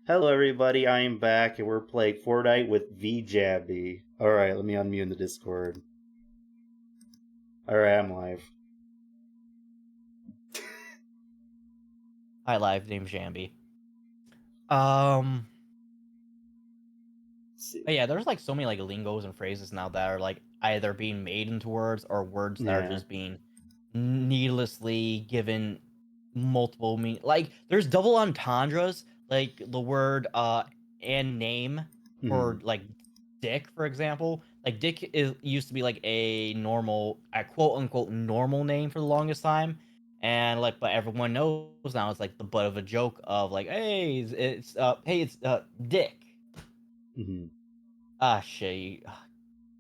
Hello, everybody. I am back, and we're playing FORTNITE with vJambi. Alright, let me unmute in the Discord. Alright, I'm live. Hi, live. Name's vJambi. But yeah, there's like so many like lingos and phrases now that are like either being made into words or words that are just being needlessly given multiple meaning. Like there's double entendres, like the word and name for like dick, for example. Like dick used to be like a normal, a quote unquote normal name for the longest time. And like, but everyone knows now it's like the butt of a joke of like, hey, it's dick. Ah, shit.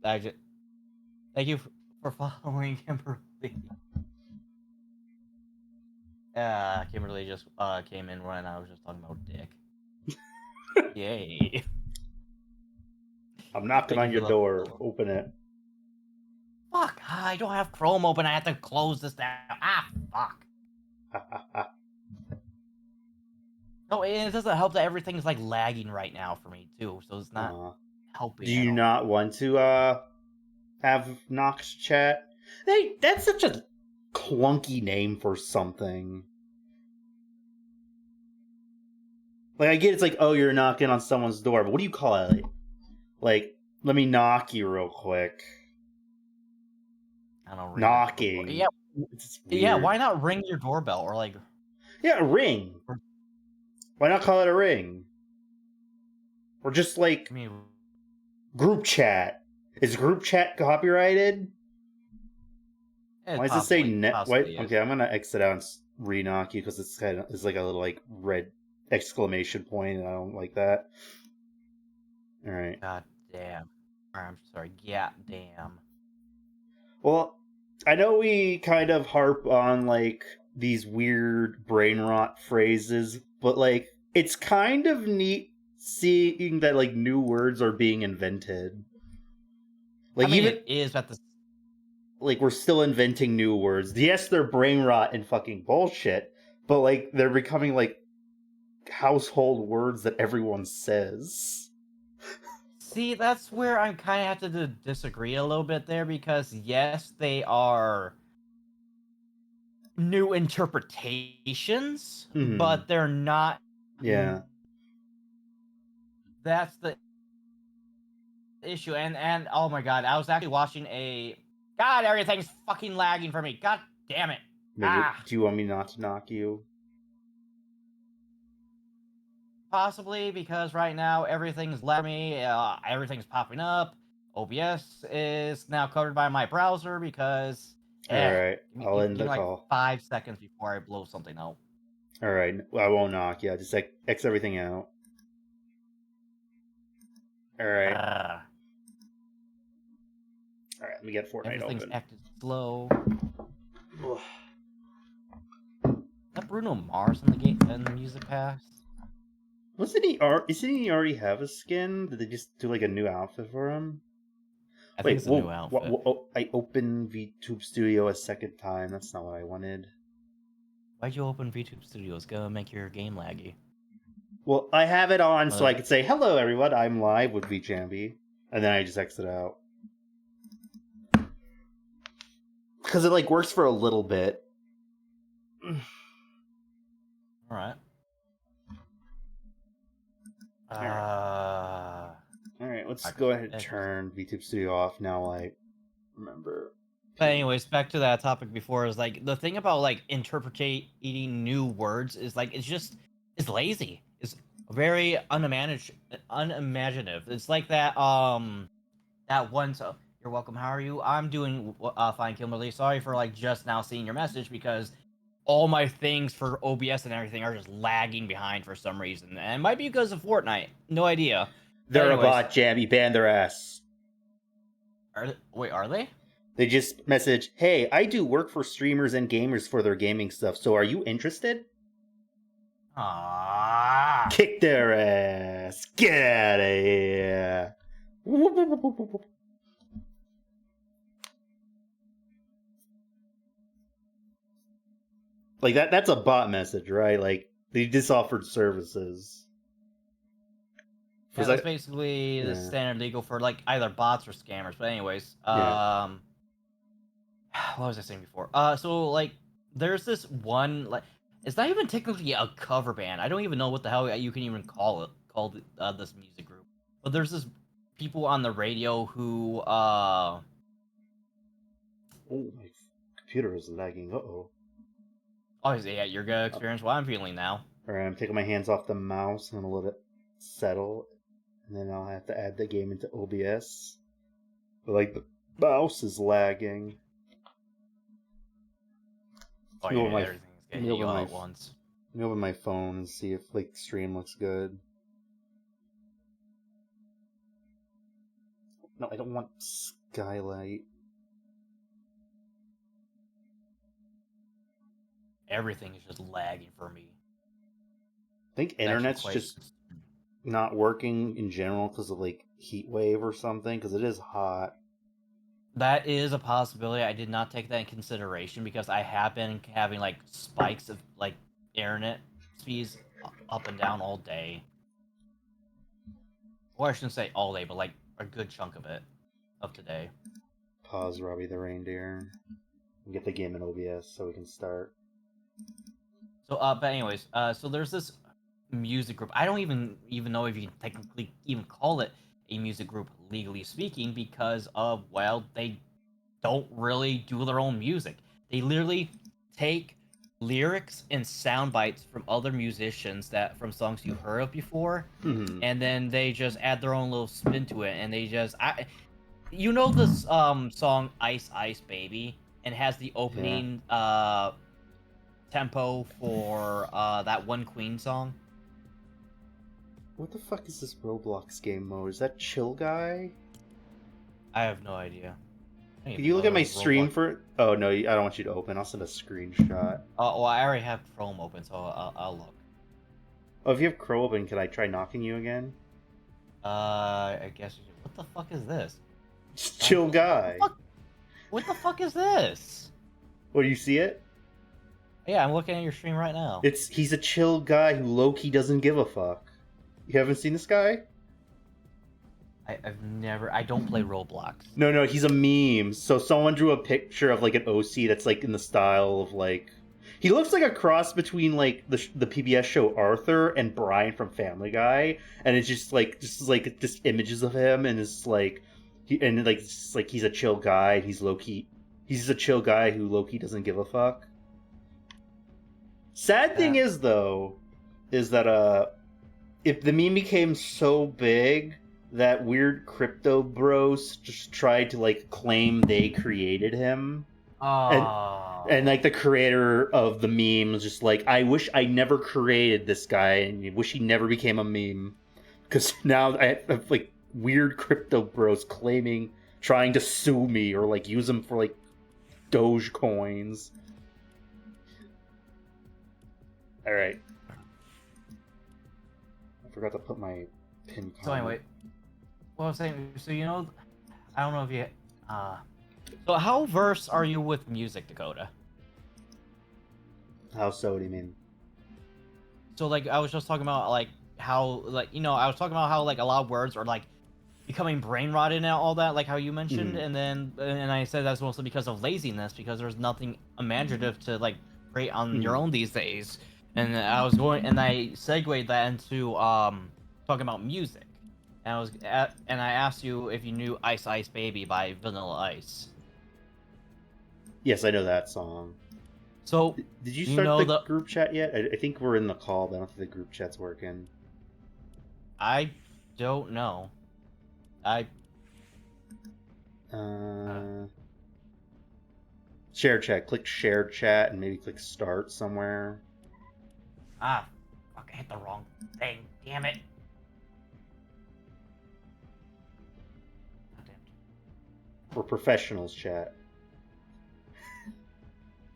Thank you for following Kimberly. Kimberly just came in when I was just talking about dick. Yay. I'm knocking on your door. Open it. Fuck, I don't have Chrome open. I have to close this down. Ah, fuck. No, it doesn't help that everything's like lagging right now for me too, so it's not helping. Do you not want to have Nox chat? Hey, that's such a clunky name for something. Like, I get it's like, oh, you're knocking on someone's door, but what do you call it? Like, let me knock you real quick. I don't know. Knocking. Yeah. Yeah, why not ring your doorbell or like... Yeah, a ring. Why not call it a ring? Or just like group chat. Is group chat copyrighted? Why does it say net? Okay, I'm gonna exit out and re-knock you because it's like a little like red exclamation point, and I don't like that. All right. God damn. I'm sorry. Yeah, damn. Well, I know we kind of harp on like these weird brain rot phrases, but like it's kind of neat seeing that like new words are being invented. Like, I mean, even it is at the like we're still inventing new words. Yes, they're brain rot and fucking bullshit, but like they're becoming like household words that everyone says. See, that's where I kind of have to disagree a little bit there, because yes, they are new interpretations, but they're not. Yeah. That's the issue. And oh my god, I was actually watching a... God, everything's fucking lagging for me. God damn it. Do you want me not to knock you? Possibly, because right now everything's letting me, everything's popping up. OBS is now covered by my browser because... Alright, I'll end the like call. 5 seconds before I blow something out. Alright, I won't knock you. Just like X everything out. Alright. Alright, let me get FORTNITE Everything's open. acted slow. Is that Bruno Mars in the game in the music pass? Isn't he already have a skin? Did they just do like a new outfit for him? I think it's a new outfit. I opened VTube Studio a second time. That's not what I wanted. Why'd you open VTube Studio? It's gonna make your game laggy. Well, I have it on so I could say, hello everyone, I'm live with vJambi. And then I just exit out. Because it like works for a little bit. Alright. Alright, let's go ahead and turn VTube Studio off now. I remember. But anyways, back to that topic before, is like the thing about like interpreting new words is like it's lazy. It's very unimaginative. It's like that that one. So you're welcome. How are you? I'm doing fine, Kimberly. Sorry for like just now seeing your message, because all my things for OBS and everything are just lagging behind for some reason, and it might be because of FORTNITE. No idea. They're a bot, Jambi. Ban their ass. Wait, are they? They just message, hey, I do work for streamers and gamers for their gaming stuff, so are you interested? Kick their ass. Get out of here. Like that's a bot message, right? Like they just offered services. Yeah, that's basically the standard legal for like either bots or scammers. But anyways, what was I saying before? So like, there's this one like, it's not even technically a cover band. I don't even know what the hell you can even call this music group. But there's this people on the radio who Oh, my computer is lagging. Uh-oh. Oh, yeah, you're gonna experience what I'm feeling now. Alright, I'm taking my hands off the mouse. I'm gonna let it settle. And then I'll have to add the game into OBS. But, like, the mouse is lagging. Oh, yeah, everything's getting you all at once. Let me open my phone and see if, like, the stream looks good. No, I don't want skylight. Everything is just lagging for me. I think internet's just not working in general because of like heat wave or something, because it is hot. That is a possibility. I did not take that in consideration because I have been having like spikes of like internet speeds up and down all day. Or I shouldn't say all day, but like a good chunk of it of today. Pause Robbie the Reindeer and get the game in OBS so we can start. So but anyways, so there's this music group. I don't even know if you can technically even call it a music group legally speaking, because of, well, they don't really do their own music. They literally take lyrics and sound bites from other musicians that from songs you heard of before, and then they just add their own little spin to it, and they just you know this song Ice Ice Baby, and has the opening tempo for that one Queen song. What the fuck is this Roblox game mode? Is that Chill Guy? I have no idea. Can you look at my stream for... Oh, no, I don't want you to open. I'll send a screenshot. Well, I already have Chrome open, so I'll look. Oh, if you have Chrome open, can I try knocking you again? I guess... What the fuck is this? Just Chill Guy. What the fuck is this? What, do you see it? Yeah, I'm looking at your stream right now. He's a chill guy who low-key doesn't give a fuck. You haven't seen this guy? I don't play Roblox. No, he's a meme. So someone drew a picture of like an OC that's like in the style of like... He looks like a cross between like the PBS show Arthur and Brian from Family Guy. And it's just images of him, and it's like... he's a chill guy, and he's low-key... He's a chill guy who low-key doesn't give a fuck. Sad thing is, though, is that if the meme became so big that weird crypto bros just tried to like claim they created him, and like the creator of the meme was just like, I wish I never created this guy, and I wish he never became a meme, because now I have like weird crypto bros trying to sue me or like use them for like Doge coins. All right. I forgot to put my pin card. So anyway, what I was saying, so you know, I don't know if you, so how versed are you with music, Dakota? How so? What do you mean? So like, I was just talking about like how like, you know, I was talking about how like a lot of words are like becoming brain rotted and all that, like how you mentioned, and I said that's mostly because of laziness, because there's nothing imaginative to like create on your own these days. And I segued that into talking about music. And I asked you if you knew Ice Ice Baby by Vanilla Ice. Yes, I know that song. So did you start the group chat yet? I think we're in the call, but I don't think the group chat's working. I don't know. Share chat. Click share chat and maybe click start somewhere. Fuck, I hit the wrong thing. Damn it. Or professionals chat.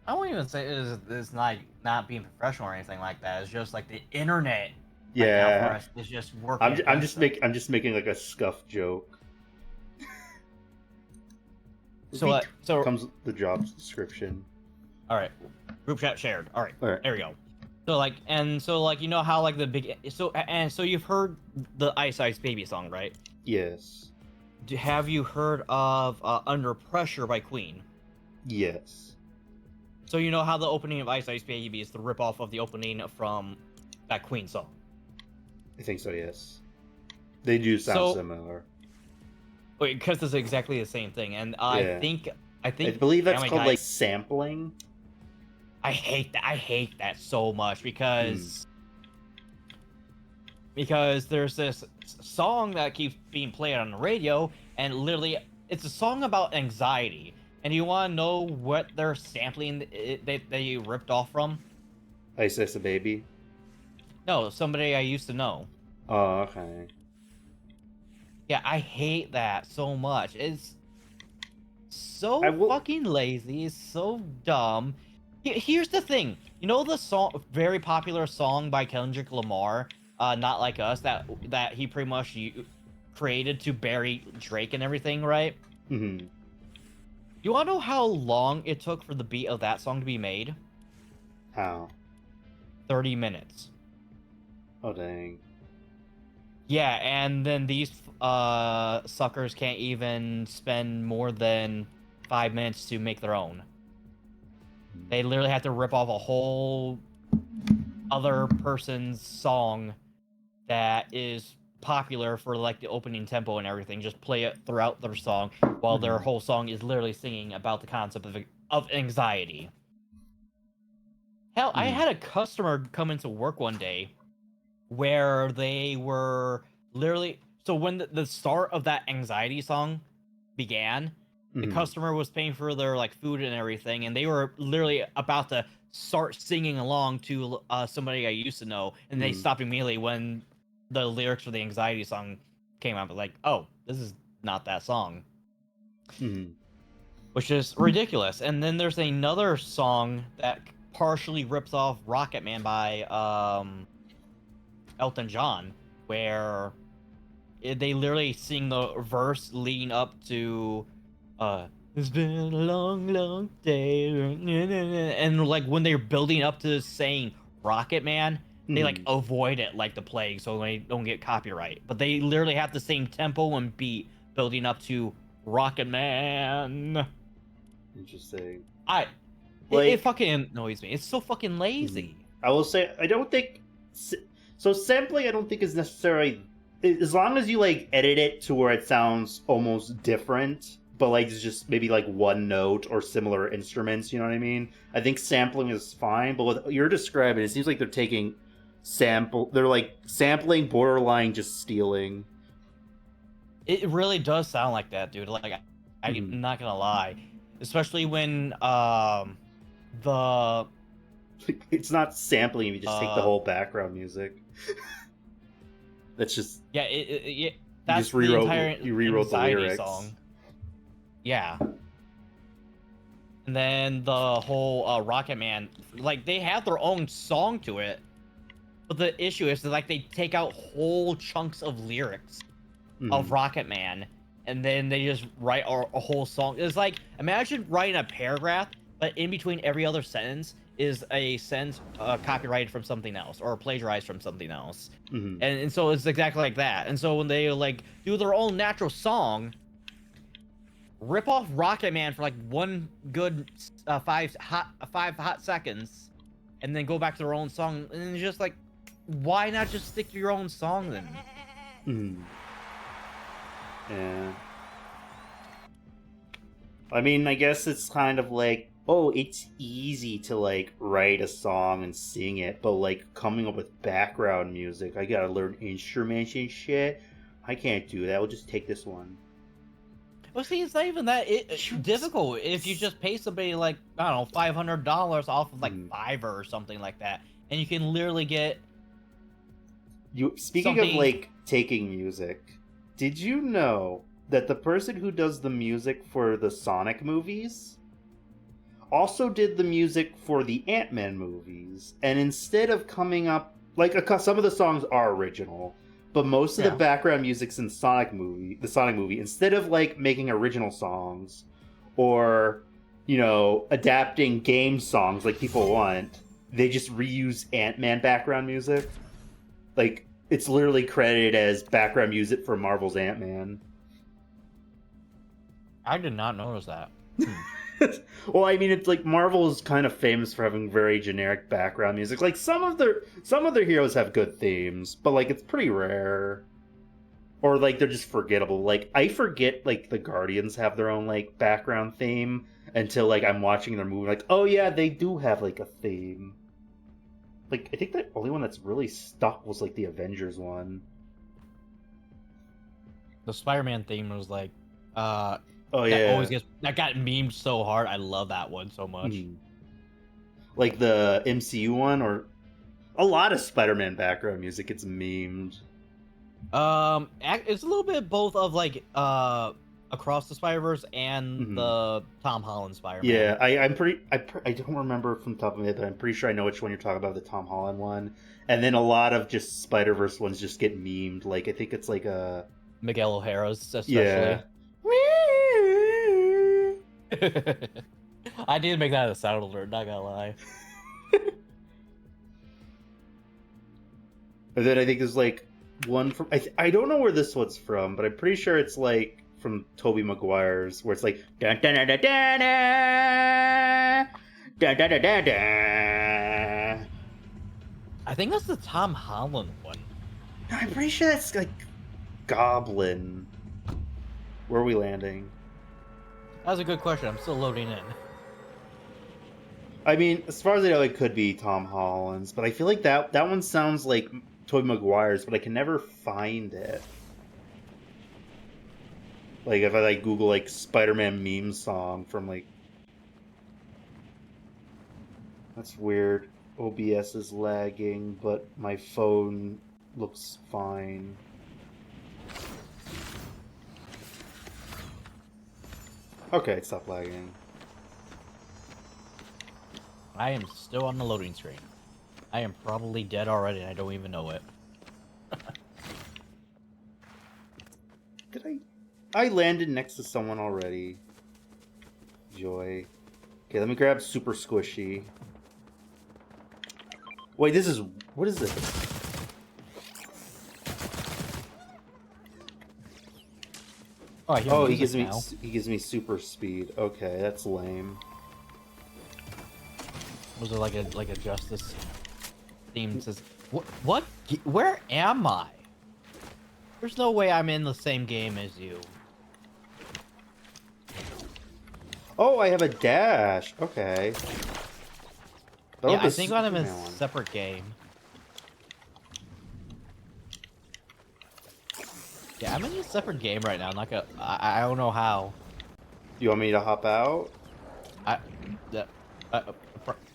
I won't even say it's not being professional or anything like that. It's just like the internet. Yeah. Right now for us is just working. I'm just making like a scuff joke. So comes the job description. All right, group chat shared. All right. There we go. So you know how like the big so you've heard the Ice Ice Baby song, right? Yes. Have you heard of Under Pressure by Queen? Yes. So you know how the opening of Ice Ice Baby is the ripoff of the opening from that Queen song. I think so, yes. They do sound similar. Because it's exactly the same thing, and I think I believe that's called like sampling. I hate that so much because there's this song that keeps being played on the radio, and literally it's a song about anxiety. And you want to know what they're sampling they ripped off from? Ice Ice Baby? No, somebody I used to know. Oh, okay. Yeah, I hate that so much. It's so fucking lazy. It's so dumb. Here's the thing. You know the song, very popular song by Kendrick Lamar, Not Like Us, that he pretty much created to bury Drake and everything, right? Mm-hmm. You want to know how long it took for the beat of that song to be made? How? 30 minutes. Oh, dang. Yeah, and then these suckers can't even spend more than 5 minutes to make their own. They literally have to rip off a whole other person's song that is popular for like the opening tempo and everything, just play it throughout their song while their whole song is literally singing about the concept of anxiety. Hell, I had a customer come into work one day where they were literally, so when the start of that anxiety song began, the customer was paying for their like food and everything, and they were literally about to start singing along to somebody I used to know, and they stopped immediately when the lyrics for the anxiety song came out. Like, oh, this is not that song. Which is ridiculous. And then there's another song that partially rips off Rocket Man by Elton John, where they literally sing the verse leading up to it's been a long, long day, and like when they're building up to saying Rocket Man, they like avoid it like the plague so they don't get copyright. But they literally have the same tempo and beat building up to Rocket Man. Interesting. It fucking annoys me. It's so fucking lazy. I will say, I don't think so. Sampling, I don't think is necessarily, as long as you like edit it to where it sounds almost different, but like it's just maybe like one note or similar instruments. You know what I mean? I think sampling is fine. But what you're describing, it seems like they're taking they're like sampling, borderline just stealing. It really does sound like that, dude. Like I'm not gonna lie, especially when it's not sampling if you just take the whole background music. That's just that's the entire you rewrote the lyrics. Song. Yeah. And then the whole Rocket Man, like they have their own song to it, but the issue is that like they take out whole chunks of lyrics of Rocket Man, and then they just write a whole song. It's like, imagine writing a paragraph, but in between every other sentence is a sentence copyrighted from something else or plagiarized from something else. And so it's exactly like that. And so when they like do their own natural song, rip off Rocket Man for like one good 5 hot seconds, and then go back to their own song, and it's just like, why not just stick to your own song then? Yeah. I mean, I guess it's kind of like, oh, it's easy to like write a song and sing it, but like coming up with background music, I gotta learn instruments and shit. I can't do that. I'll just take this one. Well, see, it's not even that difficult if you just pay somebody like, I don't know, $500 off of like Fiverr or something like that, and you can literally get. Speaking of like taking music, did you know that the person who does the music for the Sonic movies also did the music for the Ant-Man movies? And instead of coming up, like, some of the songs are original, but most of the background music's in the Sonic movie, instead of like making original songs or, you know, adapting game songs like people want, they just reuse Ant-Man background music. Like, it's literally credited as background music for Marvel's Ant-Man. I did not notice that. Well, I mean, it's like Marvel is kind of famous for having very generic background music. Like some of their heroes have good themes, but like it's pretty rare. Or like they're just forgettable. Like I forget like the Guardians have their own like background theme until like I'm watching their movie. Like, oh yeah, they do have like a theme. Like I think the only one that's really stuck was like the Avengers one. The Spider-Man theme was like, oh yeah, that got memed so hard. I love that one so much. Like the MCU one, or a lot of Spider-Man background music gets memed. It's a little bit both of like Across the Spider-Verse and the Tom Holland Spider-Man. Yeah, I don't remember from the top of my head, but I'm pretty sure I know which one you're talking about, the Tom Holland one. And then a lot of just Spider-Verse ones just get memed. Like I think it's like a Miguel O'Hara's especially. Yeah. I did make that a sound alert, not gonna lie. And then I think there's like one from I don't know where this one's from, but I'm pretty sure it's like from Tobey Maguire's, where it's like da da da da da da da da da da. I think that's the Tom Holland one. No, I'm pretty sure that's like Goblin. Where are we landing? That was a good question. I'm still loading in. I mean, as far as I know, it could be Tom Holland's, but I feel like that one sounds like Tobey Maguire's, but I can never find it. Like if I like Google like Spider-Man meme song from like, that's weird. OBS is lagging, but my phone looks fine. Okay, it stopped lagging. I am still on the loading screen. I am probably dead already and I don't even know it. Did I landed next to someone already. Joy. Okay, let me grab Super Squishy. Wait, what is this? Oh, he gives me super speed. Okay, that's lame. Was there like a justice theme? Says what? Where am I? There's no way I'm in the same game as you. Oh, I have a dash. Okay. Yeah, I think I'm in a separate game. Yeah, I'm in a separate game right now. I don't know how. You want me to hop out?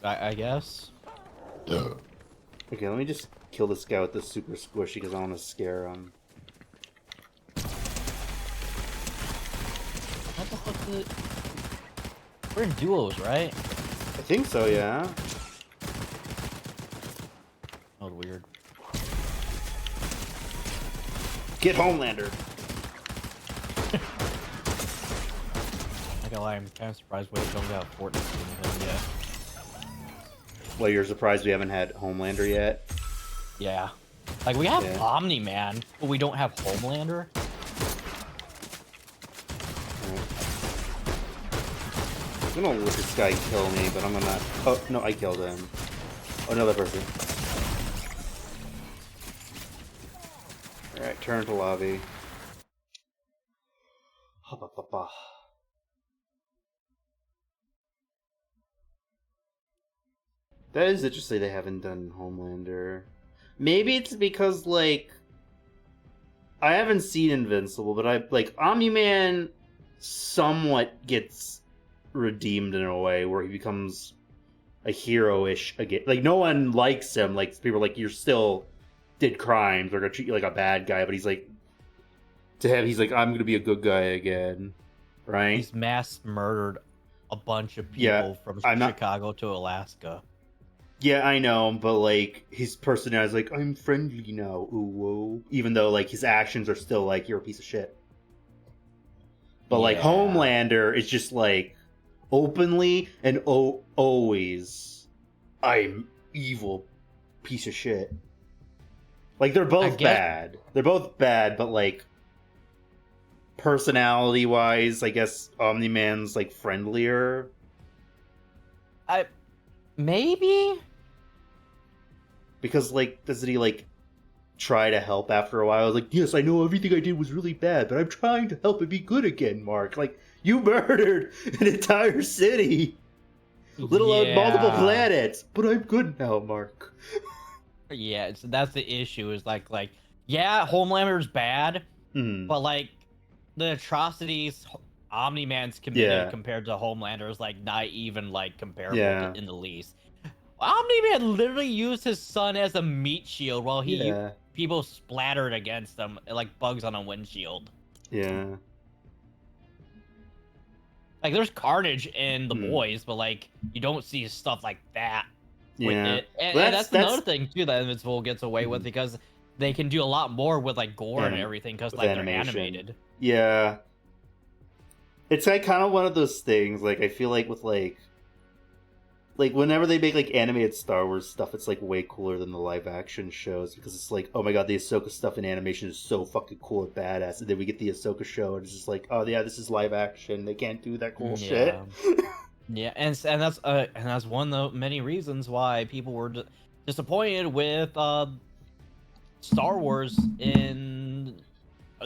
I guess. Okay, let me just kill this guy with the super squishy because I want to scare him. What the fuck is it? We're in duos, right? I think so, yeah. That was weird. Get Homelander. I gotta lie, I'm kind of surprised we don't got FORTNITE in him yet. Well, you're surprised we haven't had Homelander yet? Yeah. Like, we have Omni-Man, but we don't have Homelander. I'm gonna let this guy kill me, but I'm gonna... Oh, no, I killed him. Oh, another person. Alright, turn to lobby. That is interesting they haven't done Homelander. Maybe it's because, like... I haven't seen Invincible, but Omni-Man somewhat gets redeemed in a way where he becomes a hero-ish again. Like, no one likes him. Like, people are like, you're still did crimes, they're gonna treat you like a bad guy, but he's like, to him, he's like, I'm gonna be a good guy again, right? He's mass murdered a bunch of people from Chicago to Alaska. Yeah, I know, but like his personality is like, I'm friendly now, ooh, whoa. Even though like his actions are still like, you're a piece of shit. But like Homelander is just like openly and always, I'm evil piece of shit. Like, they're both bad. They're both bad, but, like, personality-wise, I guess Omni-Man's, like, friendlier. Maybe? Because, like, doesn't he, like, try to help after a while? Like, yes, I know everything I did was really bad, but I'm trying to help it be good again, Mark. Like, you murdered an entire city, let alone multiple planets, but I'm good now, Mark. Yeah, so that's the issue. Is like, yeah, Homelander's bad, but like the atrocities Omni-Man's committed compared to Homelander is like not even like comparable in the least. Omni-Man literally used his son as a meat shield while people splattered against him like bugs on a windshield. Yeah. Like, there's carnage in The Boys, but like you don't see stuff like that. Yeah, and that's another thing too that Invincible gets away with, because they can do a lot more with like gore and everything because like they're animated. Yeah, it's like kind of one of those things. Like, I feel like with like whenever they make like animated Star Wars stuff, it's like way cooler than the live action shows, because it's like, oh my god, the Ahsoka stuff in animation is so fucking cool and badass, and then we get the Ahsoka show and it's just like, oh yeah, this is live action. They can't do that cool shit. Yeah, and that's one of the many reasons why people were disappointed with Star Wars in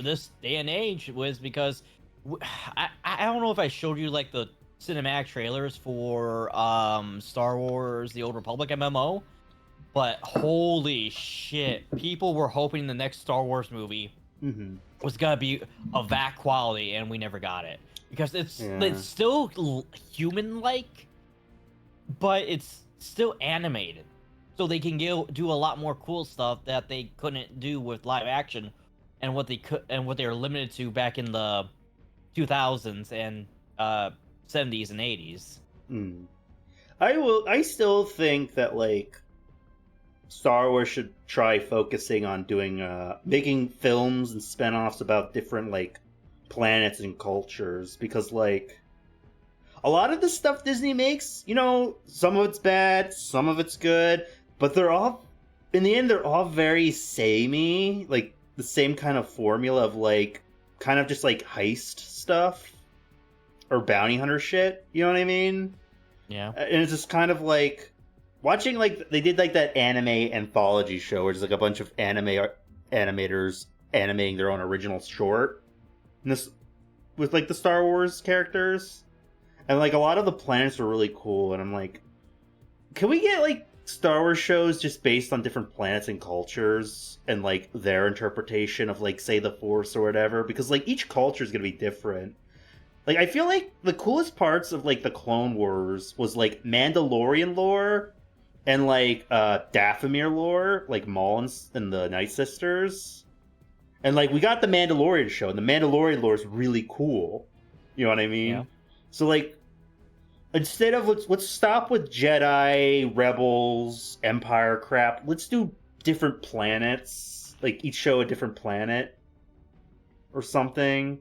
this day and age, was because I don't know if I showed you like the cinematic trailers for Star Wars: The Old Republic MMO, but holy shit, people were hoping the next Star Wars movie was gonna be of that quality, and we never got it. Because it's still human-like, but it's still animated, so they can do a lot more cool stuff that they couldn't do with live action, and what they were limited to back in the 2000s and 70s and 80s. I still think that like Star Wars should try focusing on doing making films and spin-offs about different like planets and cultures, because like a lot of the stuff Disney makes, you know, some of it's bad, some of it's good, but they're all, in the end, they're all very samey, like the same kind of formula of like kind of just like heist stuff or bounty hunter shit, you know what I mean? Yeah. And it's just kind of like watching, like, they did like that anime anthology show where it's like a bunch of animators animating their own original short. This with like the Star Wars characters, and like a lot of the planets are really cool, and I'm like, can we get like Star Wars shows just based on different planets and cultures and like their interpretation of like, say, the Force or whatever, because like each culture is gonna be different. Like, I feel like the coolest parts of like the Clone Wars was like Mandalorian lore and like Dathomir lore, like Maul and the Night Sisters. And, like, we got the Mandalorian show, and the Mandalorian lore is really cool. You know what I mean? Yeah. So, like, instead of let's stop with Jedi, Rebels, Empire crap. Let's do different planets. Like, each show a different planet or something.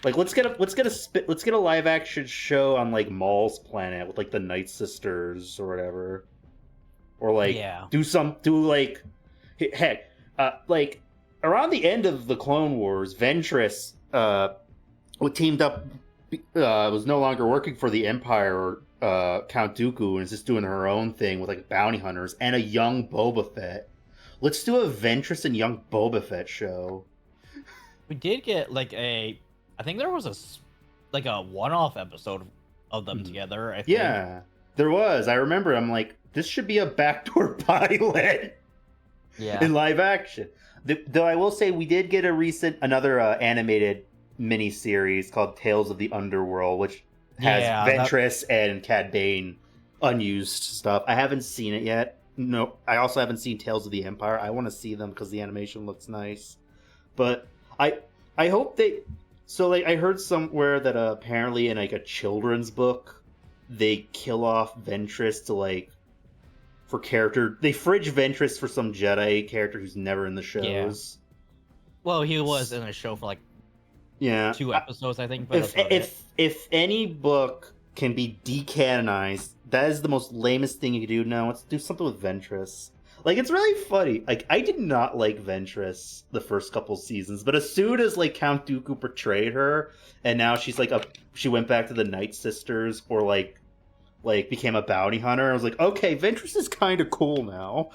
Like, let's get a live action show on like Maul's planet with like the Night Sisters or whatever. Or like like around the end of the Clone Wars, Ventress teamed up, was no longer working for the Empire or Count Dooku, and is just doing her own thing with like bounty hunters and a young Boba Fett. Let's do a Ventress and young Boba Fett show. We did get like I think there was a one-off episode of them together. I think. Yeah, there was. I remember. I'm like, this should be a backdoor pilot. Yeah. In live action. Though I will say we did get another animated mini-series called Tales of the Underworld, which has Ventress and Cad Bane unused stuff. I haven't seen it yet. No, I also haven't seen Tales of the Empire. I want to see them because the animation looks nice. But I hope they... So, like, I heard somewhere that apparently in, like, a children's book, they kill off Ventress to, like, for character. They fridge Ventress for some Jedi character who's never in the shows. Yeah. Well, he was in a show for like 2 episodes, I think. But if any book can be decanonized. That is the most lamest thing you can do. No, let's do something with Ventress. Like, it's really funny. Like, I did not like Ventress the first couple seasons, but as soon as, like, Count Dooku portrayed her, and now she's, like, she went back to the Night Sisters, or, like, became a bounty hunter, I was like, okay, Ventress is kind of cool now.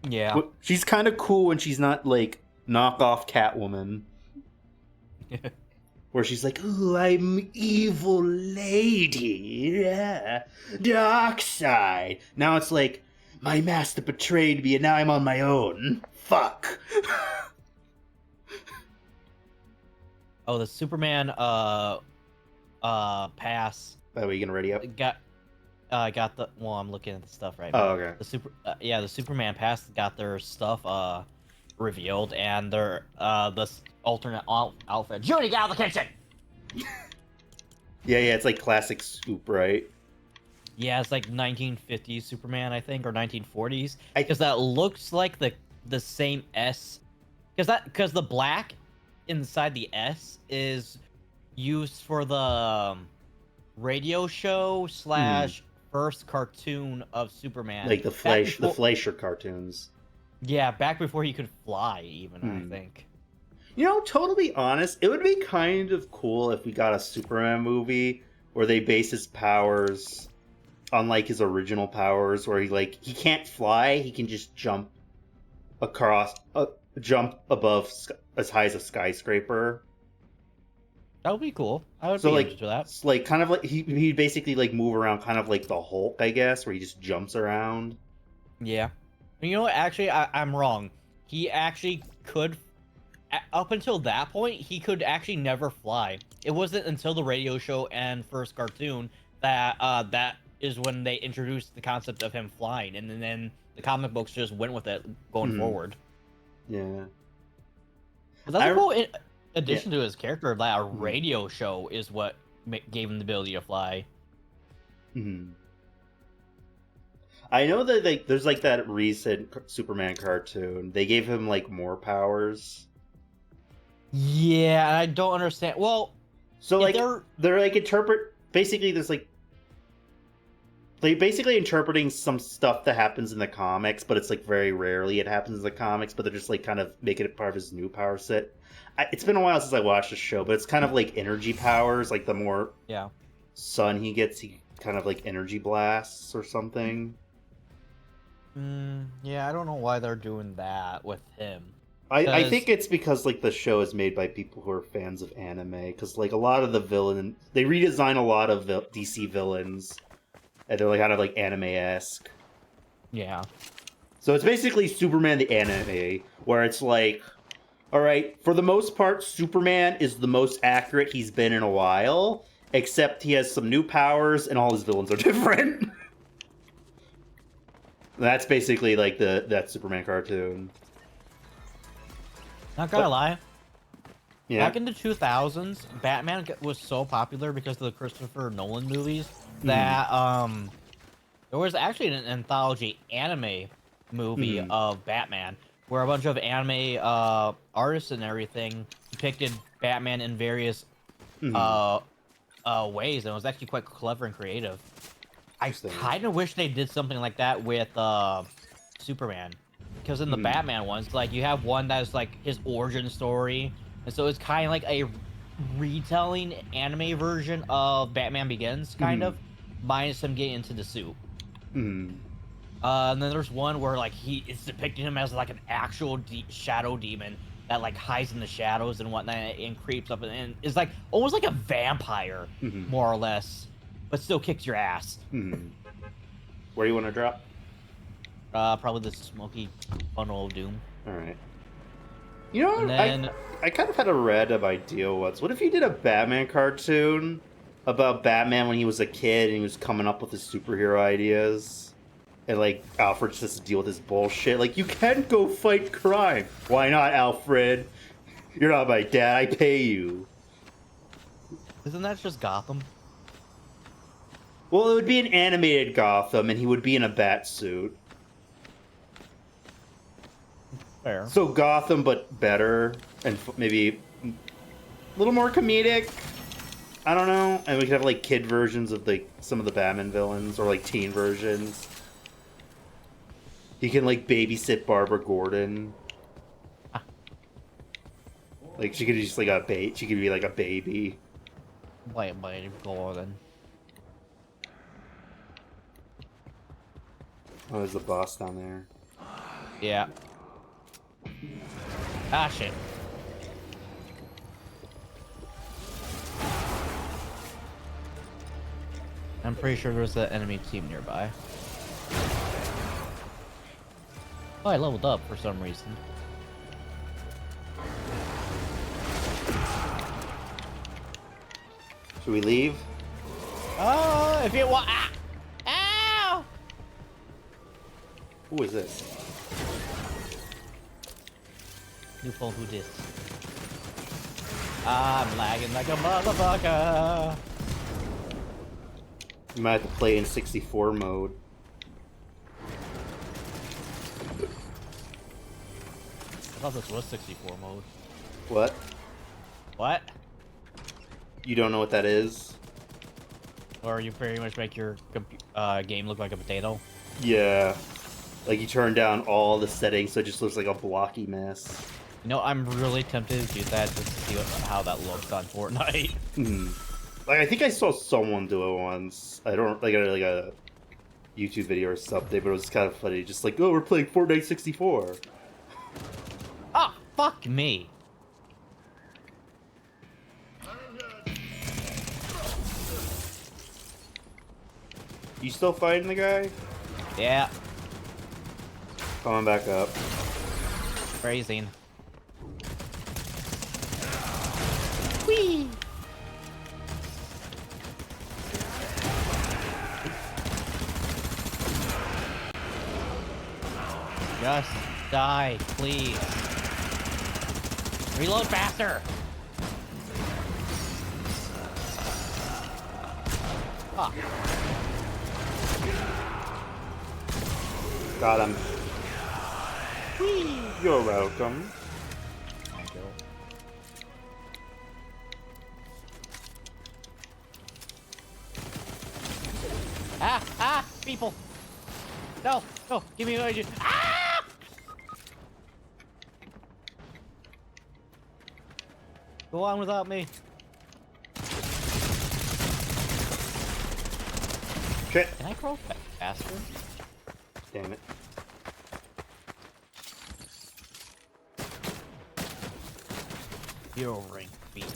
Yeah. She's kind of cool when she's not, like, knockoff Catwoman. Where she's like, ooh, I'm evil lady. Yeah. Dark side. Now it's like, my master betrayed me and now I'm on my own. Fuck. Oh, the Superman pass. Are we gonna ready up? Got the I'm looking at the stuff right now. Oh, now. okay. The Superman pass got their stuff revealed, and their this alternate outfit. Judy, get out of the kitchen. Yeah, it's like classic Soup, right? Yeah, it's like 1950s Superman, I think, or 1940s, because that looks like the same S, because the black inside the S is used for the radio show / first cartoon of Superman, like the Fleischer cartoons. Yeah, back before he could fly, even I think. You know, totally honest, it would be kind of cool if we got a Superman movie where they base his powers on, like, his original powers, where he can't fly, he can just jump above as high as a skyscraper. That would be cool. I would be interested in that. So, like, kind of like, he'd basically, like, move around kind of like the Hulk, I guess, where he just jumps around. Yeah. You know what? Actually, I'm wrong. He actually could... Up until that point, he could actually never fly. It wasn't until the radio show and first cartoon that that is when they introduced the concept of him flying, and then the comic books just went with it going forward. Yeah. But that's a cool addition to his character. That a radio show is what gave him the ability to fly. I know that, like, there's, like, that recent Superman cartoon. They gave him, like, more powers. Yeah, I don't understand. Well, so, like, they're like basically there's, like, they basically interpreting some stuff that happens in the comics, but it's, like, very rarely it happens in the comics, but they're just, like, kind of making it part of his new power set. It's been a while since I watched the show, but it's kind of like energy powers. Like, the more sun he gets, he kind of, like, energy blasts or something. Yeah, I don't know why they're doing that with him. I think it's because, like, the show is made by people who are fans of anime, because, like, a lot of the they redesign a lot of DC villains, and they're, like, kind of, like, anime-esque. Yeah. So it's basically Superman the anime, where it's like, alright, for the most part, Superman is the most accurate he's been in a while, except he has some new powers, and all his villains are different. That's basically, like, that Superman cartoon. Not gonna lie. Yeah. Back in the 2000s, Batman was so popular because of the Christopher Nolan movies that there was actually an anthology anime movie of Batman where a bunch of anime artists and everything depicted Batman in various ways, and it was actually quite clever and creative. I kind of wish they did something like that with Superman. Because in the Batman ones, like, you have one that's, like, his origin story. And so it's kind of like a retelling anime version of Batman Begins, kind of. Minus him getting into the suit. And then there's one where, like, it's depicting him as, like, an actual shadow demon that, like, hides in the shadows and whatnot and creeps up and is, like, almost like a vampire, more or less. But still kicks your ass. Where do you want to drop? Probably the smoky funnel of doom. Alright. You know, then, I kind of had a random idea once. What if you did a Batman cartoon about Batman when he was a kid and he was coming up with his superhero ideas? And, like, Alfred just has to deal with his bullshit. Like, you can't go fight crime. Why not, Alfred? You're not my dad, I pay you. Isn't that just Gotham? Well, it would be an animated Gotham, and he would be in a bat suit. Fair. So Gotham, but better, and maybe a little more comedic. I don't know. And we could have like kid versions of like some of the Batman villains, or like teen versions. You can like babysit Barbara Gordon. Like she could just like she could be like a baby. Wait, Gordon. Oh, there's the boss down there. Yeah. Ah, shit. I'm pretty sure there's an enemy team nearby. Oh, I leveled up for some reason. Should we leave? Oh, if you want. Ah! Ow! Who is this? New phone, who dis? I'm lagging like a motherfucker. You might have to play in 64 mode. I thought this was 64 mode. What? What? You don't know what that is? Or you pretty much make your game look like a potato? Yeah. Like you turn down all the settings so it just looks like a blocky mess. You know, I'm really tempted to do that just to see how that looks on Fortnite. Like I think I saw someone do it once. I don't like a YouTube video or something, but it was kind of funny. Just like, oh, we're playing Fortnite 64. Ah, fuck me. You still fighting the guy? Yeah. Coming back up. Phrasing. Whee! Just die, please. Reload faster! Ah. Got him. Whee! You're welcome. Thank you. Ah! People! No! No! Give me energy! Ah! Go on without me. Shit. Can I crawl faster? Damn it. Hero ring feet.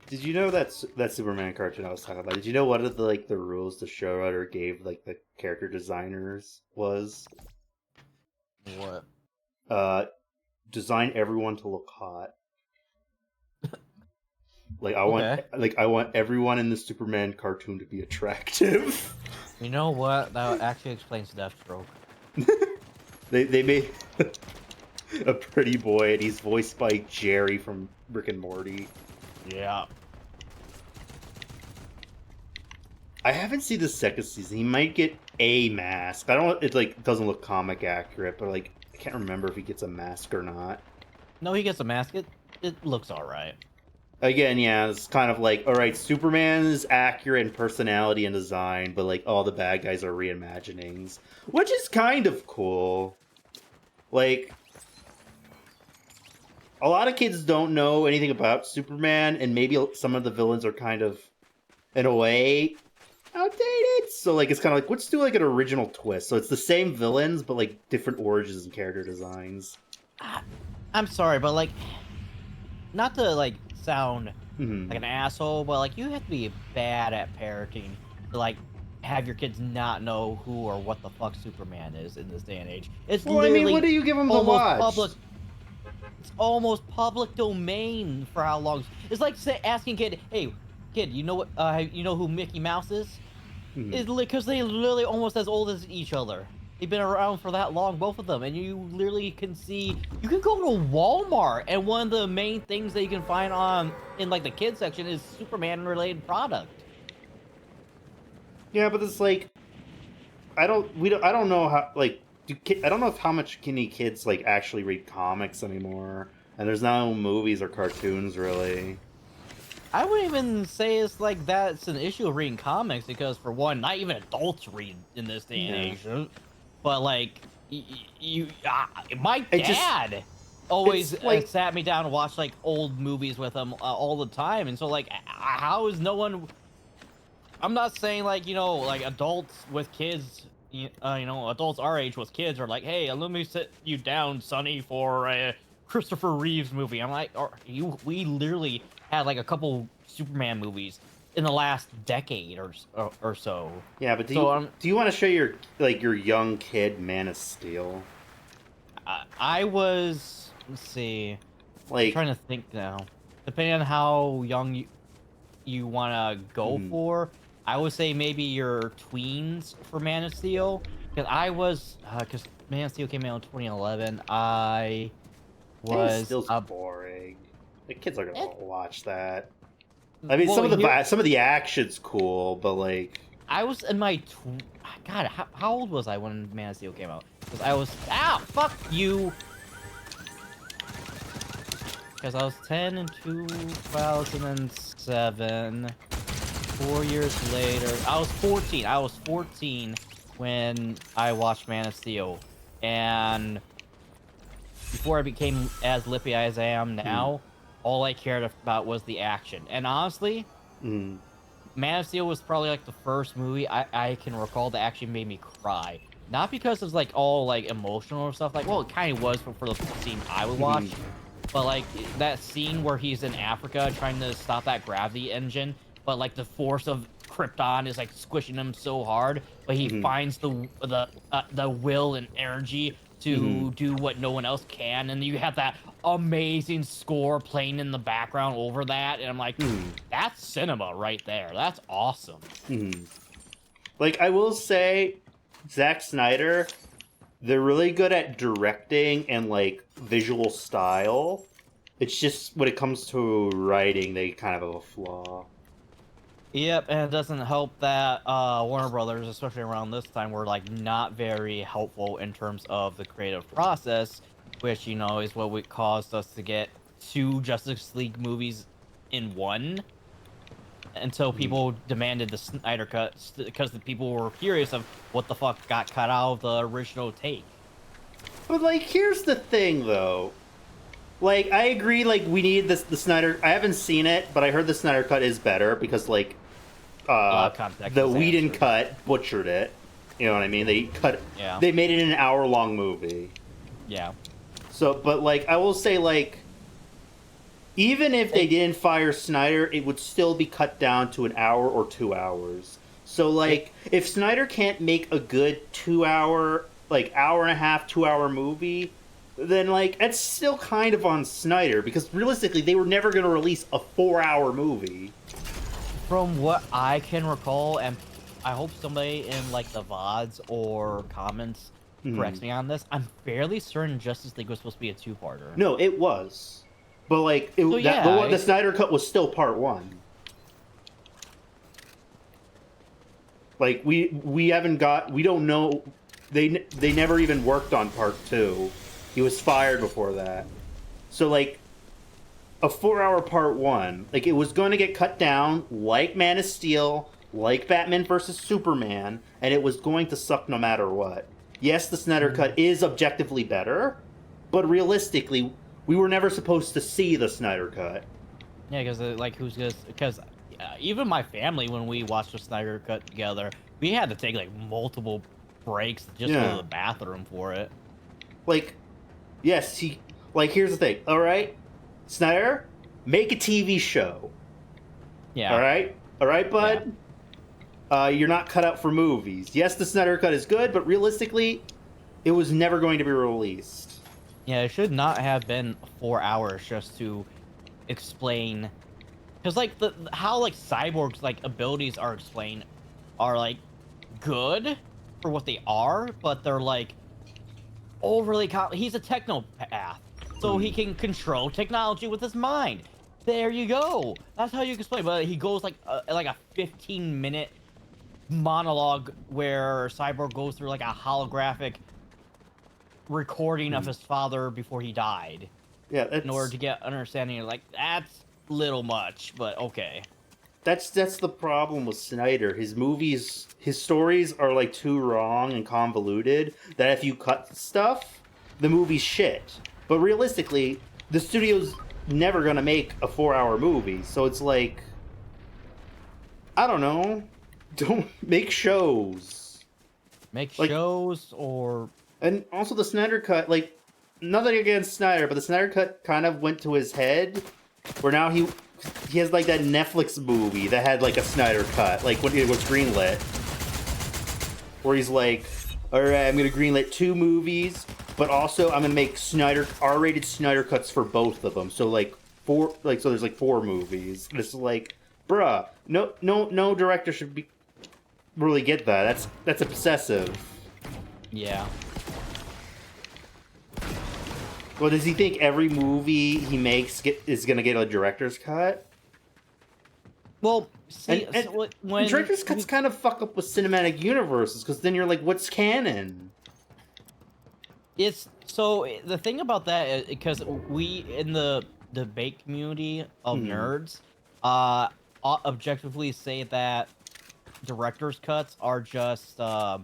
Did you know that Superman cartoon I was talking about? Did you know one of the rules the showrunner gave like the character designers was? What? Design everyone to look hot. Like I want everyone in the Superman cartoon to be attractive. You know what? That actually explains Deathstroke. They made a pretty boy, and he's voiced by Jerry from Rick and Morty. Yeah. I haven't seen the second season. He might get a mask. I don't. It doesn't look comic accurate, but I can't remember if he gets a mask or not. No, he gets a mask. It looks alright. Again, yeah, it's kind of like, all right, Superman is accurate in personality and design, but all the bad guys are reimaginings, which is kind of cool. Like, a lot of kids don't know anything about Superman, and maybe some of the villains are kind of, in a way, outdated. So it's kind of like, let's do an original twist. So it's the same villains, but different origins and character designs. I'm sorry, but not to sound like an asshole, but you have to be bad at parenting to have your kids not know who or what the fuck Superman is in this day and age. It's literally what do you give them to watch? It's almost public domain for how long. It's like asking kid, hey, kid, you know what? You know who Mickey Mouse is? It's because they literally almost as old as each other. They've been around for that long, both of them, and you literally can see. You can go to Walmart, and one of the main things that you can find in the kids section is Superman-related product. Yeah, but it's like, I don't know how, like, I don't know if how much any kids, like, actually read comics anymore. And there's no movies or cartoons, really. I wouldn't even say it's like that's an issue of reading comics because, for one, not even adults read in this day and age. But like, my dad always like, sat me down and watched like old movies with him all the time, and so like, how is no one? I'm not saying like like adults with kids. Adults our age with kids are like, hey, let me sit you down, Sonny, for a Christopher Reeves movie. I'm like, we literally had like a couple Superman movies in the last decade or so. Yeah, but do you want to show your young kid Man of Steel? I was, let's see, like, I'm trying to think now. Depending on how young you want to go for, I would say maybe your tweens for Man of Steel. Because I was, because Man of Steel came out in 2011. I was. Man of Steel's boring. The kids are gonna watch that. I mean, some of the action's cool, but like, I was in my God, how old was I when Man of Steel came out? Because I was fuck you. Because I was 10 in 2007. 4 years later, I was 14. I was 14 when I watched Man of Steel, and before I became as lippy as I am now, all I cared about was the action. And honestly, Man of Steel was probably like the first movie I can recall that actually made me cry. Not because it's like all like emotional or stuff. Like, well, it kind of was for the scene I would watch, but like that scene where he's in Africa trying to stop that gravity engine, but like the force of Krypton is like squishing him so hard, but he finds the will and energy to do what no one else can, and you have that amazing score playing in the background over that, and I'm like, that's cinema right there. That's awesome. Like, I will say, Zack Snyder, they're really good at directing and like visual style. It's just when it comes to writing, they kind of have a flaw. Yep, and it doesn't help that Warner Brothers, especially around this time, were like not very helpful in terms of the creative process, which is what caused us to get 2 Justice League movies in one. Until people demanded the Snyder Cut, because the people were curious of what the fuck got cut out of the original take. But like, here's the thing, though. Like, I agree. Like, we need the Snyder. I haven't seen it, but I heard the Snyder Cut is better because like, the Whedon cut butchered it. You know what I mean? They cut. Yeah. They made it an hour-long movie. Yeah. So, but like, I will say, like, even if they didn't fire Snyder, it would still be cut down to an hour or 2 hours. So, like, if Snyder can't make a good 2 hour, like, hour and a half, 2 hour movie, then, like, it's still kind of on Snyder, because realistically, they were never going to release a 4-hour movie. From what I can recall, and I hope somebody in, like, the VODs or comments corrects me on this, I'm fairly certain Justice League was supposed to be a 2-parter. No, it was. But, like, the Snyder Cut was still part 1. Like, we haven't got... We don't know... They never even worked on part 2. He was fired before that. So, like, a 4-hour part 1, like, it was going to get cut down like Man of Steel, like Batman vs. Superman, and it was going to suck no matter what. Yes, the Snyder Cut is objectively better, but realistically... We were never supposed to see the Snyder Cut. Yeah, because like, because even my family, when we watched the Snyder Cut together, we had to take like multiple breaks just to go to the bathroom for it. Like, yes, here's the thing. All right, Snyder, make a TV show. Yeah. All right, bud. Yeah. You're not cut out for movies. Yes, the Snyder Cut is good, but realistically, it was never going to be released. Yeah, it should not have been 4 hours just to explain, because like how like Cyborg's like abilities are explained are like good for what they are, but they're like overly he's a technopath, so he can control technology with his mind. There you go. That's how you explain. But he goes like a 15-minute monologue where Cyborg goes through like a holographic recording of his father before he died. Yeah, in order to get understanding. Like, that's little much, but okay. That's the problem with Snyder. His movies, his stories are like too wrong and convoluted that if you cut stuff, the movie's shit. But realistically, the studio's never gonna make a 4-hour movie, so it's like, I don't know, don't make shows. Make like, shows or. And also the Snyder cut, like, nothing against Snyder, but the Snyder cut kind of went to his head, where now he has like that Netflix movie that had like a Snyder cut, like when it was greenlit, where he's like, all right, I'm gonna greenlit 2 movies, but also I'm gonna make R-rated Snyder cuts for both of them. So like so there's like 4 movies. And it's like, bruh, no director should really get that. That's obsessive. Yeah. Well, does he think every movie he makes is going to get a director's cut? Well, see, when director's cuts kind of fuck up with cinematic universes, because then you're like, what's canon? It's so the thing about that is because we in the debate community of nerds, objectively say that director's cuts are just let's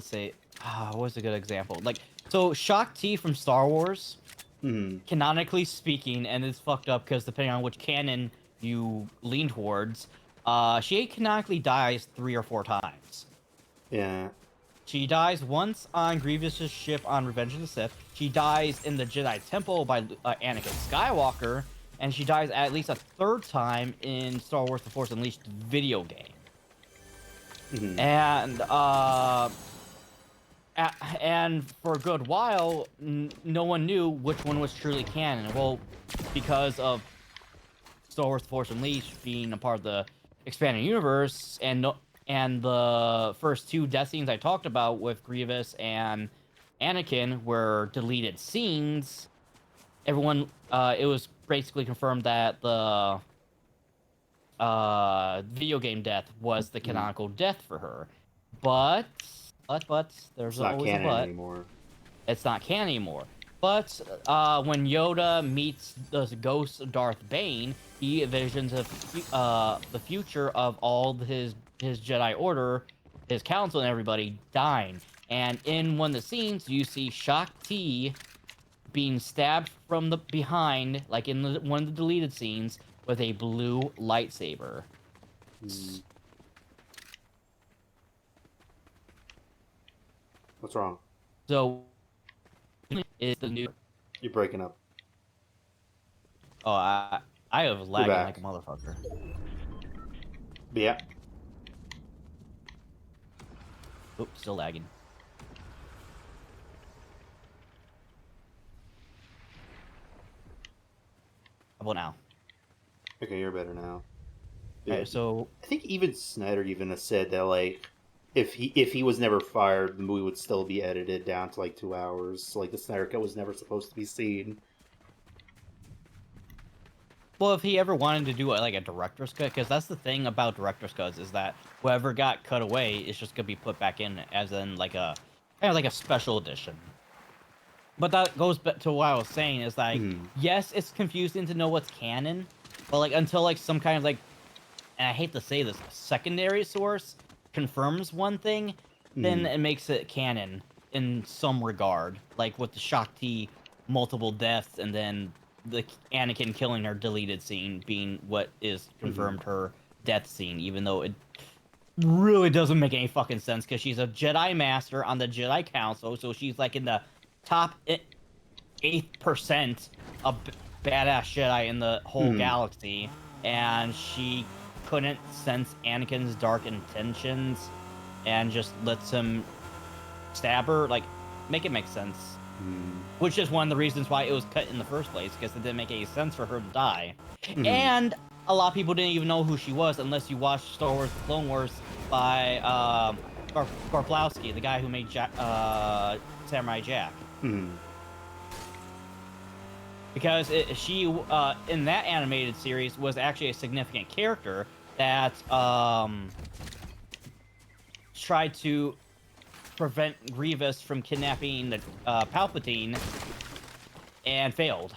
say, what's a good example? Like. So, Shakti from Star Wars, canonically speaking, and it's fucked up because depending on which canon you lean towards, she canonically dies 3 or 4 times. Yeah. She dies once on Grievous's ship on Revenge of the Sith. She dies in the Jedi Temple by Anakin Skywalker, and she dies at least a 3rd time in Star Wars: The Force Unleashed video game. And for a good while, no one knew which one was truly canon. Well, because of Star Wars: The Force Unleashed being a part of the expanded universe, and the first 2 death scenes I talked about with Grievous and Anakin were deleted scenes. Everyone, it was basically confirmed that the video game death was the canonical death for her, but there's always a but. Anymore. It's not canon anymore. But when Yoda meets the ghost of Darth Bane, he envisions the future of all his Jedi Order, his council, and everybody dying. And in one of the scenes, you see Shakti being stabbed from the behind, like in one of the deleted scenes, with a blue lightsaber. What's wrong? So, is the new... You're breaking up. Oh, I was lagging like a motherfucker. Yeah. Oops, still lagging. How about now? Okay, you're better now. Yeah. Right, so I think even Snyder has said that, like, if he was never fired, the movie would still be edited down to like 2 hours. So, like, the Snyder cut was never supposed to be seen. Well, if he ever wanted to do like a director's cut, because that's the thing about director's cuts is that whoever got cut away is just gonna be put back in as in like a kind of like a special edition. But that goes back to what I was saying is like, yes, it's confusing to know what's canon, but like until like some kind of like, and I hate to say this, secondary source confirms one thing, then it makes it canon in some regard, like with the Shakti multiple deaths and then the Anakin killing her deleted scene being what is confirmed her death scene, even though it really doesn't make any fucking sense because she's a Jedi Master on the Jedi Council, so she's like in the top 8% of badass Jedi in the whole galaxy, and she couldn't sense Anakin's dark intentions and just lets him stab her. Like, make it make sense. Which is one of the reasons why it was cut in the first place, because it didn't make any sense for her to die. And a lot of people didn't even know who she was unless you watched Star Wars The Clone Wars by Garplowski, the guy who made Samurai Jack. Because she, in that animated series, was actually a significant character that tried to prevent Grievous from kidnapping the Palpatine and failed.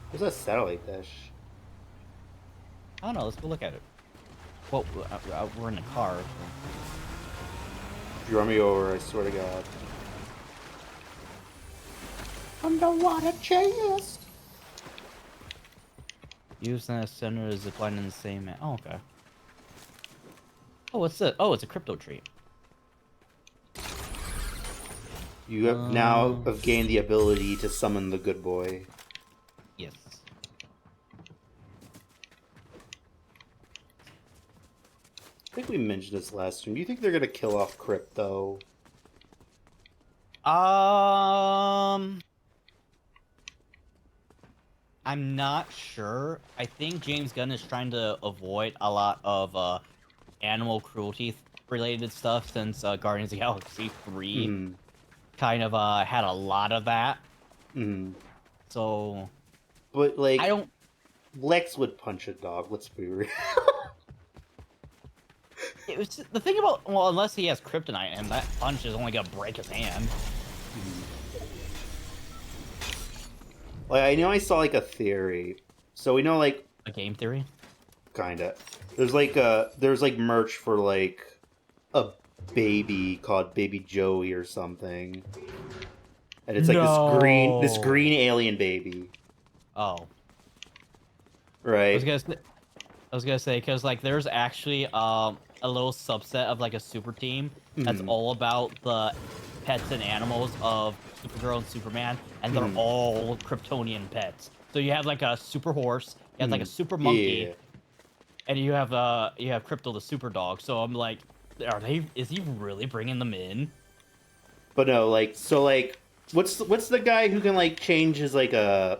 What's that satellite dish? I don't know. Let's go look at it. Well, we're in the car. If you run me over, I swear to God. Underwater chest. Use that center is zipline in the same. Oh, okay. Oh, what's it? Oh, it's a crypto tree. You have now have gained the ability to summon the good boy. Yes. I think we mentioned this last time. Do you think they're gonna kill off Crypto? I'm not sure. I think James Gunn is trying to avoid a lot of animal cruelty related stuff since Guardians of the Galaxy 3 kind of had a lot of that. So, but like, I don't. Lex would punch a dog. Let's be real. It was the thing about, well, unless he has kryptonite, and that punch is only gonna break his hand. Like, I know I saw like a theory. So we know like a game theory. Kinda. There's like merch for like a baby called Baby Joey or something, and it's like this green alien baby. Oh. Right. I was gonna say because like there's actually a little subset of like a super team that's all about the pets and animals of Supergirl and Superman, and they're all Kryptonian pets. So you have like a super horse, you have like a super monkey, and you have Crypto the super dog. So I'm like, is he really bringing them in? But no, like, so like, what's the guy who can like change his like a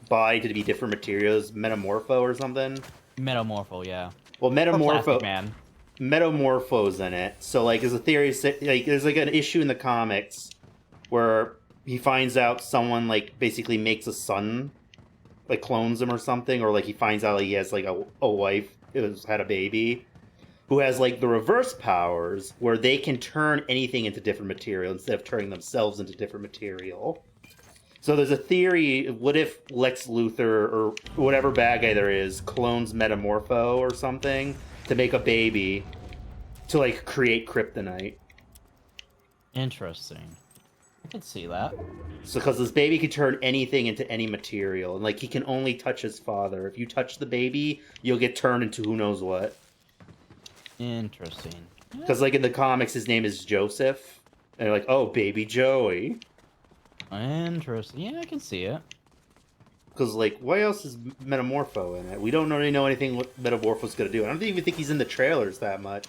body to be different materials? Metamorpho or something? Metamorpho, yeah. Well, Metamorpho, Man. Metamorpho's in it. So like, there's a theory, like, there's like an issue in the comics where he finds out someone like basically makes a son, like clones him or something, or like he finds out like, he has like a wife who's had a baby who has like the reverse powers where they can turn anything into different material instead of turning themselves into different material. So there's a theory, what if Lex Luthor or whatever bad guy there is clones Metamorpho or something to make a baby to like create kryptonite? Interesting. I can see that. So because this baby can turn anything into any material, and like he can only touch his father. If you touch the baby, you'll get turned into who knows what. Interesting. Because like in the comics, his name is Joseph, and they're like, oh, baby Joey. Interesting. Yeah, I can see it. Because like, why else is Metamorpho in it? We don't really know anything what Metamorpho's gonna do. I don't even think he's in the trailers that much.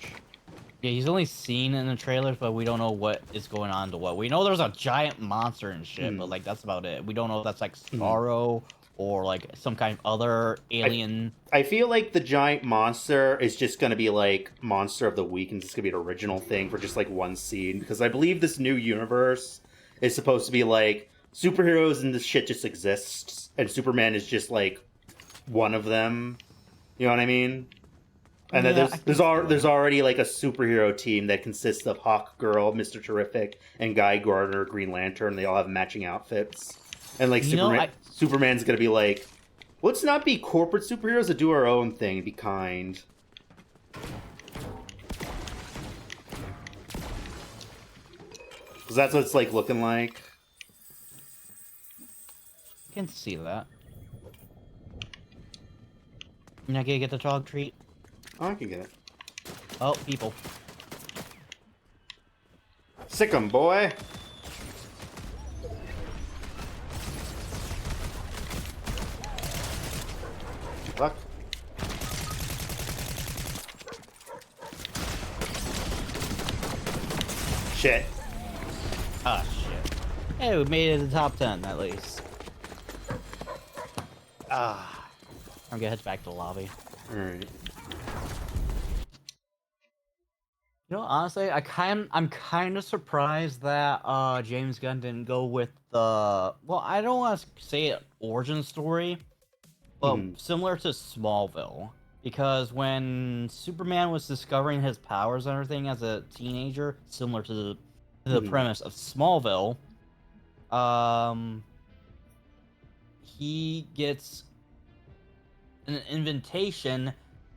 Yeah, he's only seen in the trailers, but we don't know what is going on to what. We know there's a giant monster and shit, but like that's about it. We don't know if that's like Sorrow or like some kind of other alien. I feel like the giant monster is just gonna be like Monster of the Week, and it's gonna be an original thing for just like one scene. Because I believe this new universe is supposed to be like superheroes and this shit just exists, and Superman is just like one of them. You know what I mean? And then there's already like a superhero team that consists of Hawkgirl, Mr. Terrific, and Guy Gardner, Green Lantern. They all have matching outfits. And like Superman's gonna be like, let's not be corporate superheroes to do our own thing and be kind. Because that's what it's like looking like. I can see that. You're not gonna get the dog treat? Oh, I can get it. Oh, people. Sick 'em, boy! Fuck. Shit. Ah, shit. Hey, we made it to the top 10, at least. Ah. I'm gonna head back to the lobby. Alright. You know, honestly, I'm kind of surprised that James Gunn didn't go with the, well, I don't want to say an origin story, but similar to Smallville, because when Superman was discovering his powers and everything as a teenager, similar to the premise of Smallville, he gets an invitation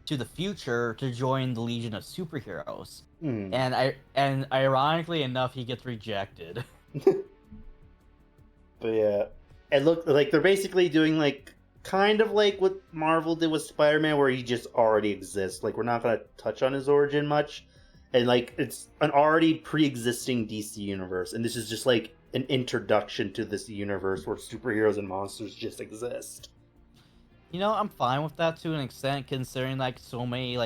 to the future to join the Legion of Superheroes, and ironically enough, he gets rejected. But yeah, and look, like they're basically doing like kind of like what Marvel did with Spider-Man, where he just already exists. Like we're not gonna touch on his origin much, and like it's an already pre-existing DC universe, and this is just like an introduction to this universe where superheroes and monsters just exist. You know, I'm fine with that to an extent, considering like so many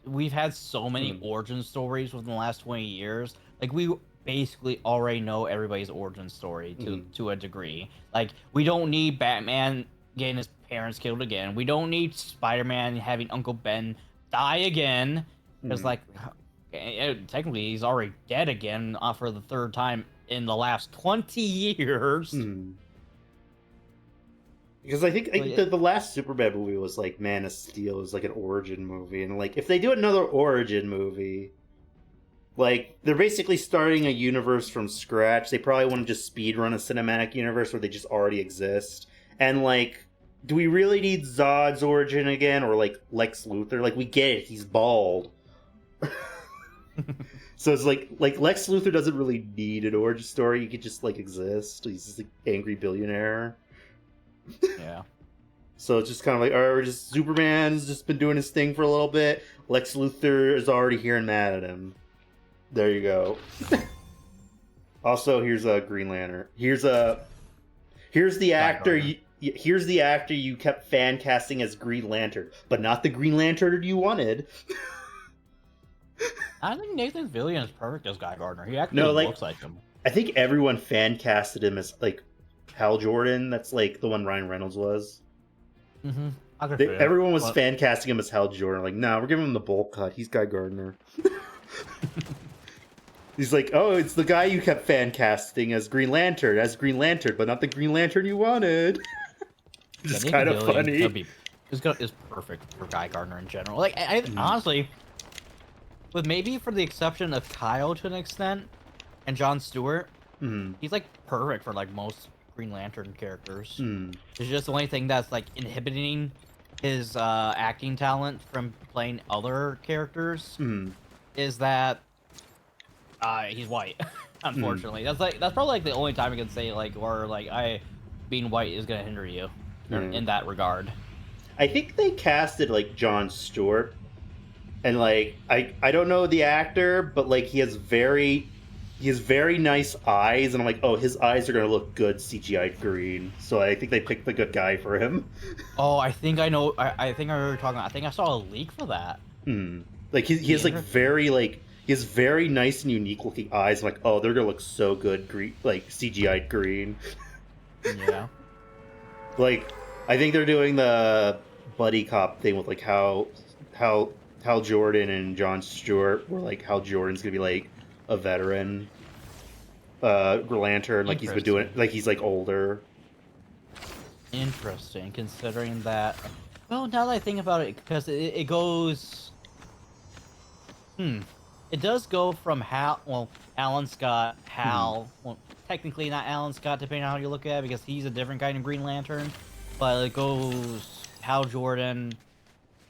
we've had so many origin stories within the last 20 years. Like we basically already know everybody's origin story to a degree. Like we don't need Batman getting his parents killed again. We don't need Spider-Man having Uncle Ben die again. Because like technically he's already dead again for the third time in the last 20 years. Because I think the last Superman movie was like Man of Steel. It was like an origin movie, and like if they do another origin movie, like they're basically starting a universe from scratch. They probably want to just speedrun a cinematic universe where they just already exist. And like, do we really need Zod's origin again, or like Lex Luthor? Like we get it, he's bald. So it's like Lex Luthor doesn't really need an origin story. He could just like exist. He's just an angry billionaire. Yeah. So it's just kind of like, all right, we're just Superman's just been doing his thing for a little bit. Lex Luthor is already here and mad at him. There you go. Also, here's a Green Lantern. Here's the actor. Here's the actor you kept fan casting as Green Lantern, but not the Green Lantern you wanted. I think Nathan Fillion is perfect as Guy Gardner. He actually looks like him. I think everyone fan casted him as like Hal Jordan. That's like the one Ryan Reynolds was. Everyone was fan casting him as Hal Jordan. Like, no, we're giving him the bowl cut. He's Guy Gardner. He's like, oh, it's the guy you kept fan casting as Green Lantern, but not the Green Lantern you wanted. It's kind of funny. Is perfect for Guy Gardner in general. Like, I honestly, with maybe for the exception of Kyle to an extent, and Jon Stewart, he's like perfect for like most Green Lantern characters. It's just the only thing that's like inhibiting his acting talent from playing other characters is that he's white. Unfortunately, that's probably like the only time I can say like, or like being white is gonna hinder you in that regard. I think they casted like Jon Stewart, and like I don't know the actor, but like he has very nice eyes, and I'm like, oh, his eyes are gonna look good CGI green. So I think they picked the good guy for him. Oh, I think I know. I think I remember talking about. I think I saw a leak for that. Like he has like he has very nice and unique looking eyes. I'm like, oh, they're gonna look so good green, like CGI green. Yeah. Like I think they're doing the buddy cop thing with like how Hal Jordan and Jon Stewart were like Hal Jordan's gonna be like a veteran Lantern, like he's been doing, like he's like older. Interesting, considering that. Well, now that I think about it, because it goes. It does go from Alan Scott, Hal. Well, technically not Alan Scott, depending on how you look at it, because he's a different kind of Green Lantern. But it goes Hal Jordan,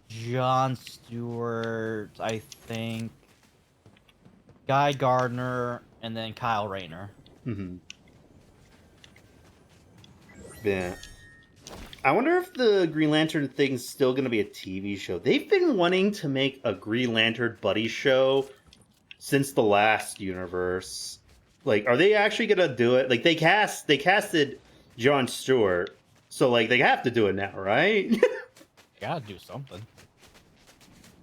Jon Stewart, I think, Guy Gardner, and then Kyle Rayner. Yeah. I wonder if the Green Lantern thing's still going to be a TV show. They've been wanting to make a Green Lantern buddy show since the last universe. Like, are they actually going to do it? Like, they casted Jon Stewart, so like they have to do it now, right? Gotta do something.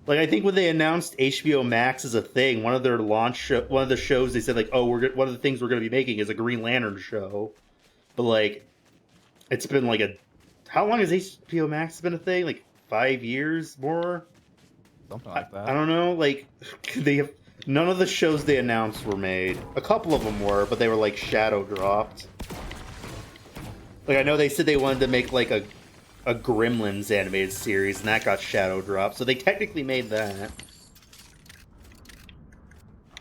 Like, I think when they announced HBO Max as a thing, one of their one of the shows, they said like, oh, one of the things we're going to be making is a Green Lantern show. But like, it's been like how long has HBO Max been a thing? Like 5 years more? Something like that. I don't know. Like, none of the shows they announced were made. A couple of them were, but they were like shadow dropped. Like, I know they said they wanted to make like a Gremlins animated series, and that got shadow dropped. So they technically made that.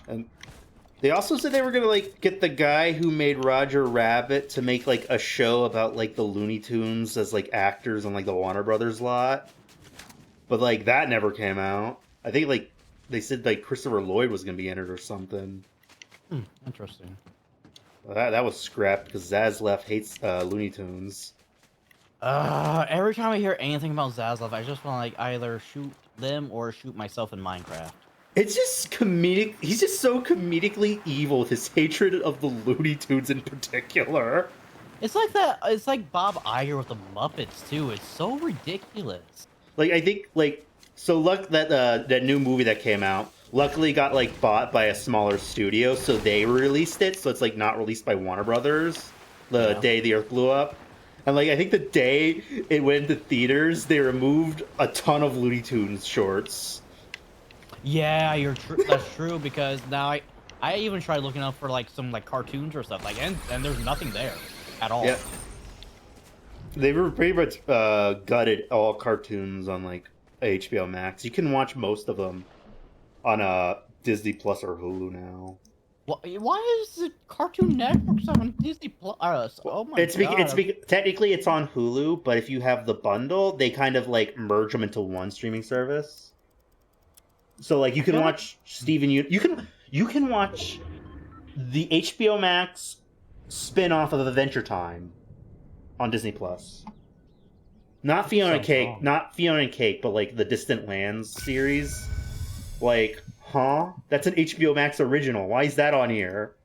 And they also said they were gonna like get the guy who made Roger Rabbit to make like a show about like the Looney Tunes as like actors on like the Warner Brothers lot. But like that never came out. I think like they said like Christopher Lloyd was gonna be in it or something. Interesting. That was scrapped because Zaslav hates Looney Tunes. Every time I hear anything about Zaslav, I just want to like either shoot them or shoot myself in Minecraft. It's just comedic. He's just so comedically evil with his hatred of the Looney Tunes in particular. It's like that. It's like Bob Iger with the Muppets too. It's so ridiculous. Like I think like so luck that that new movie that came out luckily got like bought by a smaller studio, so they released it. So it's like not released by Warner Brothers. The day the Earth blew up, and like I think the day it went into theaters, they removed a ton of Looney Tunes shorts. Yeah, that's true because now I even tried looking up for like some like cartoons or stuff like and there's nothing there at all. Yeah. They were pretty much gutted all cartoons on like HBO Max. You can watch most of them on Disney Plus or Hulu now. Why is the Cartoon Network on Disney Plus? Oh my god! Technically it's on Hulu, but if you have the bundle, they kind of like merge them into one streaming service. So like you can watch Steven you can watch the HBO Max spin-off of Adventure Time on Disney Plus. Not Fiona and Cake, but like the Distant Lands series. Like, huh? That's an HBO Max original. Why is that on here?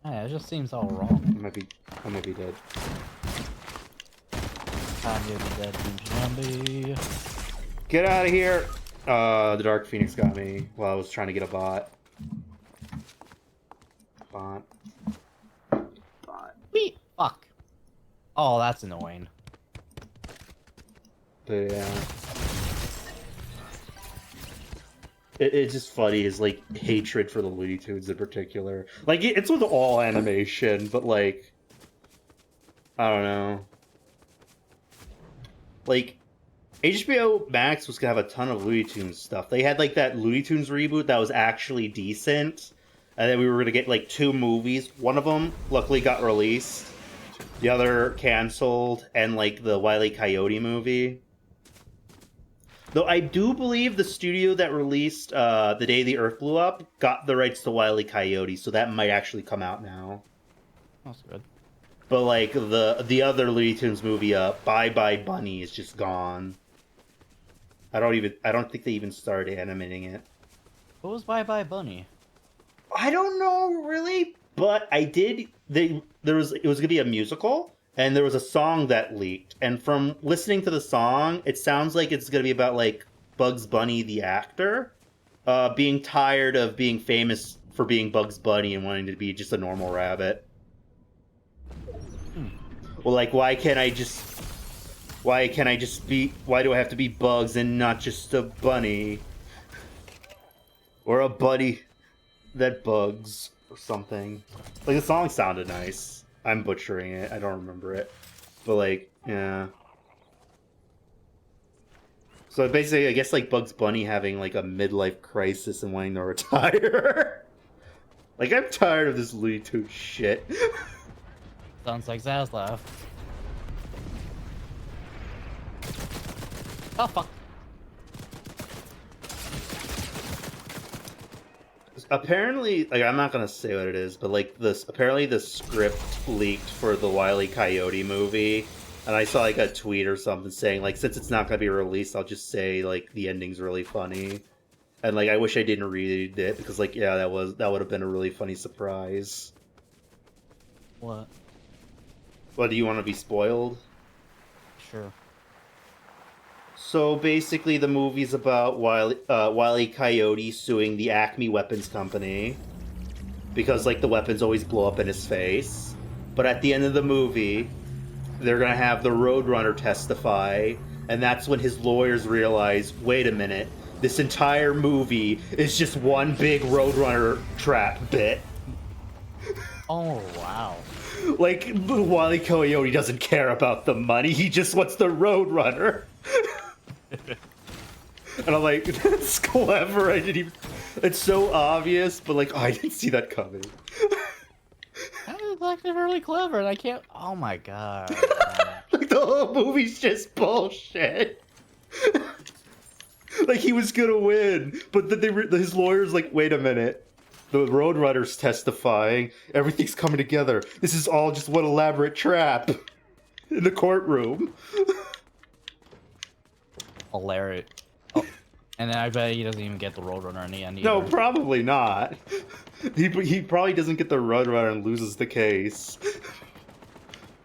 Yeah, it just seems all wrong. I might be dead. I'm gonna be dead, vJambi. Get out of here! The Dark Phoenix got me while I was trying to get a bot. Beep. Fuck. Oh, that's annoying. But yeah. It's just funny, his like hatred for the Looney Tunes in particular. Like it's with all animation, but like I don't know. Like HBO Max was gonna have a ton of Looney Tunes stuff. They had like that Looney Tunes reboot that was actually decent, and then we were gonna get like 2 movies. One of them luckily got released, the other canceled, and like the Wile E. Coyote movie. Though I do believe the studio that released The Day the Earth Blew Up got the rights to Wile E. Coyote, so that might actually come out now. That's good. But like the other Looney Tunes movie, Bye Bye Bunny, is just gone. I don't think they even started animating it. What was Bye Bye Bunny? I don't know really, but it was gonna be a musical. And there was a song that leaked, and from listening to the song, it sounds like it's gonna be about like Bugs Bunny the actor, being tired of being famous for being Bugs Bunny and wanting to be just a normal rabbit. Well, like why do I have to be Bugs and not just a bunny? Or a buddy that bugs or something. Like the song sounded nice. I'm butchering it. I don't remember it. But, like, yeah. So, basically, I guess, like, Bugs Bunny having, like, a midlife crisis and wanting to retire. Like, I'm tired of this Looney Tunes shit. Sounds like Zaslav. Oh, fuck. Apparently, like, I'm not gonna say what it is, but like apparently the script leaked for the Wile E. Coyote movie, and I saw like a tweet or something saying like, since it's not gonna be released, I'll just say like the ending's really funny, and like I wish I didn't read it because like yeah, that would have been a really funny surprise. What? What, do you want to be spoiled? Sure. So basically, the movie's about Wile E. Coyote suing the Acme Weapons Company because, like, the weapons always blow up in his face. But at the end of the movie, they're gonna have the Roadrunner testify, and that's when his lawyers realize, wait a minute, this entire movie is just one big Roadrunner trap bit. Oh, wow. Like, Wile E. Coyote doesn't care about the money, he just wants the Roadrunner. And I'm like, that's clever, I didn't even... It's so obvious, but like, oh, I didn't see that coming. That is actually really clever, and I can't... Oh my god. Like, the whole movie's just bullshit. Like, he was gonna win, but then his lawyer's like, wait a minute. The Roadrunner's testifying. Everything's coming together. This is all just one elaborate trap. In the courtroom. Hilarious. Oh, and then I bet he doesn't even get the Roadrunner in the end either. No, probably not. He probably doesn't get the Roadrunner and loses the case.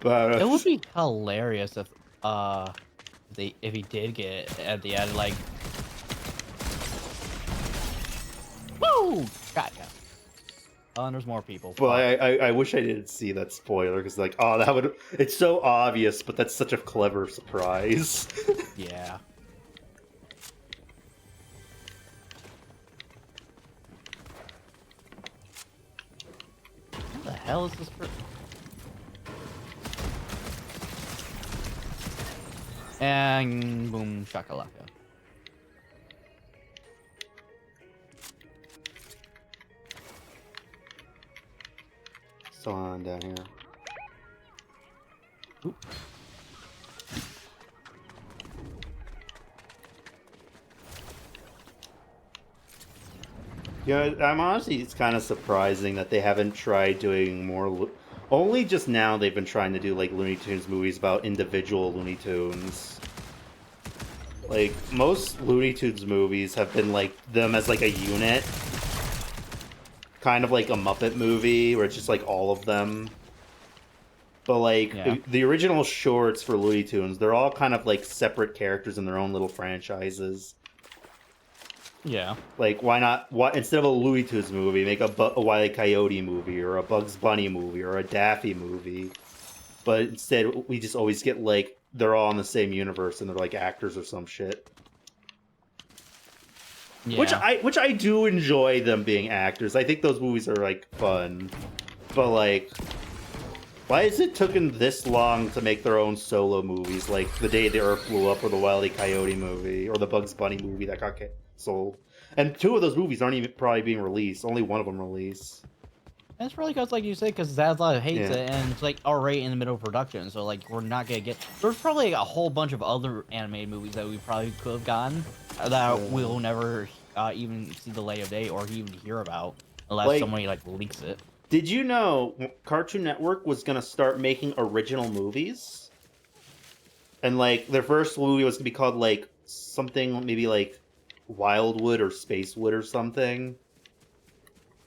But it would be hilarious if he did get it at the end, like, woo, gotcha. Oh, and there's more people. Well, I wish I didn't see that spoiler because like, oh, that would. It's so obvious, but that's such a clever surprise. Yeah. What the hell is this for? And boom, shakalaka. Still on down here. Oop. Yeah, I'm honestly, it's kind of surprising that they haven't tried doing more. Only just now they've been trying to do like Looney Tunes movies about individual Looney Tunes. Like most Looney Tunes movies have been like them as like a unit, kind of like a Muppet movie where it's just like all of them. But like the original shorts for Looney Tunes, they're all kind of like separate characters in their own little franchises. Yeah. Like, why not? Instead of a Looney Tunes movie, make a Wile E. Coyote movie, or a Bugs Bunny movie, or a Daffy movie. But instead, we just always get like they're all in the same universe and they're like actors or some shit. Yeah. Which I do enjoy them being actors. I think those movies are like fun, but like, why has it taken this long to make their own solo movies? Like The Day the Earth Blew Up, or the Wile E. Coyote movie, or the Bugs Bunny movie that got sold. And two of those movies aren't even probably being released. Only one of them released. That's probably because, like you said, because Zaslav hates it, and it's like already in the middle of production. So like we're not gonna get. There's probably a whole bunch of other animated movies that we probably could have gotten that we'll never even see the light of day or even hear about unless somebody like leaks it. Did you know Cartoon Network was gonna start making original movies? And like their first movie was gonna be called like something maybe like Wildwood or Spacewood or something,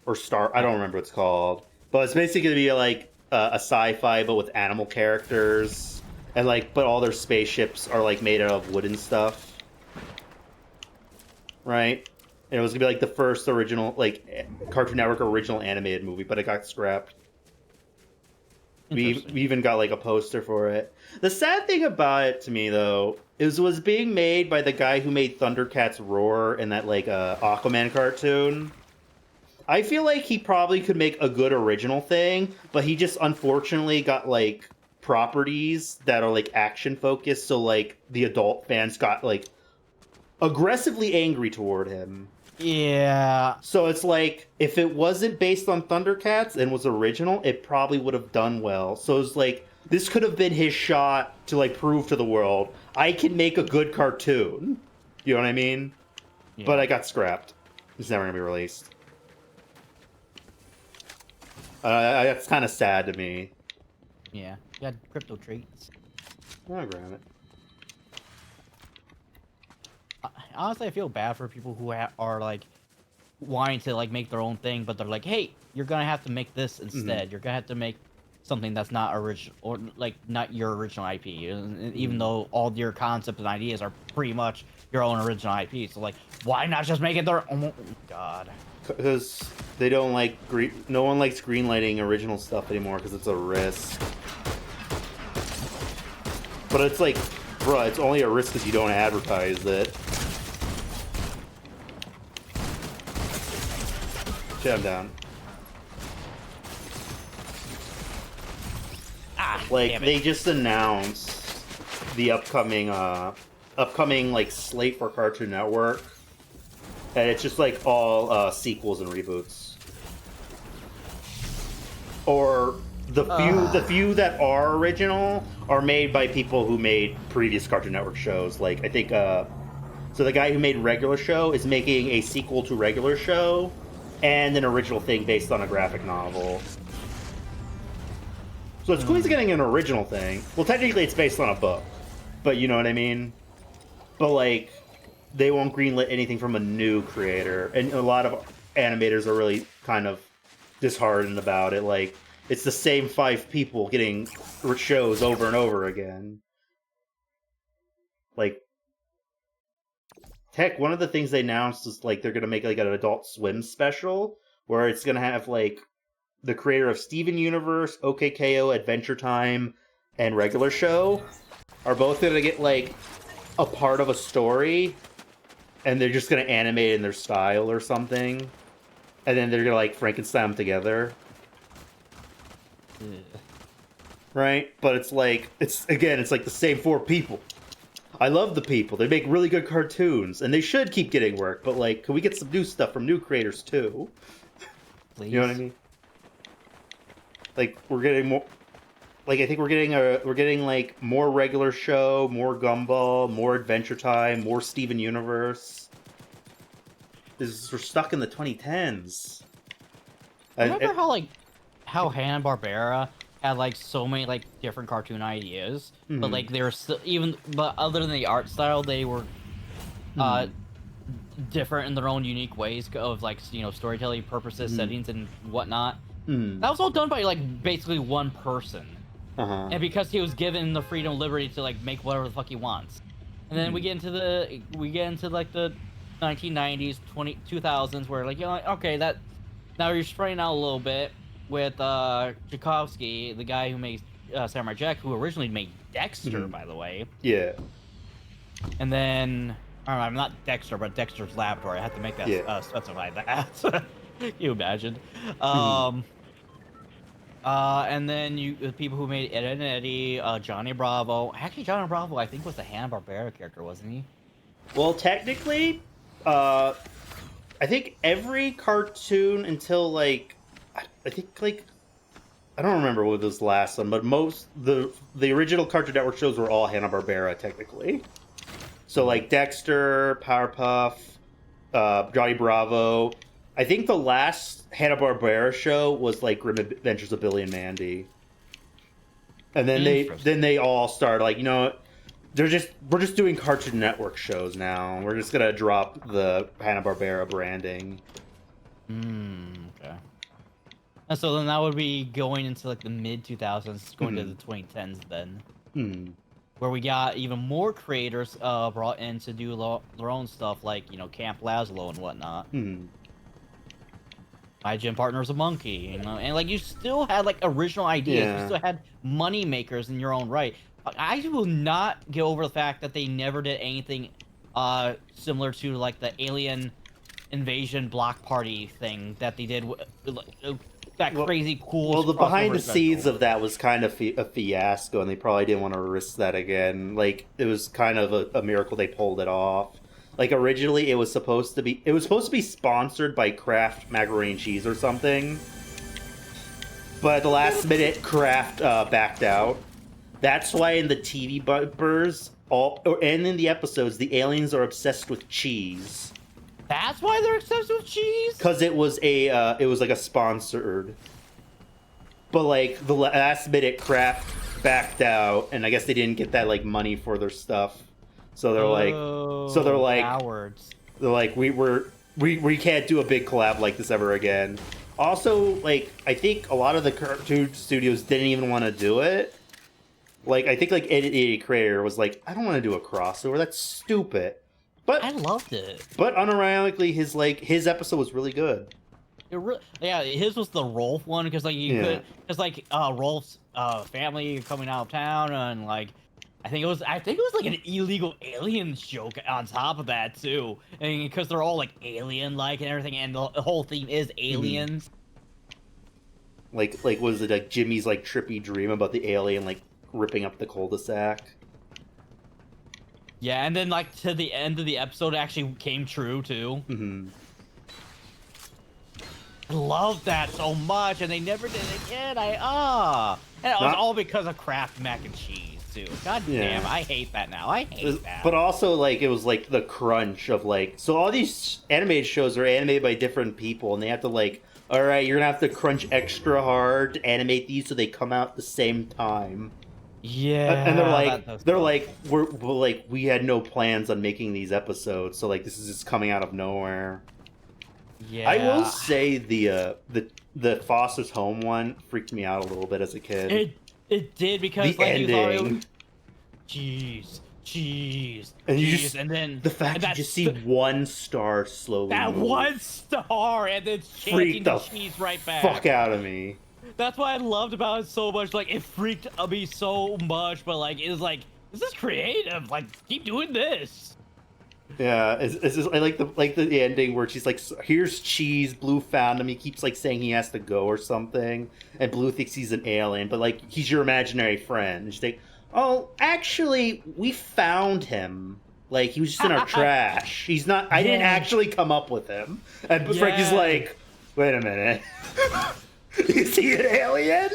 or I don't remember what it's called, but it's basically gonna be like a sci-fi but with animal characters, and like but all their spaceships are like made out of wood and stuff, right? And it was gonna be like the first original like Cartoon Network original animated movie, but it got scrapped. We even got like a poster for it. The sad thing about it to me though is it was being made by the guy who made Thundercats Roar and that like Aquaman cartoon. I feel like he probably could make a good original thing, but he just unfortunately got like properties that are like action focused, so like the adult fans got like aggressively angry toward him. Yeah. So it's like, if it wasn't based on Thundercats and was original, it probably would have done well. So it's like, this could have been his shot to like prove to the world, I can make a good cartoon. You know what I mean? Yeah. But I got scrapped. It's never going to be released. That's kind of sad to me. Yeah. You got crypto treats. I'll grab it. Honestly, I feel bad for people who are like wanting to like make their own thing, but they're like, "Hey, you're gonna have to make this instead. You're gonna have to make something that's not original or like not your original IP." Even though all your concepts and ideas are pretty much your own original IP, so like, why not just make it their own? Oh, God. Because they don't like no one likes greenlighting original stuff anymore because it's a risk. But it's like, bruh, it's only a risk because you don't advertise it. Shit, I'm down. Like, they just announced the upcoming like slate for Cartoon Network, and it's just like all sequels and reboots, or the few that are original are made by people who made previous Cartoon Network shows. Like, I think so the guy who made Regular Show is making a sequel to Regular Show and an original thing based on a graphic novel. So it's cool he's getting an original thing. Well, technically it's based on a book, but you know what I mean? But, like, they won't greenlit anything from a new creator. And a lot of animators are really kind of disheartened about it. Like, it's the same 5 people getting shows over and over again. Like, heck, one of the things they announced is, like, they're going to make, like, an Adult Swim special where it's going to have, like, the creator of Steven Universe, OKKO, Adventure Time, and Regular Show are both going to get, like, a part of a story, and they're just going to animate in their style or something, and then they're going to, like, Frankenstein them together. Right? But it's like, it's like the same 4 people. I love the people. They make really good cartoons, and they should keep getting work, but, like, can we get some new stuff from new creators, too? Please. You know what I mean? Like, we're getting more... Like, I think we're getting, like, more Regular Show, more Gumball, more Adventure Time, more Steven Universe. We're stuck in the 2010s. Remember how Hanna-Barbera had, like, so many, like, different cartoon ideas, but, like, they were still, but other than the art style, they were, different in their own unique ways of, like, you know, storytelling purposes, settings, and whatnot. That was all done by, like, basically one person. And because he was given the freedom and liberty to, like, make whatever the fuck he wants. And then we get into like the 1990s, 2000s where, like, you're like, okay, now you're spreading out a little bit with Tchaikovsky, the guy who made Samurai Jack, who originally made Dexter, by the way. Yeah. And then, I'm not Dexter, but Dexter's Laboratory. I have to make that specify that. Can you imagine? And then the people who made Ed, Edd n Eddy, Johnny Bravo. Actually, Johnny Bravo, I think, was the Hanna-Barbera character, wasn't he? Well, technically, I think every cartoon until, like, I think, like, I don't remember what was the last one, but the original Cartoon Network shows were all Hanna-Barbera, technically. So, like, Dexter, Powerpuff, Johnny Bravo. I think the last Hanna-Barbera show was, like, Grim Adventures of Billy and Mandy. And then they all started, like, you know, we're just doing Cartoon Network shows now. We're just gonna drop the Hanna-Barbera branding. Okay. And so then that would be going into, like, the mid-2000s, going to the 2010s then. Where we got even more creators brought in to do their own stuff, like, you know, Camp Lazlo and whatnot. My Gym Partner's a Monkey, you know, and, like, you still had, like, original ideas. You still had money makers in your own right. I will not get over the fact that they never did anything similar to, like, the Alien Invasion Block Party thing that they did. That crazy cool. Well, the behind the scenes of that was kind of a fiasco, and they probably didn't want to risk that again. Like, it was kind of a miracle they pulled it off. Like, originally it was supposed to be sponsored by Kraft Macaroni and Cheese or something. But at the last minute, Kraft backed out. That's why in the TV bumpers and in the episodes, the aliens are obsessed with cheese. That's why they're obsessed with cheese? Because it was like a sponsored. But, like, the last minute, Kraft backed out, and I guess they didn't get that, like, money for their stuff. So they're like, cowards. They're like, we can't do a big collab like this ever again. Also, like, I think a lot of the cartoon studios didn't even want to do it. Like, I think, like, Ed, Edd n Eddy creator was like, I don't want to do a crossover. That's stupid. But I loved it. But unironically, his episode was really good. His was the Rolf one because, like, Rolf's family coming out of town, and, like, I think it was like an illegal aliens joke on top of that too, and because they're all, like, alien like and everything, and the whole theme is aliens. Like was it like Jimmy's like trippy dream about the alien like ripping up the cul-de-sac? Yeah, and then like to the end of the episode, it actually came true too. Mm-hmm. I love that so much, and they never did it again. And it was all because of Kraft mac and cheese too. God damn, I hate that now. I hate that. But also, like, it was like the crunch of like, so all these animated shows are animated by different people, and they have to like, all right, you're gonna have to crunch extra hard to animate these so they come out at the same time. Yeah, and they're like we're like we had no plans on making these episodes, so like this is just coming out of nowhere. Yeah, I will say the Foster's Home one freaked me out a little bit as a kid. It did, because the like ending. And then the fact that you just see one star slowly that move. one star, and then chanting the cheese right back. Fuck out of me. That's what I loved about it so much. Like, it freaked me so much, but like, it was like, this is creative. Like, keep doing this. Yeah, it's just, I like the ending where she's like, "Here's cheese." Blue found him. He keeps like saying he has to go or something, and Blue thinks he's an alien, but like he's your imaginary friend. And she's like, "Oh, actually, we found him. Like he was just in our trash. He's not. I didn't actually come up with him." And Frank is like, "Wait a minute." Is he an alien?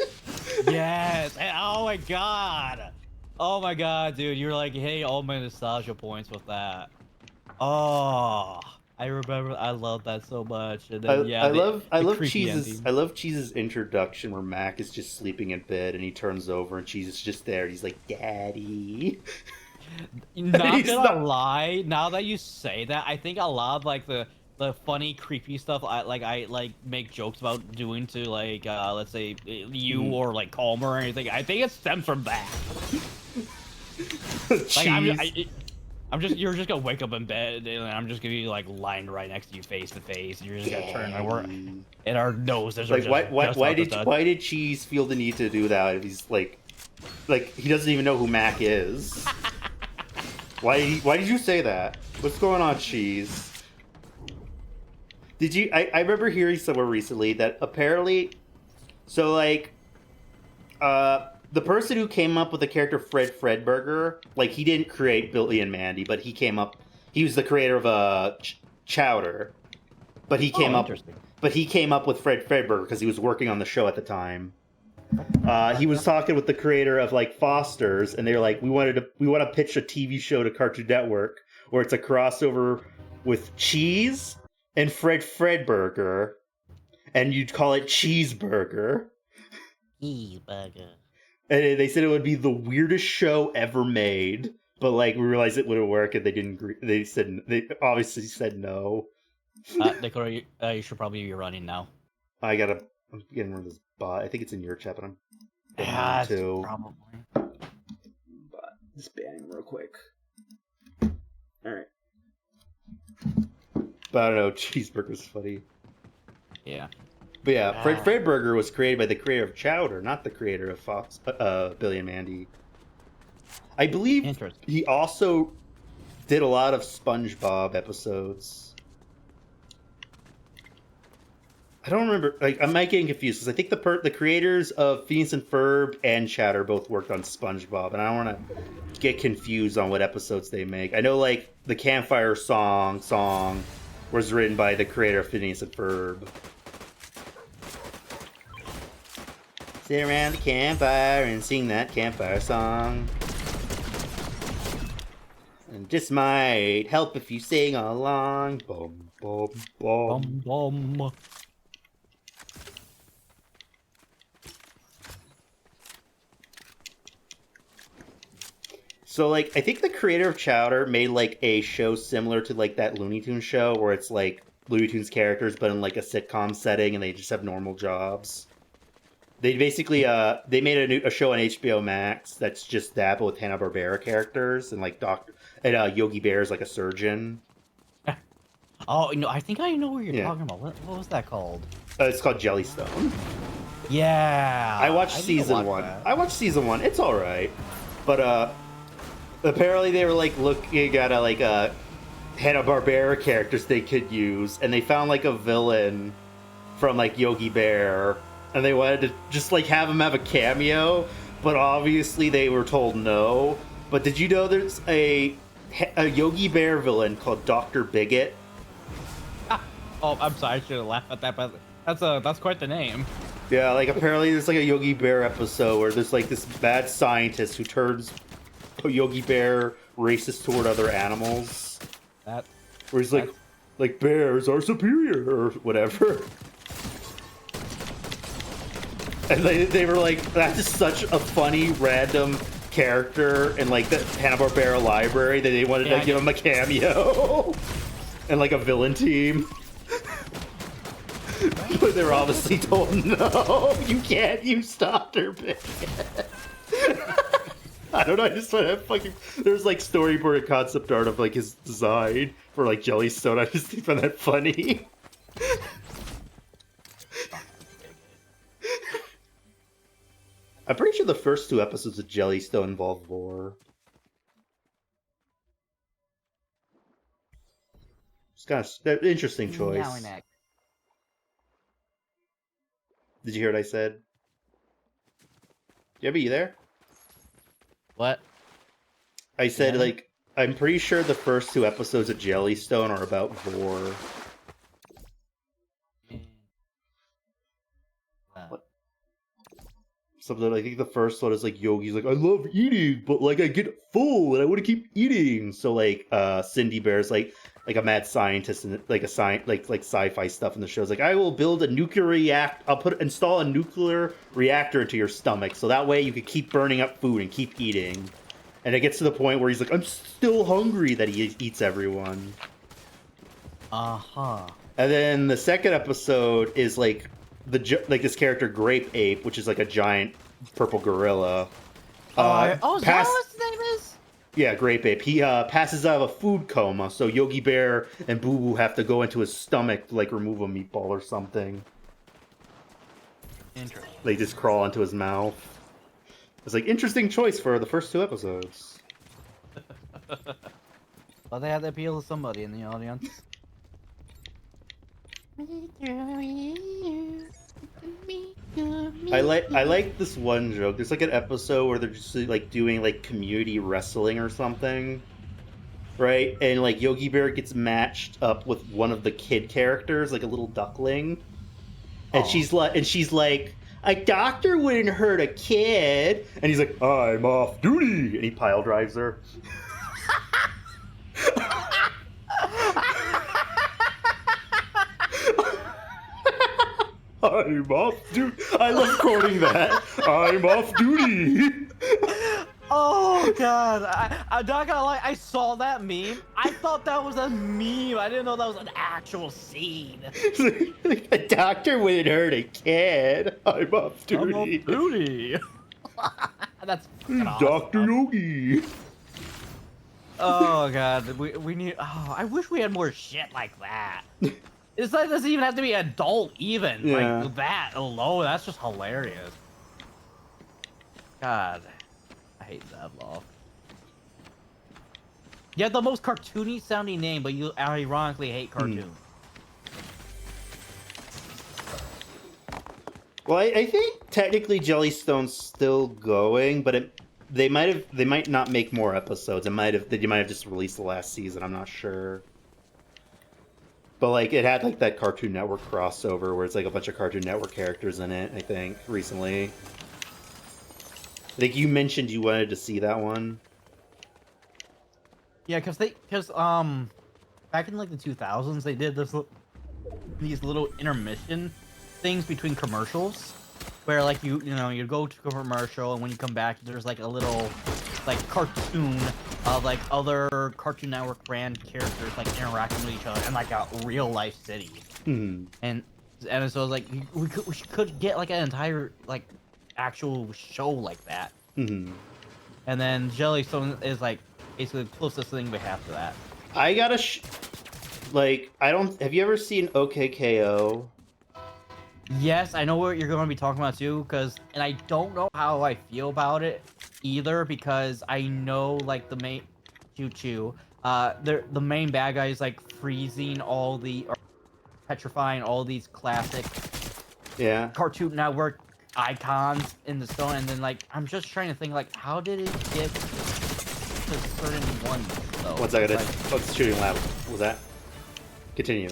Yes. And, oh my god. Oh my god, dude. You're like, hey, all my nostalgia points with that. Oh, I remember. I love that so much. And then, I love Cheese's introduction where Mac is just sleeping in bed and he turns over and Cheese is just there. And he's like, "Daddy." Not gonna lie. Now that you say that, I think a lot of like the funny, creepy stuff I make jokes about doing to like let's say you or like Calmer or anything. I think it stems from that. Like you're just gonna wake up in bed and I'm just gonna be like lying right next to you face to face. You're just gonna turn my work and our noses are like just why did Cheese feel the need to do that if he's like he doesn't even know who Mac is? Why did you say that? What's going on, Cheese? Did you? I remember hearing somewhere recently that apparently, so like, the person who came up with the character Fred Fredburger, like he didn't create Billy and Mandy, but he came up. He was the creator of Chowder, but he came up with Fred Fredburger because he was working on the show at the time. He was talking with the creator of like Foster's, and they were like, we want to pitch a TV show to Cartoon Network where it's a crossover with Cheese and Fred Fredburger, and you'd call it Cheeseburger. Cheeseburger. And they said it would be the weirdest show ever made, but like we realized it wouldn't work, and they didn't. They obviously said no. Dakota, you should probably be running now. I'm getting rid of this bot. I think it's in your chat, but I'm too. Probably. But just banning real quick. All right. But I don't know. Cheeseburger's funny. Yeah. But yeah, Fred Fredburger was created by the creator of Chowder, not the creator of Fox, Billy and Mandy. I believe he also did a lot of SpongeBob episodes. I don't remember. Like, I might get confused because I think the creators of Phineas and Ferb and Chowder both worked on SpongeBob, and I don't want to get confused on what episodes they make. I know, like, the Campfire song was written by the creator of Phineas and Ferb. Sit around the campfire and sing that campfire song. And just might help if you sing along. Bum, bum, bum. Bum, bum. So, like, I think the creator of Chowder made, like, a show similar to, like, that Looney Tunes show where it's, like, Looney Tunes characters, but in, like, a sitcom setting, and they just have normal jobs. They basically, they made a show on HBO Max that's just that, but with Hanna-Barbera characters, and, like, Yogi Bear is, like, a surgeon. Oh, no, I think I know what you're talking about. What was that called? It's called Jellystone. Yeah. I watched season one. It's alright. But, apparently they were, like, looking at, Hanna-Barbera characters they could use, and they found, like, a villain from, like, Yogi Bear and they wanted to just like have him have a cameo, but obviously they were told no. But did you know there's a Yogi Bear villain called Dr. Bigot? Oh, I'm sorry, I should have laughed at that, but that's quite the name. Yeah, like apparently there's like a Yogi Bear episode where there's like this bad scientist who turns Yogi Bear racist toward other animals. Where he's like bears are superior or whatever. And they were like, that's just such a funny random character in like the Hanna-Barbera library that they wanted to give him a cameo and like a villain team. But they were obviously told, no, you can't use Dr. Bigot. I don't know, I just find that fucking... There's like storyboard and concept art of like his design for like Jellystone. I just find that funny. I'm pretty sure the first 2 episodes of Jellystone involve lore. It's kind of an interesting choice. Did you hear what I said? Jebby, you there? What? I said, like, I'm pretty sure the first 2 episodes of Jellystone are about lore. What? Something, I think the first one is like Yogi's like, I love eating, but like I get full and I want to keep eating. So like Cindy Bear's like a mad scientist and like a like sci-fi stuff in the show. It's like, I will build a nuclear install a nuclear reactor into your stomach so that way you can keep burning up food and keep eating. And it gets to the point where he's like, I'm still hungry, that he eats everyone. Uh-huh. And then the second episode is like this character Grape Ape, which is like a giant purple gorilla. Is that what his name is? Yeah, Grape Ape. He passes out of a food coma, so Yogi Bear and Boo Boo have to go into his stomach to like remove a meatball or something. Interesting. They just crawl into his mouth. It's like, interesting choice for the first 2 episodes. Well, they had to appeal to somebody in the audience. I like this one joke. There's like an episode where they're just like doing like community wrestling or something, right? And like Yogi Bear gets matched up with one of the kid characters, like a little duckling, and she's like, a doctor wouldn't hurt a kid, and he's like, I'm off duty, and he pile drives her. I'm off duty. I love quoting that. I'm off duty. Oh god, I'm not gonna lie, I saw that meme. I thought that was a meme. I didn't know that was an actual scene. A doctor wouldn't hurt a kid. I'm off duty. I'm off duty. That's fucking awesome. Dr. Yogi. Oh god, we need. Oh, I wish we had more shit like that. It's like, it doesn't even have to be adult, even. Yeah. Like that alone, that's just hilarious. God, I hate Zavlov. You have the most cartoony sounding name, but you ironically hate cartoon. Well, I think technically Jellystone's still going, but they might not make more episodes. They might have just released the last season. I'm not sure. But like it had like that Cartoon Network crossover where it's like a bunch of Cartoon Network characters in it, I think, recently. I think you mentioned you wanted to see that one. Yeah, because back in like the 2000s they did these little intermission things between commercials where like you go to a commercial and when you come back there's like a little like cartoon of like other Cartoon Network brand characters like interacting with each other in like a real life city. And so like we could get like an entire like actual show like that. And then Jellystone is like basically the closest thing we have to that. I gotta have you ever seen OKKO? Yes, I know what you're going to be talking about too, and I don't know how I feel about it either, because I know like the main the main bad guy is like freezing or petrifying all these classic Yeah. Cartoon Network icons in the stone, and then like I'm just trying to think like how did it get to certain ones though? 1 second. Like, What's shooting lab? What was that? Continue.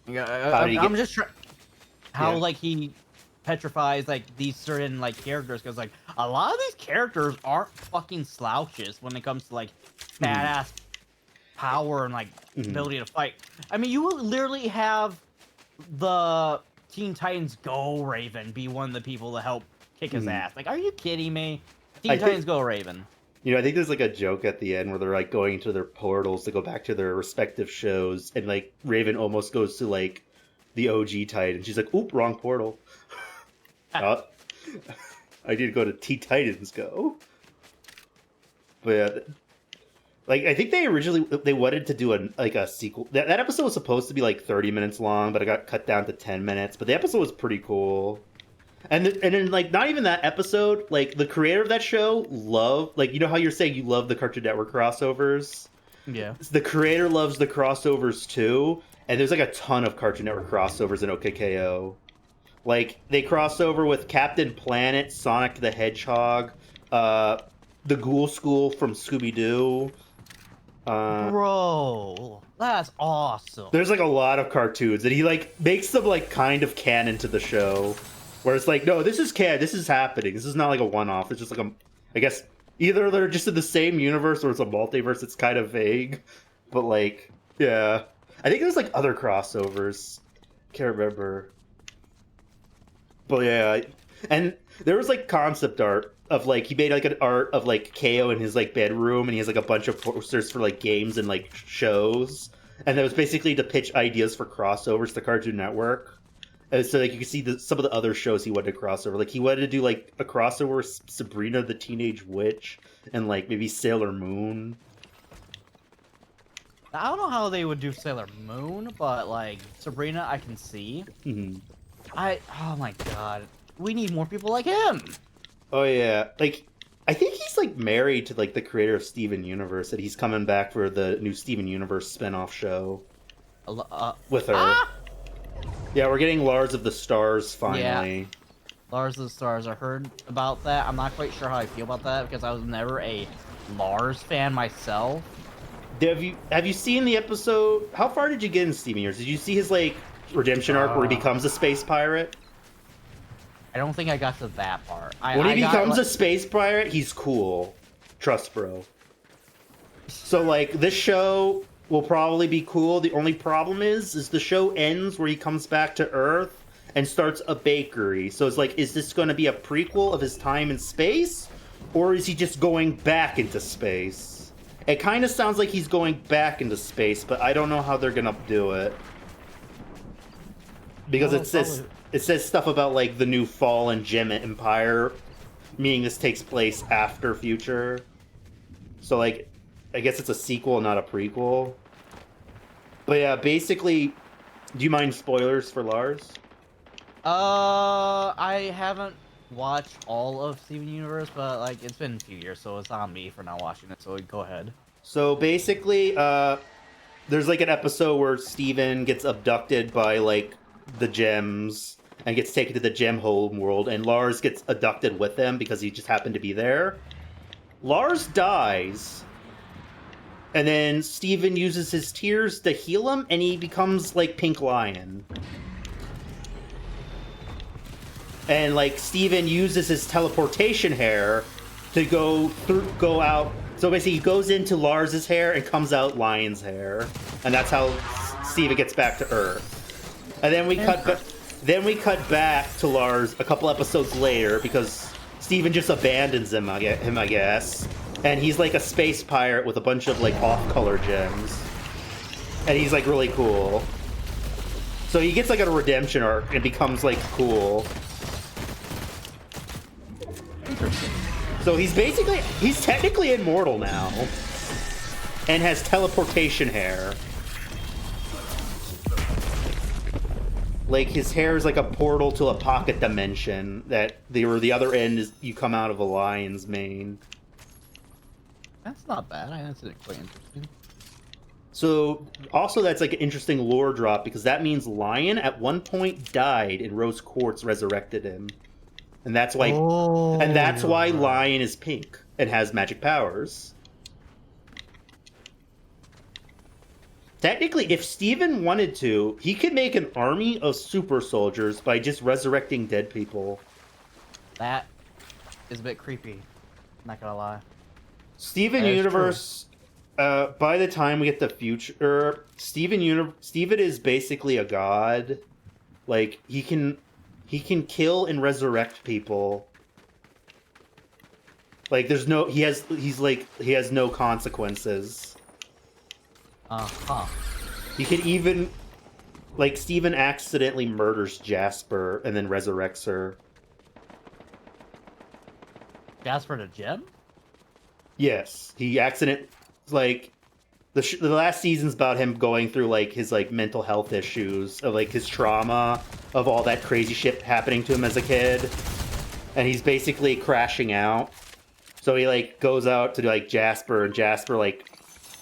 yeah, I'm just trying how like he petrifies like these certain like characters, because like a lot of these characters aren't fucking slouches when it comes to like badass power and like ability to fight. I mean, you literally have the Teen Titans Go Raven be one of the people to help kick his ass. Like, are you kidding me? Teen Titans Go Raven. You know, I think there's like a joke at the end where they're like going into their portals to go back to their respective shows, and like Raven almost goes to like the OG Titan. She's like, "Oop, wrong portal." I need to go to Teen Titans Go. But yeah, like I think they wanted to do a sequel. That episode was supposed to be like 30 minutes long, but it got cut down to 10 minutes. But the episode was pretty cool. And then like not even that episode, like the creator of that show like, you know how you're saying you love the Cartoon Network crossovers? Yeah. The creator loves the crossovers too, and there's like a ton of Cartoon Network crossovers in OKKO. Like they cross over with Captain Planet, Sonic the Hedgehog, the Ghoul School from Scooby-Doo. Bro, that's awesome. There's like a lot of cartoons, and he like makes them like kind of canon to the show. Where it's like, no, this is canon, this is happening. This is not like a one-off. It's just like I guess either they're just in the same universe or it's a multiverse. It's kind of vague, but like, yeah. I think there's like other crossovers. Can't remember. But yeah, and there was like concept art of like he made like an art of like KO in his like bedroom, and he has like a bunch of posters for like games and like shows, and that was basically to pitch ideas for crossovers to Cartoon Network. And so like you can see some of the other shows he wanted to crossover. Like he wanted to do like a crossover with Sabrina the Teenage Witch and like maybe Sailor Moon. I don't know how they would do Sailor Moon, but like Sabrina, I can see. Oh my god, we need more people like him. Oh yeah, like I think he's like married to like the creator of Steven Universe, and he's coming back for the new Steven Universe spin-off show with her. Yeah, we're getting Lars of the Stars finally. Yeah. Lars of the Stars. I heard about that. I'm not quite sure how I feel about that because I was never a Lars fan myself. Have you seen the episode? How far did you get in Steven Universe? Did you see his like redemption arc where he becomes a space pirate? I don't think I got to that part. When he becomes a space pirate, he's cool. Trust, bro. So like this show will probably be cool. The only problem is the show ends where he comes back to Earth and starts a bakery. So it's like, is this going to be a prequel of his time in space? Or is he just going back into space? It kind of sounds like he's going back into space, but I don't know how they're going to do it. Because it says stuff about like the new fallen Gem Empire, meaning this takes place after Future. So like, I guess it's a sequel, not a prequel. But yeah, basically, do you mind spoilers for Lars? I haven't watched all of Steven Universe, but like it's been a few years, so it's on me for not watching it. So go ahead. So basically, there's like an episode where Steven gets abducted by like the gems and gets taken to the gem home world, and Lars gets abducted with them because he just happened to be there. Lars dies. And then Steven uses his tears to heal him, and he becomes like Pink Lion. And like Steven uses his teleportation hair to go out. So basically, he goes into Lars's hair and comes out Lion's hair, and that's how Steven gets back to Earth. And then we cut back to Lars a couple episodes later because Steven just abandons him, I guess. And he's like a space pirate with a bunch of like off-color gems. And he's like really cool. So he gets like a redemption arc and becomes like cool. Interesting. So he's technically immortal now. And has teleportation hair. Like his hair is like a portal to a pocket dimension that the other end is you come out of a lion's mane. That's not bad. That's quite interesting. So also that's like an interesting lore drop because that means Lion at one point died and Rose Quartz resurrected him. And that's why Lion is pink and has magic powers. Technically, if Steven wanted to, he could make an army of super soldiers by just resurrecting dead people. That is a bit creepy. Not gonna lie. Steven Universe, by the time we get the future, Steven is basically a god. Like, he can kill and resurrect people. Like, he has no consequences. He could even, like, Steven accidentally murders Jasper and then resurrects her. Jasper the gem? Yes, he like, the last season's about him going through, like, his, like, mental health issues, of, like, his trauma, of all that crazy shit happening to him as a kid. And he's basically crashing out. So he, like, goes out to, like, Jasper, and Jasper, like,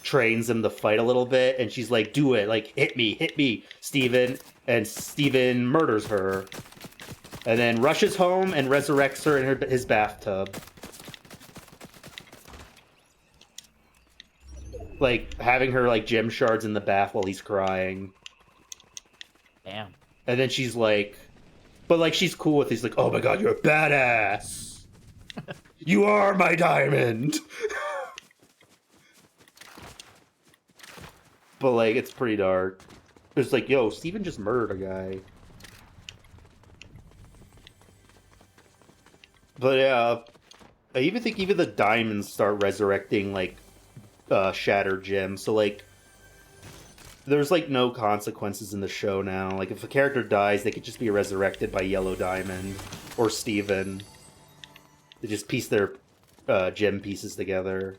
trains him to fight a little bit, and she's like, do it, like, hit me, Steven. And Steven murders her. And then rushes home and resurrects her in his bathtub. Like, having her, like, gem shards in the bath while he's crying. Damn. And then she's like... But, like, she's cool with it. He's like, oh my god, you're a badass! You are my diamond! But, like, it's pretty dark. It's like, yo, Steven just murdered a guy. But, yeah... I even think even the diamonds start resurrecting, like, shattered gems. So, like, there's, like, no consequences in the show now. Like, if a character dies, they could just be resurrected by Yellow Diamond or Steven. They just piece their gem pieces together.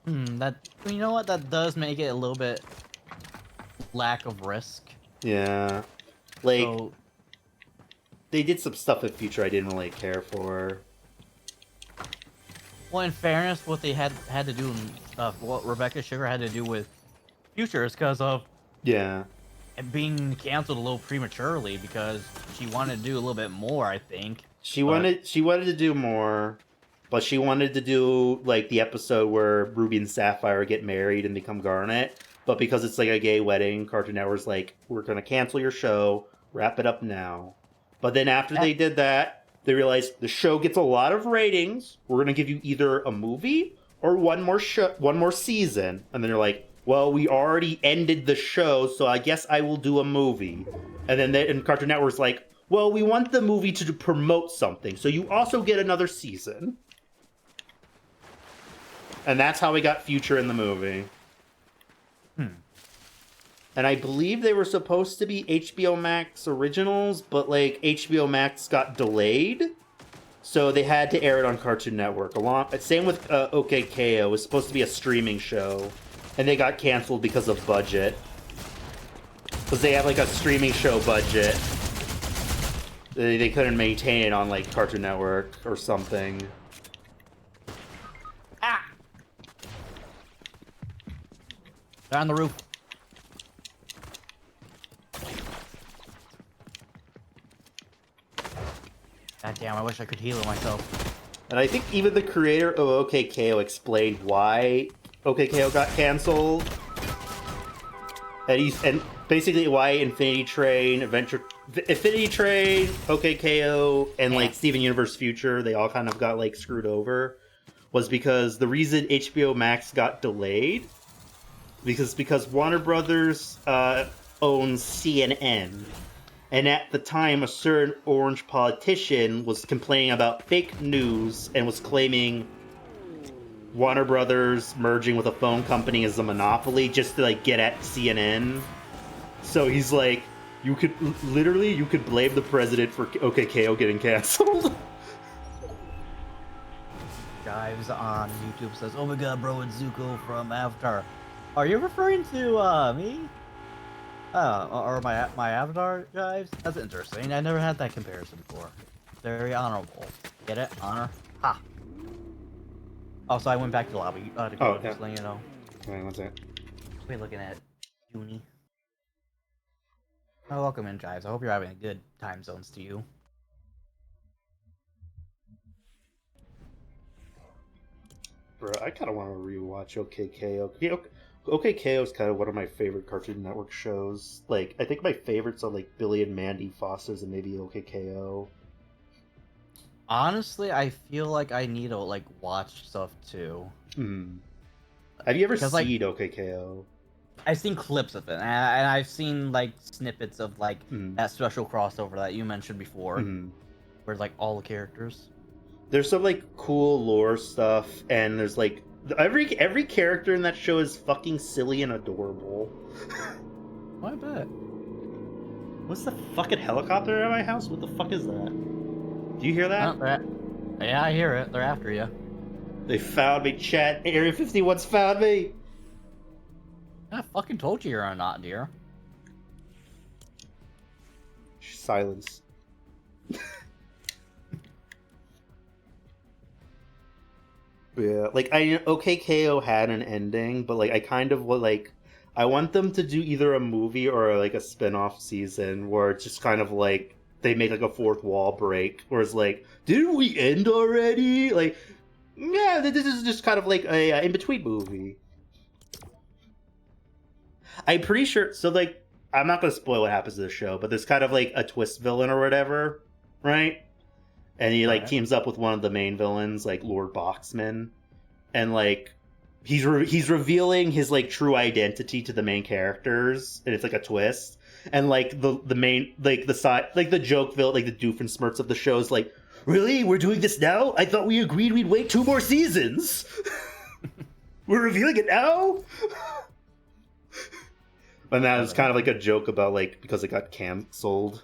That, you know what? That does make it a little bit lack of risk. Yeah. Like, so... they did some stuff in Future I didn't really care for. Well, in fairness, what they had to do, what Rebecca Sugar had to do with Future is because of it being canceled a little prematurely because she wanted to do a little bit more. I think she wanted to do more, but she wanted to do like the episode where Ruby and Sapphire get married and become Garnet. But because it's like a gay wedding, Cartoon Network's like, we're gonna cancel your show, wrap it up now. But then after they did that, they realized the show gets a lot of ratings. We're gonna give you either a movie or one more season. And then they're like, well, we already ended the show, so I guess I will do a movie. And then Cartoon Network's like, well, we want the movie to promote something, so you also get another season. And that's how we got Future in the movie. And I believe they were supposed to be HBO Max originals, but, like, HBO Max got delayed. So they had to air it on Cartoon Network. Same with OKKO. It was supposed to be a streaming show. And they got canceled because of budget. Because they have, like, a streaming show budget. They couldn't maintain it on, like, Cartoon Network or something. Ah! They're on the roof. God damn, I wish I could heal it myself. And I think even the creator of OKKO explained why OKKO got canceled. And basically why Infinity Train, OKKO, and like Steven Universe Future, they all kind of got like screwed over, was because the reason HBO Max got delayed because Warner Brothers owns CNN. And at the time, a certain orange politician was complaining about fake news and was claiming Warner Brothers merging with a phone company as a monopoly just to, like, get at CNN. So he's like, you could blame the president for OKKO getting canceled. Guys on YouTube says, oh my god, bro, it's Zuko from Avatar. Are you referring to, me? Or my Avatar guys? That's interesting. I never had that comparison before. Very honorable. Get it? Honor? Ha! Oh, so I went back to the lobby. Just letting you know. Wait, one sec. We're looking at Uni. Oh, welcome in, Jives. I hope you're having a good time zones to you. Bro, I kind of want to rewatch OKKO. OKKO is kind of one of my favorite Cartoon Network shows. Like, I think my favorites are like Billy and Mandy Foster's and maybe OKKO. Honestly, I feel like I need to like watch stuff too. Have you ever seen OKKO? I've seen clips of it, and I've seen like snippets of like that special crossover that you mentioned before, where like all the characters. There's some like cool lore stuff, and there's like every character in that show is fucking silly and adorable. I bet. What's the fucking helicopter at my house? What the fuck is that? Do you hear that? Yeah, I hear it. They're after you. They found me, chat. Area 51's found me. I fucking told you you're not, dear. Silence. Yeah, like OKKO had an ending, but like I kind of like I want them to do either a movie or like a spin-off season where it's just kind of like they make like a fourth wall break, where it's like, didn't we end already? Like, yeah, this is just kind of like a in-between movie. I'm pretty sure. So like, I'm not gonna spoil what happens to the show, but there's kind of like a twist villain or whatever, right? And he like teams up with one of the main villains, like Lord Boxman, and like he's revealing his like true identity to the main characters, and it's like a twist. And like the main like the side like the joke villain, like the Doofenshmirtz of the show is like, really, we're doing this now? I thought we agreed we'd wait 2 more seasons. We're revealing it now. And that was kind of like a joke about like because it got canceled,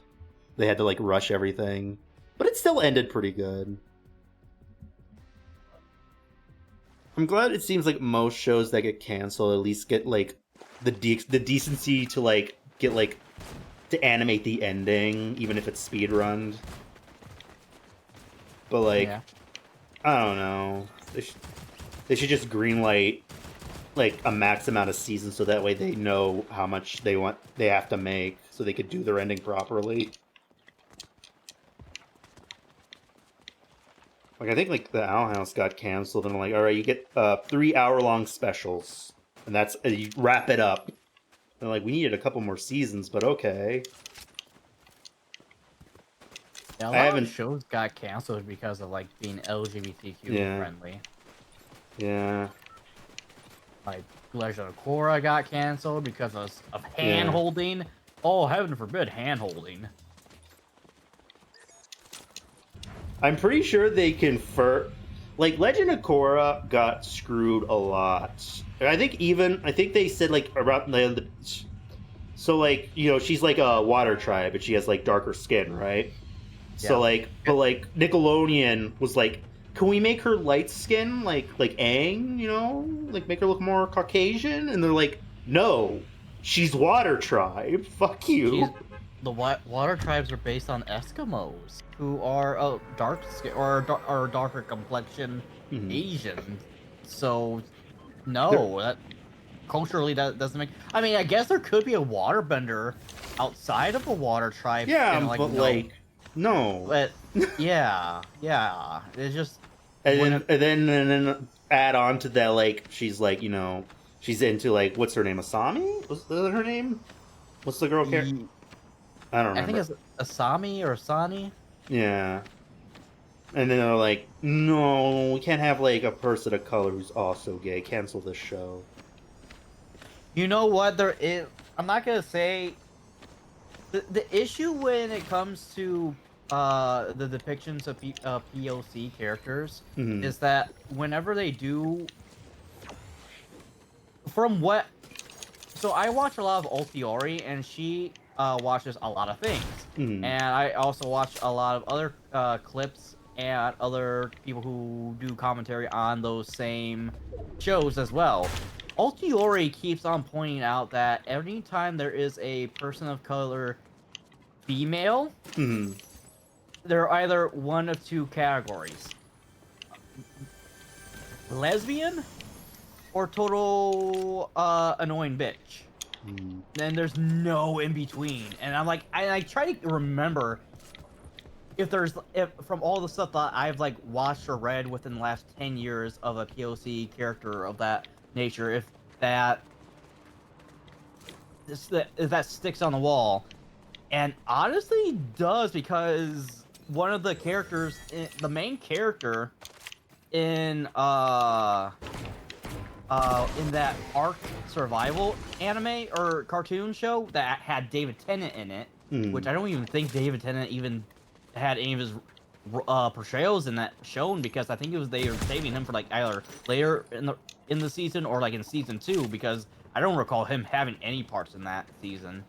they had to like rush everything. But it still ended pretty good. I'm glad it seems like most shows that get canceled at least get like the decency to like get like to animate the ending, even if it's speedrunned. But like, I don't know. They should just greenlight like a max amount of seasons so that way they know how much they have to make so they could do their ending properly. Like, I think, like, the Owl House got canceled, and I'm like, alright, you get 3-hour-long specials, and that's, you wrap it up. And like, we needed a couple more seasons, but okay. Yeah, a lot of shows got canceled because of, like, being LGBTQ friendly. Yeah. Like, Legend of Korra got canceled because of hand-holding. Yeah. Oh, heaven forbid, hand-holding. I'm pretty sure they confer. Like, Legend of Korra got screwed a lot. And I think they said, like, around the. So, like, you know, she's like a water tribe, but she has, like, darker skin, right? Yeah. So, like, but, like, Nickelodeon was like, can we make her light skin, like Aang, you know? Like, make her look more Caucasian? And they're like, no, she's water tribe. Fuck you. The water tribes are based on Eskimos, who are dark skin or darker complexion Asian. So, no, that culturally that doesn't make. I mean, I guess there could be a waterbender outside of a water tribe. Yeah, like, but no. Like, no. But yeah, it's just. And then add on to that, like, she's like, you know, she's into like, what's her name? Asami? What's her name? What's the girl character? I don't remember. I think it's Asami or Asani. Yeah. And then they're like, no, we can't have, like, a person of color who's also gay. Cancel this show. You know what? There is... I'm not going to say... The issue when it comes to the depictions of POC characters is that whenever they do... From what... So I watch a lot of Ultiori, and she... watches a lot of things, and I also watch a lot of other clips and other people who do commentary on those same shows as well. Ultiori keeps on pointing out that anytime there is a person of color female, there are either one of 2 categories: lesbian or total annoying bitch. And there's no in between. And I'm like, I try to remember if from all the stuff that I've like watched or read within the last 10 years of a POC character of that nature, if that sticks on the wall. And honestly does, because one of the characters, the main character in that Ark Survival anime or cartoon show that had David Tennant in it, which I don't even think David Tennant even had any of his portrayals in that shown, because I think they were saving him for like either later in the season or like in season 2, because I don't recall him having any parts in that season.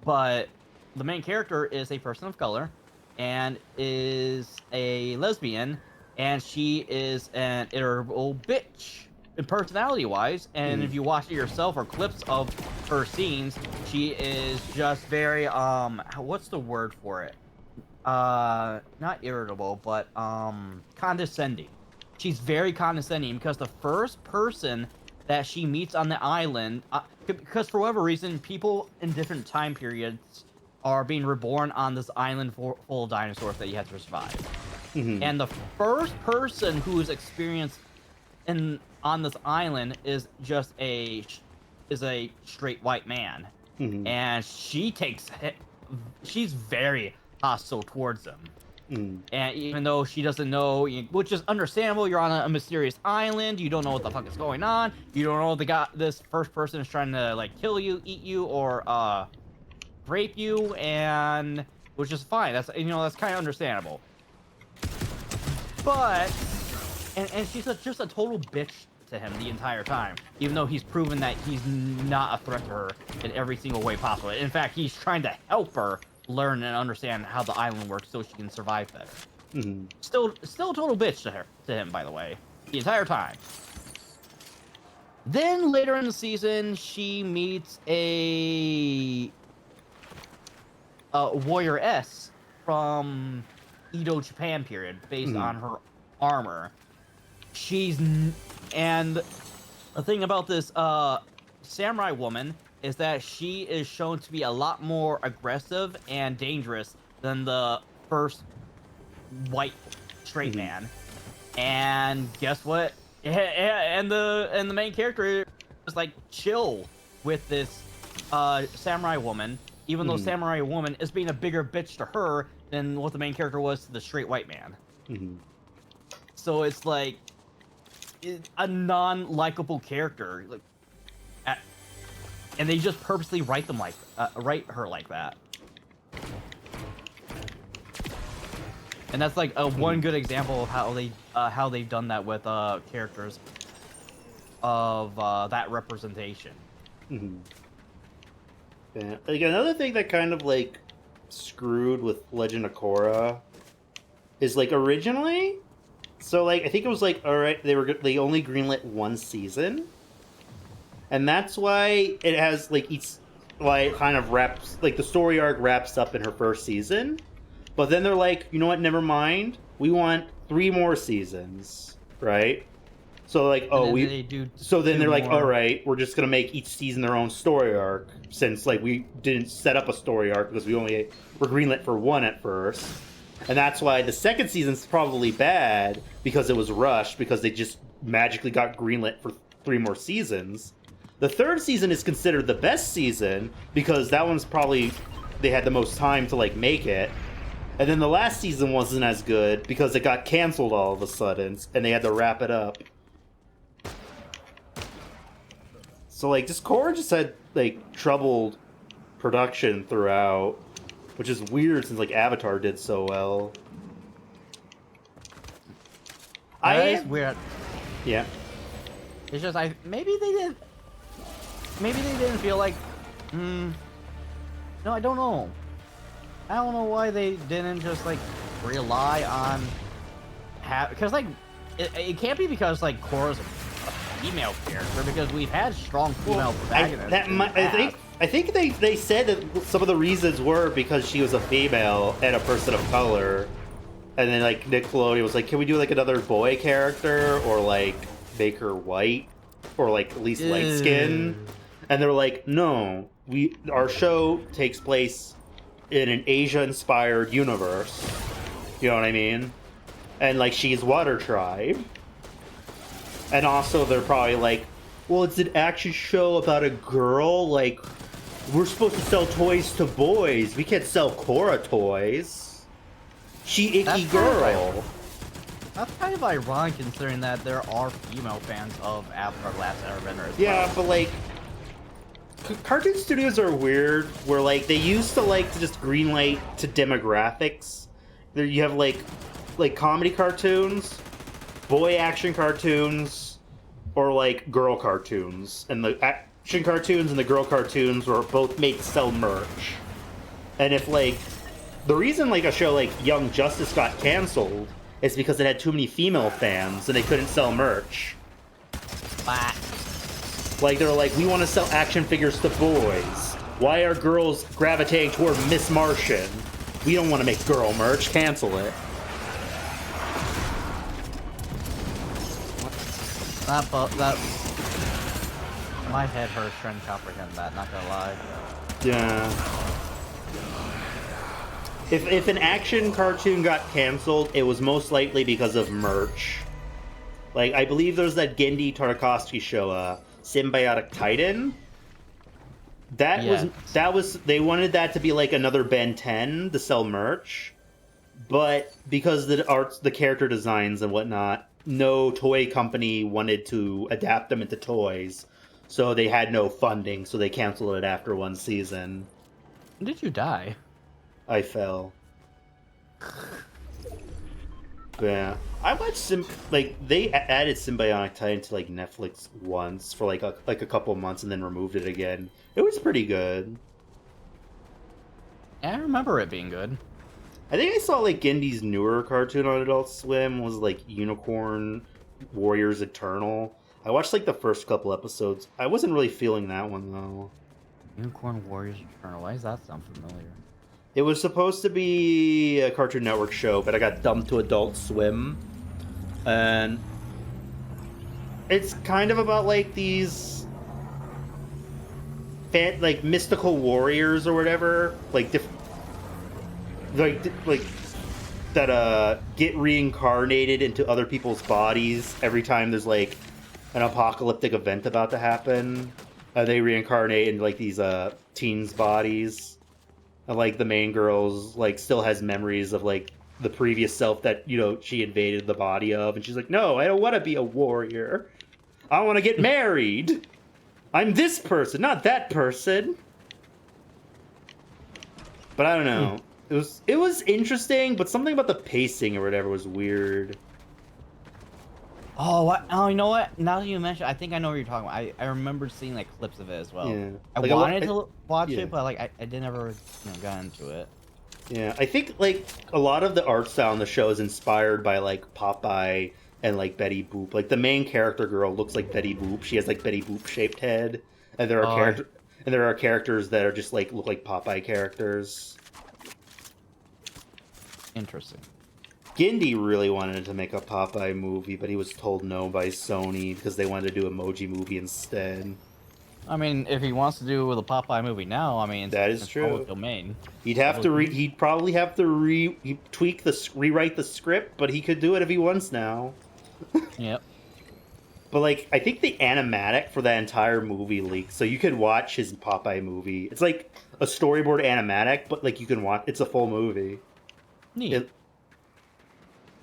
But the main character is a person of color and is a lesbian, and she is an irritable bitch personality-wise. And if you watch it yourself or clips of her scenes, she is just very what's the word for it? Not irritable, but condescending. She's very condescending, because the first person that she meets on the island, because for whatever reason, people in different time periods are being reborn on this island full of dinosaurs that you have to survive. And the first person who is experienced on this island is just a straight white man, and she's very hostile towards him. And even though she doesn't know, which is understandable, you're on a mysterious island, you don't know what the fuck is going on, you don't know this first person is trying to like kill you, eat you, or rape you, and which is fine. That's that's kind of understandable. But and she's just a total bitch to him the entire time, even though he's proven that he's not a threat to her in every single way possible. In fact, he's trying to help her learn and understand how the island works so she can survive better. Still a total bitch to him, by the way, the entire time. Then later in the season, she meets a warrior-ess from Edo, Japan period, based on her armor. And the thing about this samurai woman is that she is shown to be a lot more aggressive and dangerous than the first white straight man. And guess what? And the main character is like chill with this samurai woman, even though samurai woman is being a bigger bitch to her than what the main character was to the straight white man. So it's like a non-likable character, like, and they just purposely write her like that. And that's like one good example of how they've done that with characters of that representation. Yeah. Like another thing that kind of like screwed with Legend of Korra is like originally, so like I think it was like, all right, they only greenlit one season, and that's why it has like it kind of wraps, like the story arc wraps up in her first season. But then they're like, you know what, never mind, we want 3 more seasons, right? So like, they're like, all right, we're just gonna make each season their own story arc, since like we didn't set up a story arc because we only were greenlit for 1 at first. And that's why the second season's probably bad, because it was rushed, because they just magically got greenlit for 3 more seasons. The third season is considered the best season, because that one's probably, they had the most time to like make it. And then the last season wasn't as good, because it got canceled all of a sudden, and they had to wrap it up. So like, this Korra just had like troubled production throughout, which is weird since like Avatar did so well. It's weird. Yeah. It's just maybe they didn't feel like. No, I don't know. I don't know why they didn't just like rely on because like it can't be because like Korra's a female character, because we've had strong female protagonists. I think they said that some of the reasons were because she was a female and a person of color, and then like Nickelodeon was like, can we do like another boy character or like make her white? or like at least light skin. And they're like, no, our show takes place in an Asia-inspired universe. You know what I mean? And like she's Water Tribe. And also they're probably like, well, it's an action show about a girl. Like, we're supposed to sell toys to boys. We can't sell Korra toys. She icky girl. That's kind of ironic considering that there are female fans of Avatar: The Last Airbender as well. Yeah, but like, cartoon studios are weird. Where like they used to like to just greenlight to demographics. There you have like comedy cartoons, boy action cartoons, or like girl cartoons. And the action cartoons and the girl cartoons were both made to sell merch. And if like the reason like a show like Young Justice got canceled is because it had too many female fans and they couldn't sell merch. Like they were like, we want to sell action figures to boys. Why are girls gravitating toward Miss Martian? We don't want to make girl merch. Cancel it. That my head hurts trying to comprehend that. Not gonna lie. Yeah. If an action cartoon got canceled, it was most likely because of merch. Like I believe there's that Gendy Tartakovsky show, Symbiotic Titan. That was they wanted that to be like another Ben 10 to sell merch, but because the character designs and whatnot, no toy company wanted to adapt them into toys, so they had no funding, so they canceled it after one season. When did you die? I fell. Yeah, I watched they added Symbiotic Titan to like Netflix once for like a couple of months and then removed it again. It was pretty good. I remember it being good. I think I saw like Gendy's newer cartoon on Adult Swim was like Unicorn Warriors Eternal. I watched like the first couple episodes. I wasn't really feeling that one though. Unicorn Warriors Eternal. Why does that sound familiar? It was supposed to be a Cartoon Network show, but I got dumped to Adult Swim. And it's kind of about like these like mystical warriors or whatever, like that get reincarnated into other people's bodies every time there's like an apocalyptic event about to happen. They reincarnate into like these teens' bodies. And, like, the main girl's, like, still has memories of, like, the previous self that, you know, she invaded the body of. And she's like, no, I don't want to be a warrior. I want to get married. I'm this person, not that person. But I don't know. It was interesting, but something about the pacing or whatever was weird. Oh, oh, you know what? Now that you mention, I think I know what you're talking about. I remember seeing like clips of it as well. Yeah. I wanted to watch it, but like I didn't ever got into it. Yeah, I think like a lot of the art style in the show is inspired by like Popeye and like Betty Boop. Like the main character girl looks like Betty Boop. She has like Betty Boop shaped head, and there are characters that are just like look like Popeye characters. Interesting. Gendy really wanted to make a Popeye movie, but he was told no by Sony because they wanted to do Emoji Movie instead. I mean, if he wants to do with a Popeye movie now, I mean, that is true. Public domain. He'd have to he'd probably have to rewrite the script, but he could do it if he wants now. Yep. But like, I think the animatic for that entire movie leaked, so you could watch his Popeye movie. It's like a storyboard animatic, but like you can watch. It's a full movie. Neat.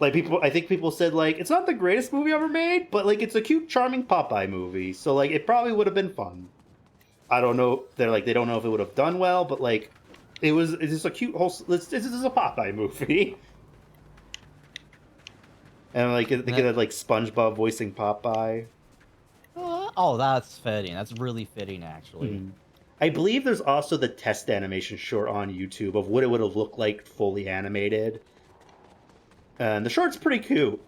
Like I think people said like it's not the greatest movie ever made, but like it's a cute, charming Popeye movie. So like it probably would have been fun. I don't know. They don't know if it would have done well, but like it's just a cute whole. This is a Popeye movie. And like they could have like SpongeBob voicing Popeye. Oh, that's fitting. That's really fitting, actually. Mm-hmm. I believe there's also the test animation short on YouTube of what it would have looked like fully animated. And the short's pretty cute.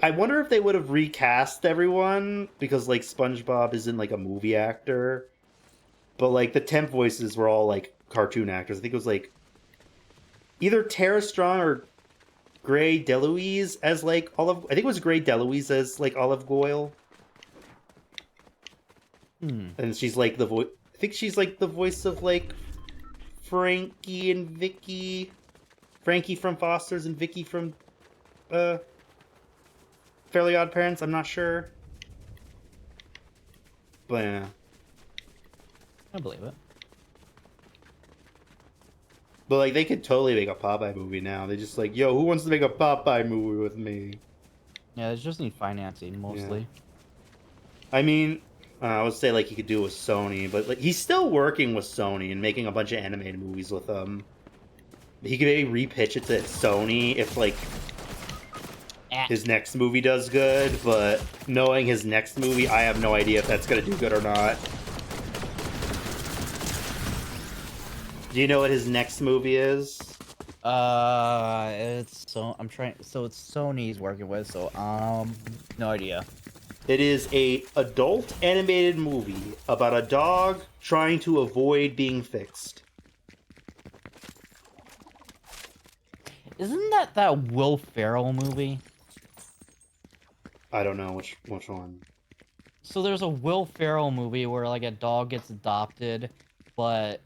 I wonder if they would have recast everyone, because like SpongeBob isn't like a movie actor. But like the temp voices were all like cartoon actors. I think it was like either Tara Strong or Gray DeLuise as like Olive. I think it was Gray DeLuise as like Olive Goyle. And she's like the voice. I think she's like the voice of like Frankie and Vicky. Frankie from Foster's and Vicky from Fairly Odd Parents. I'm not sure. But yeah. I believe it. But like they could totally make a Popeye movie now. They just like, yo, who wants to make a Popeye movie with me? Yeah, they just need financing mostly. Yeah. I mean, I would say like he could do it with Sony, but like he's still working with Sony and making a bunch of animated movies with them. He could maybe repitch it to Sony if like his next movie does good, but knowing his next movie, I have no idea if that's gonna do good or not. Do you know what his next movie is? It's so it's Sony's working with, so no idea. It is a adult animated movie about a dog trying to avoid being fixed. Isn't that Will Ferrell movie? I don't know which one. So there's a Will Ferrell movie where like a dog gets adopted, but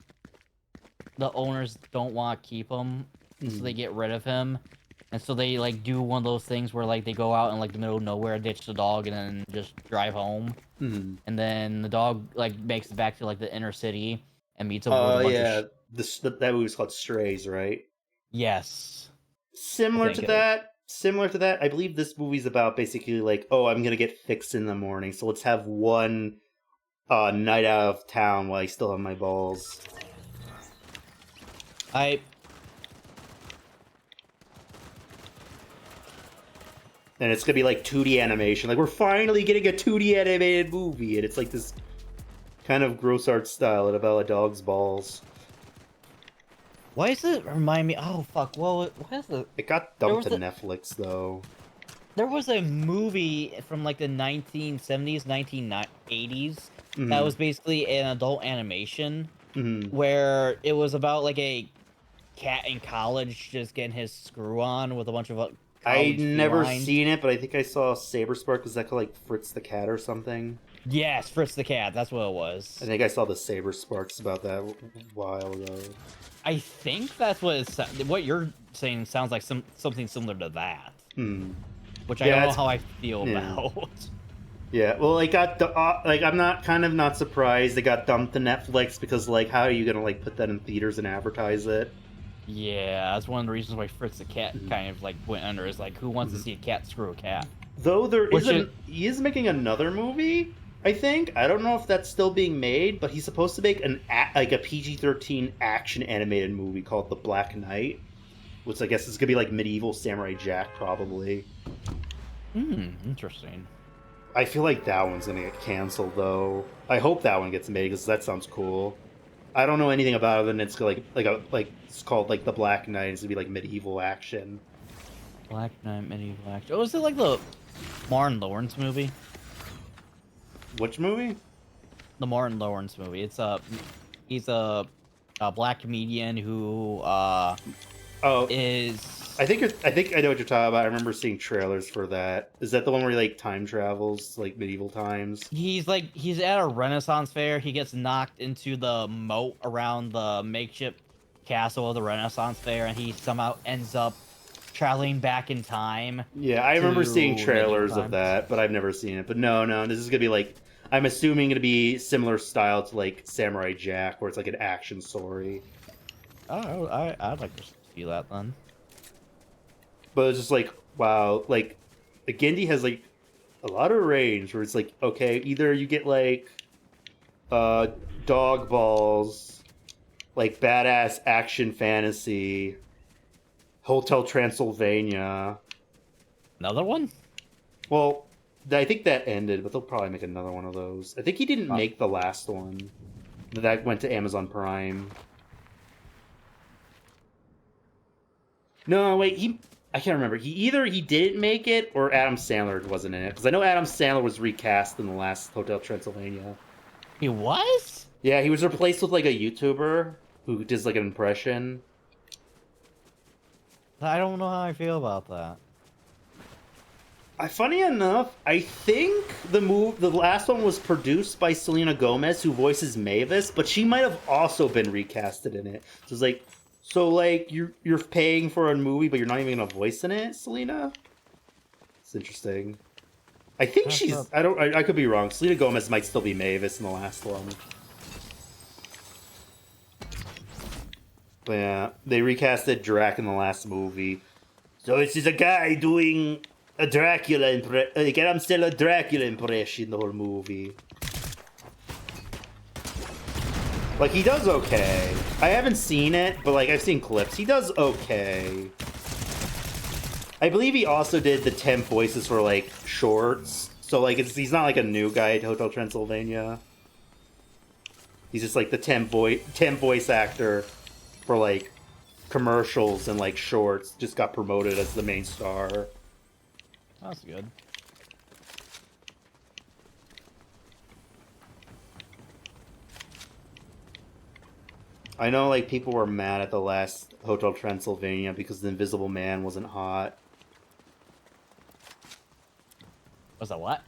the owners don't want to keep him, so they get rid of him. And so they like do one of those things where like they go out in like the middle of nowhere, ditch the dog, and then just drive home. And then the dog like makes it back to like the inner city and meets up with a bunch of that movie's called Strays, right? Yes. Similar to that, I believe this movie's about basically like, oh, I'm gonna get fixed in the morning, so let's have one night out of town while I still have my balls. And it's gonna be like 2D animation. Like, we're finally getting a 2D animated movie, and it's like this kind of gross art style about a dog's balls. Why does it remind me? Oh fuck! Well, what is it? It got dumped to Netflix though. There was a movie from like the 1970s, 1980s that was basically an adult animation where it was about like a cat in college just getting his screw on with a bunch of I've never seen it, but I think I saw Saber Spark. Was that called like Fritz the Cat or something? Yes, Fritz the Cat. That's what it was. I think I saw the Saber Sparks about that a while ago. I think that's what you're saying sounds like something similar to that. Which I don't know how I feel about. Yeah, well, it got I'm not surprised they got dumped to Netflix because like, how are you gonna like put that in theaters and advertise it? Yeah, that's one of the reasons why Fritz the Cat kind of like went under. Is like, who wants to see a cat screw a cat? Though he is making another movie. I think, I don't know if that's still being made, but he's supposed to make a PG-13 action animated movie called The Black Knight, which I guess is gonna be like medieval Samurai Jack, probably. Interesting. I feel like that one's gonna get canceled though. I hope that one gets made because that sounds cool. I don't know anything about it, and it's like it's called like The Black Knight. It's gonna be like medieval action. Black Knight medieval action. Oh, is it like the Martin Lawrence movie? Which movie? The Martin Lawrence movie. He's a black comedian who is. I think I know what you're talking about. I remember seeing trailers for that. Is that the one where he like time travels, like medieval times? He's at a Renaissance fair. He gets knocked into the moat around the makeshift castle of the Renaissance fair, and he somehow ends up traveling back in time. Yeah, I remember seeing trailers of that, but I've never seen it. But no, this is gonna be like, I'm assuming it'll be similar style to like Samurai Jack, where it's like an action story. Oh, I'd like to see that then. But it's just like, wow, like Gindi has like a lot of range where it's like, okay, either you get like dog balls, like badass action fantasy, Hotel Transylvania. Another one? Well, I think that ended, but they'll probably make another one of those. I think he didn't make the last one. That went to Amazon Prime. No, wait, I can't remember. He didn't make it, or Adam Sandler wasn't in it. Because I know Adam Sandler was recast in the last Hotel Transylvania. He was? Yeah, he was replaced with like a YouTuber who does like an impression. I don't know how I feel about that. Funny enough, I think the last one was produced by Selena Gomez, who voices Mavis, but she might have also been recasted in it. So it's like, you're paying for a movie, but you're not even gonna voice in it, Selena. It's interesting. I think she's. I could be wrong. Selena Gomez might still be Mavis in the last one. But yeah, they recasted Drac in the last movie. So it's just a guy doing a Dracula impression. Like, I'm still a Dracula impression the whole movie. Like, he does okay. I haven't seen it, but like I've seen clips. He does okay. I believe he also did the temp voices for like shorts. So like he's not like a new guy at Hotel Transylvania. He's just like the temp voice actor for like commercials and like shorts. Just got promoted as the main star. That's good. I know like people were mad at the last Hotel Transylvania because the Invisible Man wasn't hot. Was that what?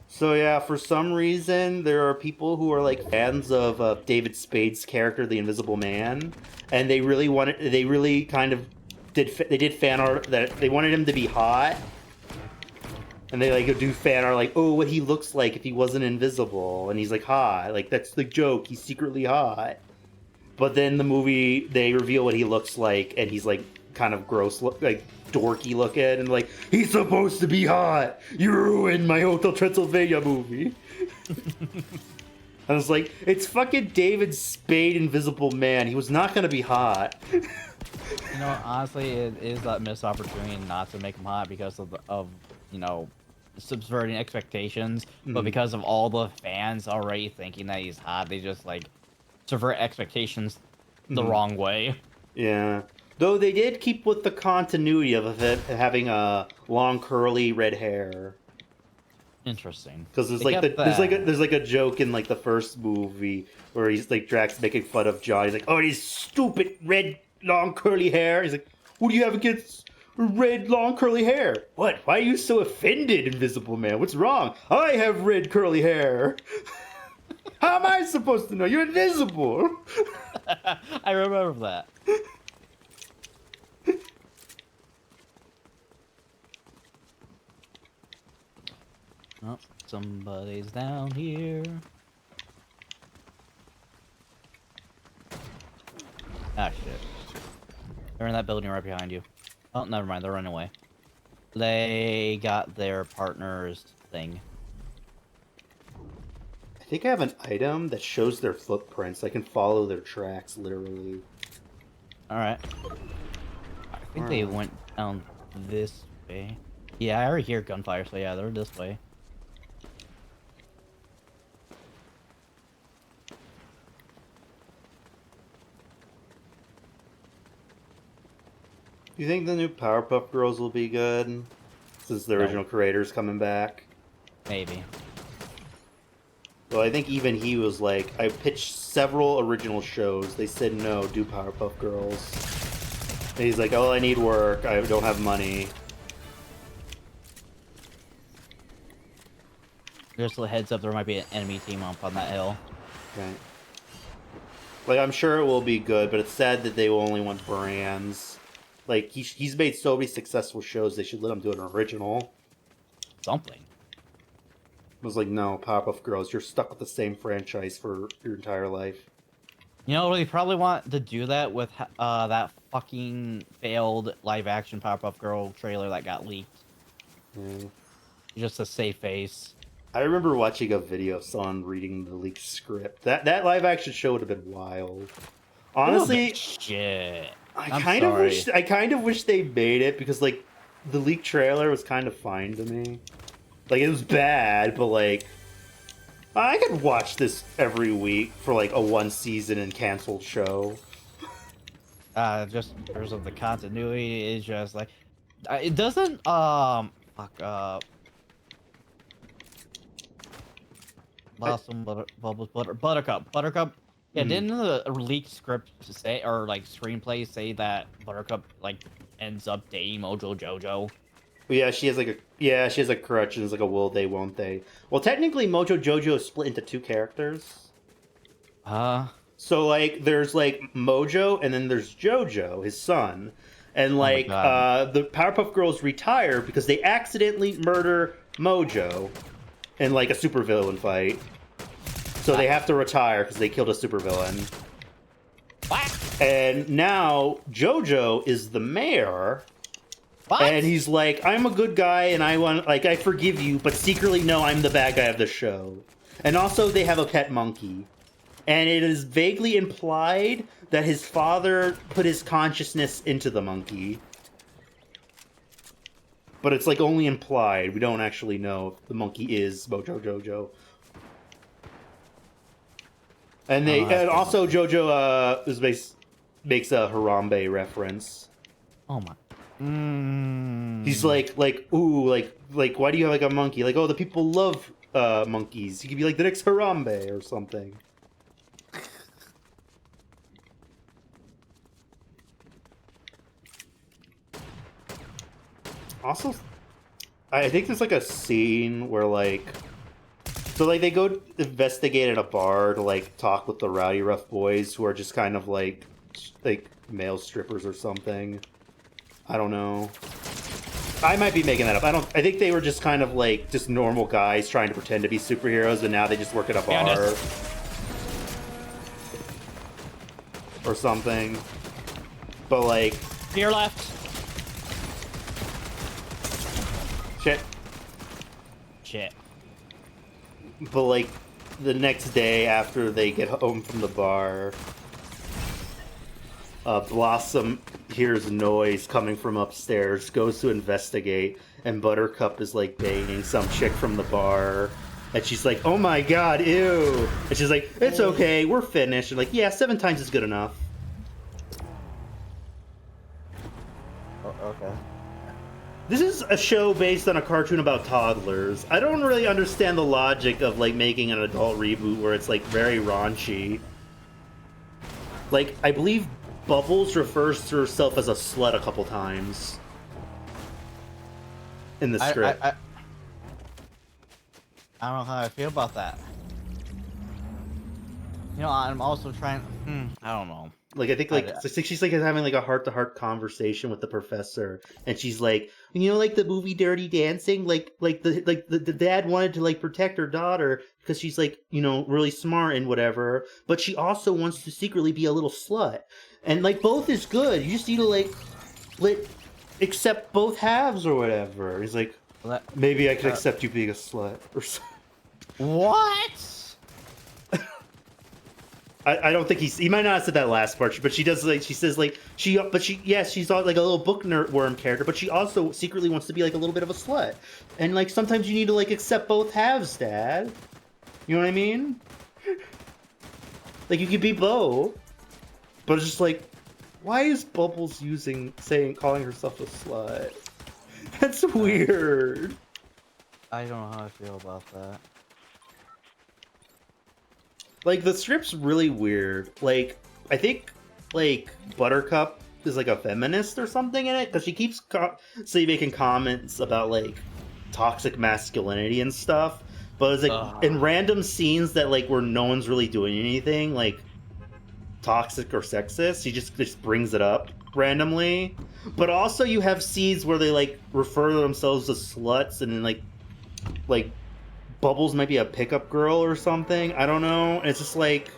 So yeah, for some reason, there are people who are like fans of David Spade's character, the Invisible Man, and they really kind of did fan art that they wanted him to be hot, and they like do fan art like, oh, what he looks like if he wasn't invisible, and he's like hot, like that's the joke, he's secretly hot. But then the movie, they reveal what he looks like, and he's like kind of gross, like dorky looking, and like, he's supposed to be hot. You ruined my Hotel Transylvania movie. I was like, it's fucking David Spade, Invisible Man. He was not gonna be hot. You know, honestly, it is that missed opportunity not to make him hot because of you know, subverting expectations, but because of all the fans already thinking that he's hot, they just like subvert expectations the wrong way. Yeah. Though they did keep with the continuity of it having a long curly red hair. Interesting. Because there's like a joke in like the first movie where he's like Drax making fun of John. He's like, oh, his stupid red long curly hair. He's like, what do you have against red long curly hair? What? Why are you so offended, Invisible Man? What's wrong? I have red curly hair. How am I supposed to know? You're invisible. I remember that. Oh, somebody's down here. Ah, shit. They're in that building right behind you. Oh, never mind. They're running away. They got their partner's thing. I think I have an item that shows their footprints. I can follow their tracks, literally. Alright. I think they went down this way. Yeah, I already hear gunfire, so yeah, they're this way. Do you think the new Powerpuff Girls will be good? Since the original creator's coming back? Maybe. Well, I think even he was like, I pitched several original shows. They said no, do Powerpuff Girls. And he's like, oh, I need work. I don't have money. Just a heads up, there might be an enemy team up on that hill. Right. Like, I'm sure it will be good, but it's sad that they will only want brands. Like, he's made so many successful shows, they should let him do an original. Something. I was like, no, Powerpuff Girls, you're stuck with the same franchise for your entire life. You know, they probably want to do that with that fucking failed live-action Powerpuff Girl trailer that got leaked. Yeah. Just to save face. I remember watching a video of someone reading the leaked script. That live-action show would have been wild. Honestly, shit. I kind of wish they made it because like the leaked trailer was kind of fine to me. Like it was bad, but like I could watch this every week for like a one season and canceled show. Just because of the continuity, is just like it doesn't Blossom Buttercup. Yeah, didn't the leaked script say, or like screenplay say that Buttercup like ends up dating Mojo Jojo? Yeah, she has a crutch and it's like a will they, won't they. Well, technically, Mojo Jojo is split into two characters. So like, there's like Mojo, and then there's Jojo, his son, and like the Powerpuff Girls retire because they accidentally murder Mojo in like a supervillain fight. So they have to retire because they killed a supervillain. And now Jojo is the mayor. What? And he's like, I'm a good guy and I forgive you, but secretly no, I'm the bad guy of the show. And also they have a pet monkey. And it is vaguely implied that his father put his consciousness into the monkey. But it's like only implied. We don't actually know if the monkey is Mojo Jojo. And also Jojo makes a Harambe reference. Oh my. He's like, ooh, like, why do you have like a monkey? Like, oh, the people love monkeys. You could be like the next Harambe or something. Also, I think there's like a scene where like, so like they go investigate at a bar to like talk with the Rowdy Rough Boys who are just kind of like male strippers or something. I don't know. I might be making that up. I think they were just kind of like just normal guys trying to pretend to be superheroes, but now they just work at a bar or something. But like, to your left. Shit. But like the next day after they get home from the bar, Blossom hears noise coming from upstairs, goes to investigate, and Buttercup is like banging some chick from the bar. And she's like, oh my god, ew. And she's like, it's okay, we're finished. And like, yeah, 7 times is good enough. Okay. This is a show based on a cartoon about toddlers. I don't really understand the logic of like making an adult reboot where it's like very raunchy. Like, I believe Bubbles refers to herself as a slut a couple times in the script. I don't know how I feel about that. You know, I'm also trying. I don't know. Like, I think she's like having like a heart-to-heart conversation with the professor, and she's like, you know, like the movie Dirty Dancing, like the dad wanted to like protect her daughter because she's like, you know, really smart and whatever, but she also wants to secretly be a little slut, and like both is good. You just need to like accept both halves or whatever. He's like, maybe I could accept you being a slut or something. What? I don't think he might not have said that last part, but she does like she's all like a little bookworm character, but she also secretly wants to be like a little bit of a slut, and like sometimes you need to like accept both halves, Dad. You know what I mean? Like you could be both, but it's just like, why is Bubbles calling herself a slut? That's weird. I don't know how I feel about that. Like, the script's really weird. Like, I think, like, Buttercup is, like, a feminist or something in it, because she keeps making comments about, like, toxic masculinity and stuff, but it's, like, in random scenes that, like, where no one's really doing anything, like, toxic or sexist, she just brings it up randomly. But also you have scenes where they, like, refer to themselves as sluts, and then, like, Bubbles might be a pickup girl or something. I don't know. And it's just like,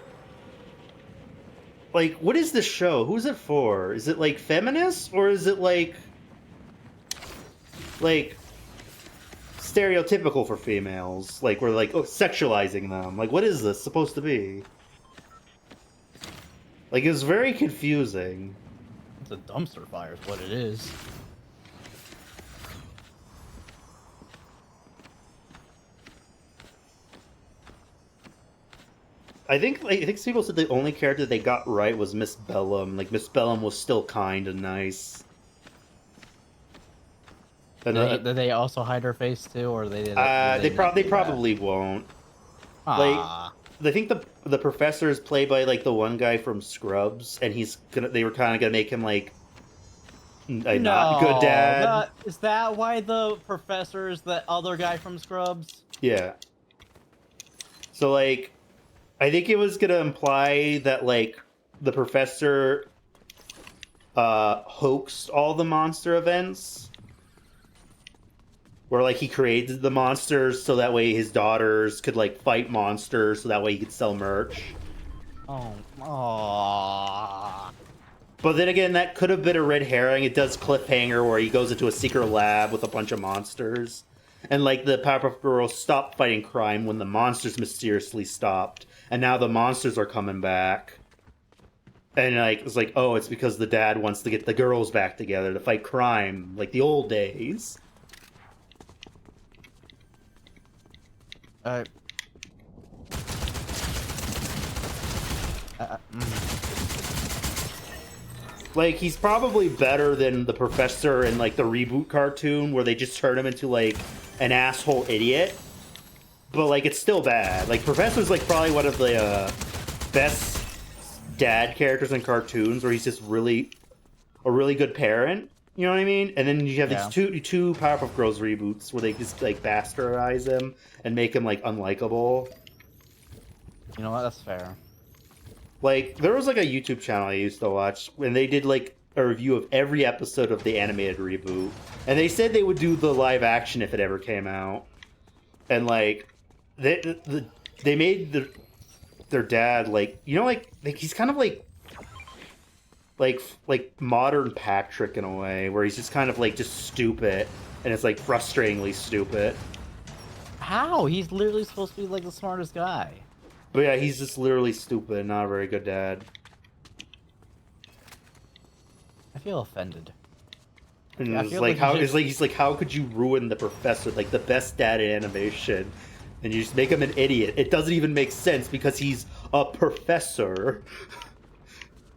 what is this show? Who's it for? Is it like feminist or is it like stereotypical for females? Like we're like sexualizing them. Like what is this supposed to be? Like it's very confusing. It's a dumpster fire is what it is. I think people said the only character they got right was Miss Bellum. Like Miss Bellum was still kind and nice. And, did they also hide her face too, or they did? They probably won't. Like, I think the professor is played by like the one guy from Scrubs, and they were kind of gonna make him like not good dad. Is that why the professor is the other guy from Scrubs? Yeah. So, like, I think it was gonna imply that, like, the professor hoaxed all the monster events. Where, like, he created the monsters so that way his daughters could, like, fight monsters so that way he could sell merch. Oh. But then again, that could have been a red herring. It does cliffhanger where he goes into a secret lab with a bunch of monsters. And, like, the Powerpuff Girls stopped fighting crime when the monsters mysteriously stopped. And now the monsters are coming back. And, like, it's like, oh, it's because the dad wants to get the girls back together to fight crime, like the old days. Like, he's probably better than the professor in, like, the reboot cartoon where they just turn him into, like, an asshole idiot. But, like, it's still bad. Like, Professor's, like, probably one of the best dad characters in cartoons where he's just really a really good parent. You know what I mean? And then you have these two Powerpuff Girls reboots where they just, like, bastardize him and make him, like, unlikable. You know what? That's fair. Like, there was, like, a YouTube channel I used to watch, and they did, like, a review of every episode of the animated reboot. And they said they would do the live action if it ever came out. And, like, they made their dad, like, you know, like he's kind of, like modern Patrick in a way, where he's just kind of, like, just stupid. And it's, like, frustratingly stupid. How? He's literally supposed to be, like, the smartest guy. But yeah, he's just literally stupid and not a very good dad. I feel offended. And it's like, he's like, how could you ruin the professor, like the best dad in animation, and you just make him an idiot? It doesn't even make sense because he's a professor.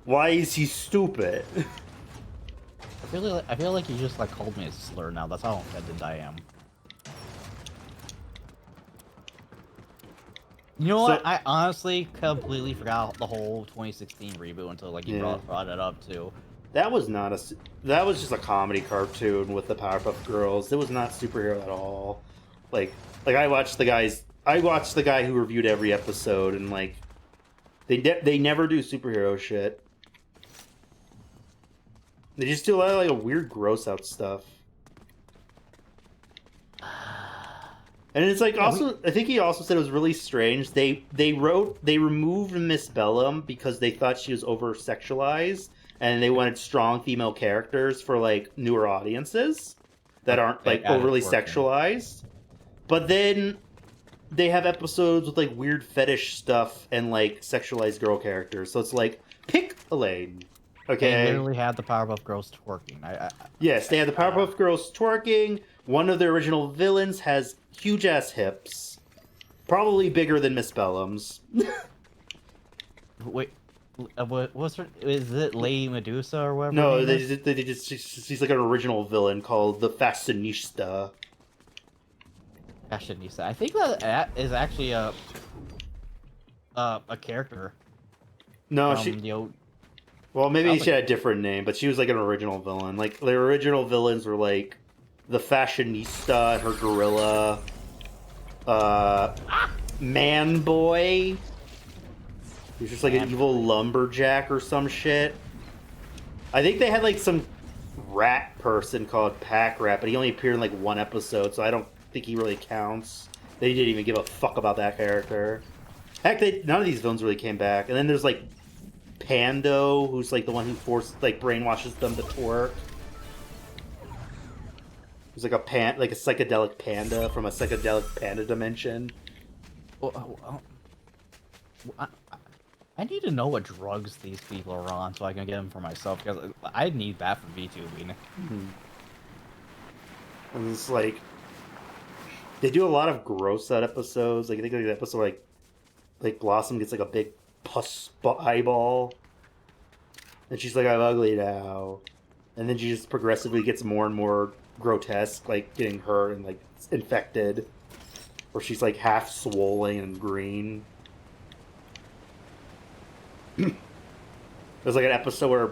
Why is he stupid? I feel like you just, like, called me a slur now. That's how offended I am. You know what? I honestly completely forgot the whole 2016 reboot until, like, you brought it up too. That was just a comedy cartoon with the Powerpuff Girls. It was not superhero at all. Like I watched the guy who reviewed every episode, and, like, they never do superhero shit. They just do a lot of, like, a weird gross out stuff. And it's like, I think he also said it was really strange. They removed Miss Bellum because they thought she was over sexualized, and they wanted strong female characters for, like, newer audiences that aren't, like, overly sexualized. But then they have episodes with, like, weird fetish stuff and, like, sexualized girl characters. So it's like, pick a lane. Okay. They literally had the Powerpuff Girls twerking. Yes, they had the Powerpuff Girls twerking. One of the original villains has huge ass hips, probably bigger than Miss Bellum's. Wait, what's her? Is it Lady Medusa or whatever? No, she's like an original villain called the Fashionista. Fashionista. I think that is actually a character. No, well, maybe she had a different name, but she was like an original villain. Like, the original villains were like the Fashionista and her gorilla, Man Boy. He's just like an evil lumberjack or some shit. I think they had like some rat person called Pack Rat, but he only appeared in like one episode, so I don't think he really counts. They didn't even give a fuck about that character. Heck, none of these villains really came back. And then there's like Pando, who's like the one who brainwashes them to twerk. He's like a psychedelic panda from a psychedelic panda dimension. I need to know what drugs these people are on so I can get them for myself, because I need that for VTubing. Mm-hmm. And it's like, they do a lot of gross out episodes. Like, I think like the episode like Blossom gets like a big pus eyeball, and she's like, I'm ugly now, and then she just progressively gets more and more grotesque, like getting hurt and like infected, or she's like half swollen and green. There's like an episode where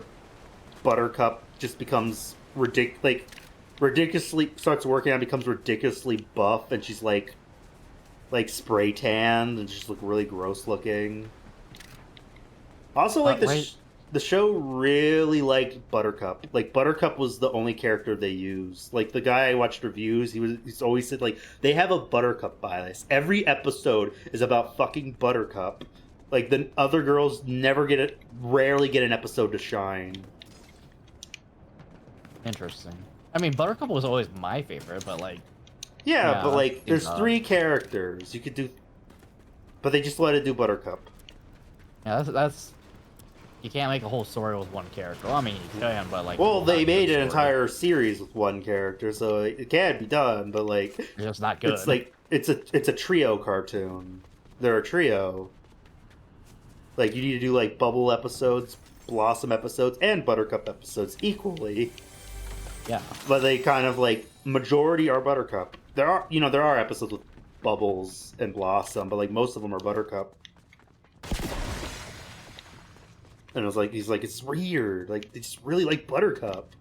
Buttercup just becomes ridiculously starts working out, becomes ridiculously buff, and she's like spray tanned and just look really gross looking. Also, like the show really liked Buttercup. Like Buttercup was the only character they used. Like the guy I watched reviews, he's always said like they have a Buttercup bias. Every episode is about fucking Buttercup. Like the other girls rarely get an episode to shine. Interesting. I mean, Buttercup was always my favorite, but like. Yeah, but like, there's 3 characters you could do, but they just let it do Buttercup. Yeah, that's you can't make a whole story with one character. Well, I mean, you can, but like. Well, they made an entire series with one character, so it can be done. But like, it's just not good. It's like it's a trio cartoon. They're a trio. Like you need to do like Bubble episodes, Blossom episodes, and Buttercup episodes equally. Yeah. But they kind of like majority are Buttercup. There are episodes with Bubbles and Blossom, but like most of them are Buttercup. And it was like he's like it's weird, like they just really like Buttercup.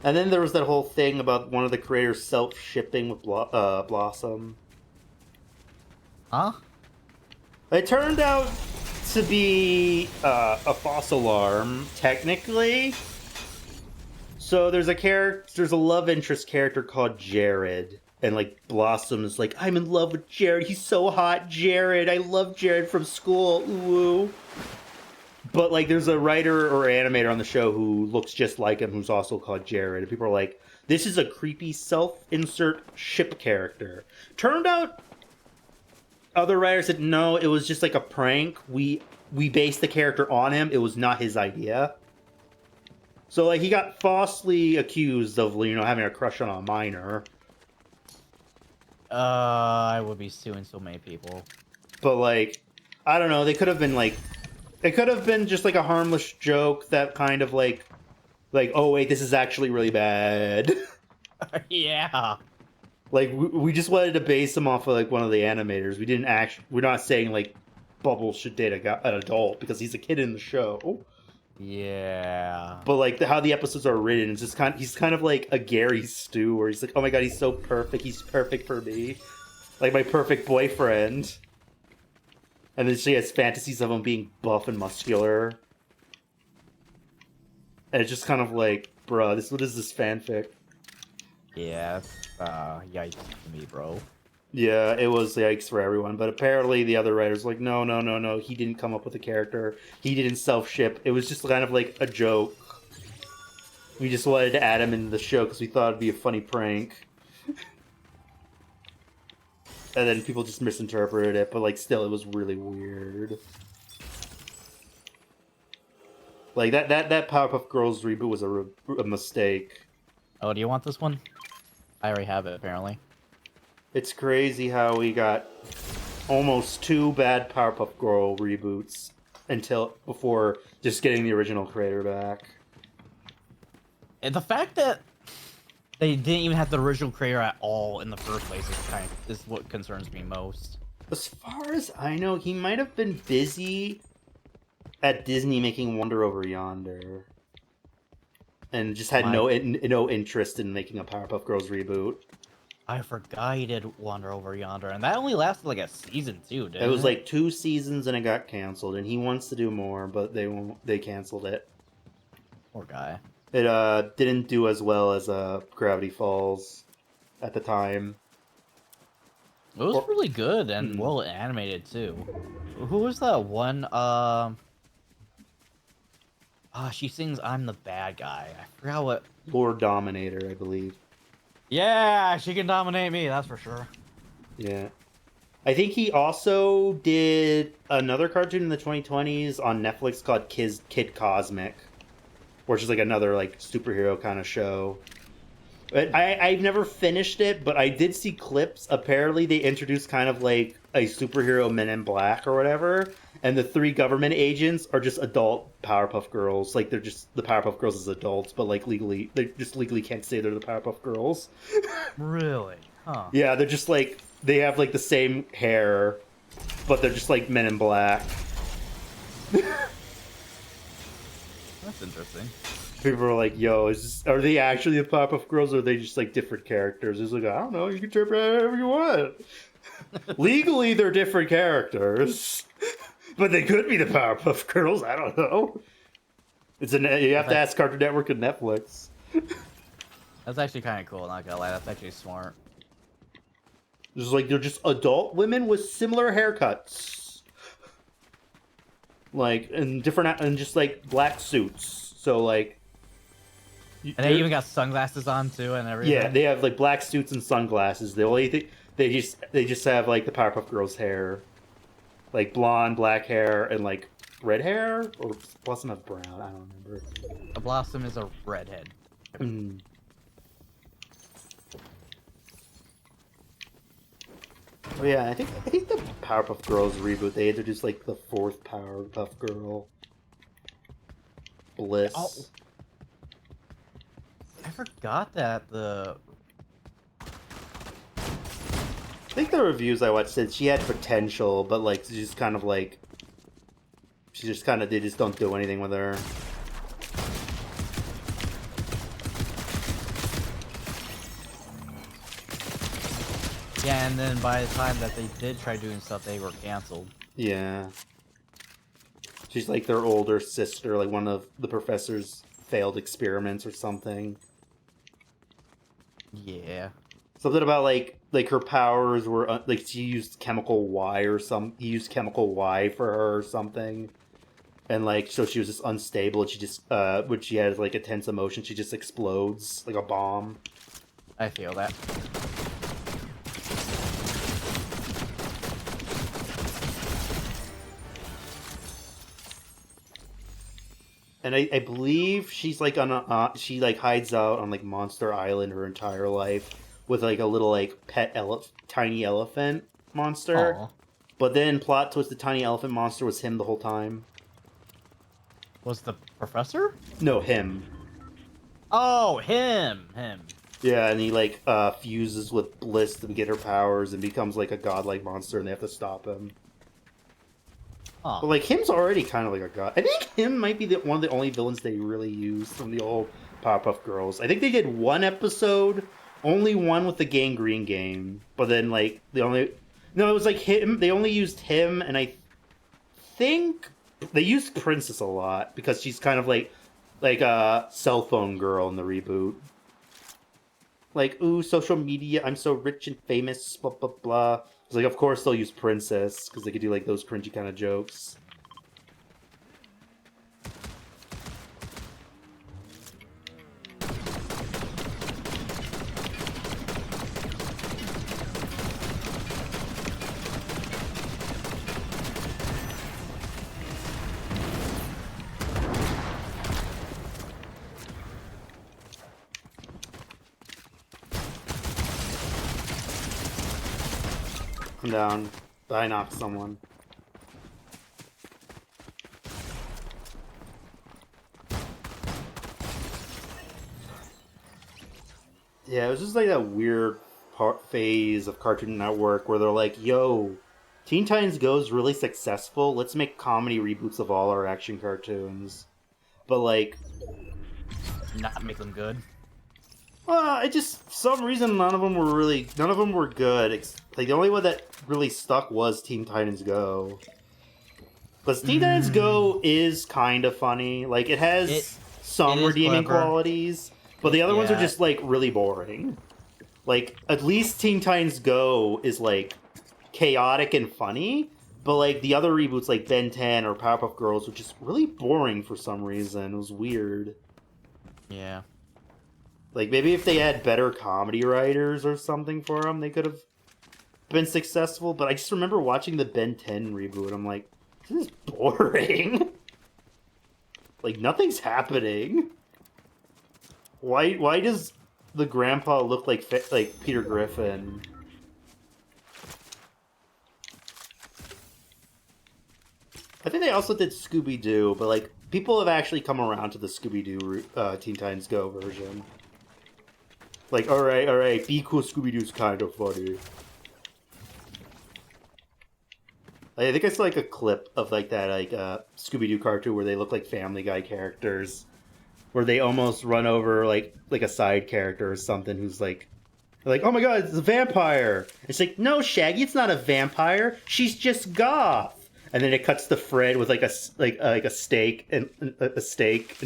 And then there was that whole thing about one of the creators self-shipping with Blossom. Huh? It turned out to be a false alarm, technically. So there's a love interest character called Jared, and like Blossom is like, I'm in love with Jared. He's so hot, Jared. I love Jared from school. Ooh. But like, there's a writer or animator on the show who looks just like him, who's also called Jared. And people are like, this is a creepy self-insert ship character. Turned out, other writers said no, it was just like a prank. We based the character on him. It was not his idea. So, like, he got falsely accused of, having a crush on a minor. I would be suing so many people. But, like, I don't know. They could have been, like... It could have been just, like, a harmless joke that kind of, like, oh, wait, this is actually really bad. Yeah. Like, we just wanted to base him off of, like, one of the animators. We're not saying, like, Bubbles should date an adult because he's a kid in the show. Yeah. But like how the episodes are written, it's just he's kind of like a Gary Stu, where he's like, oh my god, he's so perfect, he's perfect for me, like my perfect boyfriend. And then she has fantasies of him being buff and muscular, and it's just kind of like, bruh, what is this fanfic? Yeah, yikes to me, bro. Yeah, it was yikes for everyone, but apparently the other writers were like, no, he didn't come up with a character. He didn't self-ship. It was just kind of like a joke. We just wanted to add him into the show because we thought it'd be a funny prank. And then people just misinterpreted it, but like still, it was really weird. Like that Powerpuff Girls reboot was a mistake. Oh, do you want this one? I already have it, apparently. It's crazy how we got almost 2 bad Powerpuff Girl reboots before just getting the original creator back. And the fact that they didn't even have the original creator at all in the first place is what concerns me most. As far as I know, he might have been busy at Disney making Wonder Over Yonder, and just had no interest in making a Powerpuff Girls reboot. I forgot he did Wander Over Yonder, and that only lasted like a season too, didn't it? It was like 2 seasons and it got canceled, and he wants to do more, but they canceled it. Poor guy. It didn't do as well as Gravity Falls at the time. It was really good and well animated too. Who was that one? She sings "I'm the Bad Guy." I forgot what. Lord Dominator, I believe. Yeah, she can dominate me, that's for sure. Yeah. I think he also did another cartoon in the 2020s on Netflix called Kid Cosmic, which is like another like superhero kind of show. But I've never finished it, but I did see clips. Apparently they introduced kind of like a superhero Men in Black or whatever, and the 3 government agents are just adult Powerpuff Girls. Like they're just the Powerpuff Girls as adults, but like they just legally can't say they're the Powerpuff Girls. Really? Huh. Yeah, they're just like, they have like the same hair, but they're just like Men in Black. That's interesting. People are like, "Yo, are they actually the Powerpuff Girls, or are they just like different characters?" It's like, I don't know. You can interpret it however you want. Legally, they're different characters, but they could be the Powerpuff Girls. I don't know. You have to ask Cartoon Network and Netflix. That's actually kind of cool. Not gonna lie, that's actually smart. Just like they're just adult women with similar haircuts, like and different, and just like black suits. So like, and they even got sunglasses on too, and everything. Yeah, they have like black suits and sunglasses. The only thing they just have like the Powerpuff Girls hair, like blonde, black hair, and like red hair, or Blossom have brown. I don't remember. A Blossom is a redhead. Mm. Oh yeah, I think the Powerpuff Girls reboot, they introduced like the fourth Powerpuff Girl, Bliss. Oh. I forgot that I think the reviews I watched said she had potential, but like they just kind of they just don't do anything with her. Yeah, and then by the time that they did try doing stuff, they were canceled. Yeah. She's like their older sister, like one of the professor's failed experiments or something. Yeah. Something about like her powers were like she used chemical Y or he used chemical Y for her or something. And like so she was just unstable and she just when she has like intense emotion, she just explodes like a bomb. I feel that. And I believe she's like on she like hides out on like Monster Island her entire life with like a little like pet tiny elephant monster. Aww. But then plot twist, the tiny elephant monster was him the whole time. Was the professor? No, him. Oh, him. Yeah, and he like fuses with Bliss to get her powers and becomes like a godlike monster, and they have to stop him. Huh. But like him's already kind of like a god. I think him might be one of the only villains they really used from the old Powerpuff Girls. I think they did one episode, only one with the Gangrene game. But then like it was like him. They only used him, and I think they used Princess a lot because she's kind of like a cell phone girl in the reboot. Like, ooh, social media, I'm so rich and famous, blah, blah, blah. It's like, of course they'll use Princess, because they could do, like, those cringy kind of jokes. I'm down. I knocked someone. Yeah, it was just like that weird phase of Cartoon Network where they're like, yo, Teen Titans Go is really successful. Let's make comedy reboots of all our action cartoons. But like... Not make them good. I just, for some reason, none of them were good. Like, the only one that really stuck was Teen Titans Go. Because Teen Titans Go is kind of funny. Like, it has some redeeming qualities, but the other ones are just, like, really boring. Like, at least Teen Titans Go is, like, chaotic and funny, but, like, the other reboots, like Ben 10 or Powerpuff Girls, were just really boring for some reason. It was weird. Yeah. Like, maybe if they had better comedy writers or something for them, they could have been successful. But I just remember watching the Ben 10 reboot. I'm like, this is boring. Like, nothing's happening. Why does the grandpa look like Peter Griffin? I think they also did Scooby-Doo, but, like, people have actually come around to the Scooby-Doo Teen Titans Go version. Like, alright, Be Cool Scooby-Doo's kind of funny. I think I saw, like, a clip of, like, that, like, Scooby-Doo cartoon where they look like Family Guy characters. where they almost run over like a side character or something who's like, oh my god, it's a vampire. It's like, no, Shaggy, it's not a vampire. She's just goth. And then it cuts to Fred with like a steak and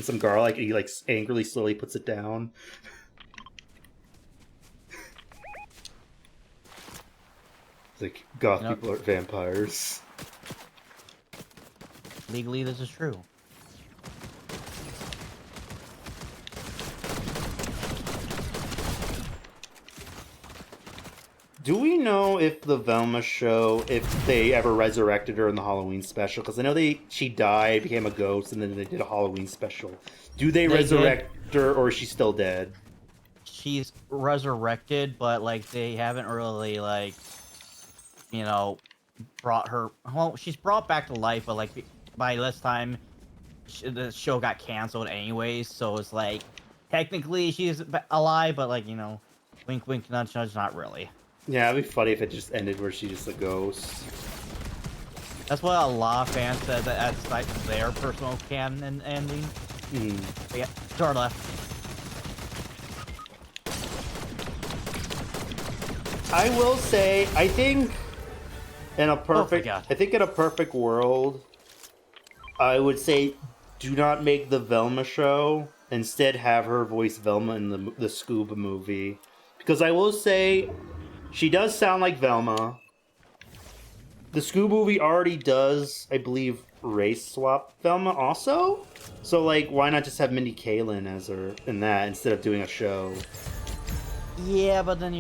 some garlic, and he like angrily slowly puts it down. It's like goth people are vampires. Legally, this is true. Do we know if the Velma show, if they ever resurrected her in the Halloween special? Because I know she died, became a ghost, and then they did a Halloween special. Do they resurrect her, or is she still dead? She's resurrected, but like they haven't really like, you know, brought her. Well, she's brought back to life, but like by this time, the show got canceled anyways. So it's like technically she's alive, but like, you know, wink, wink, nudge, nudge, not really. Yeah, it'd be funny if it just ended where she's just a ghost. That's what a lot of fans said that that's like their personal canon ending. But yeah, to our left. I will say, I think in a perfect world, I would say do not make the Velma show. Instead, have her voice Velma in the Scuba movie. Because I will say, she does sound like Velma. The Scoob movie already does, I believe, race swap Velma also. So, like, why not just have Mindy Kaling as her in that instead of doing a show? Yeah, but then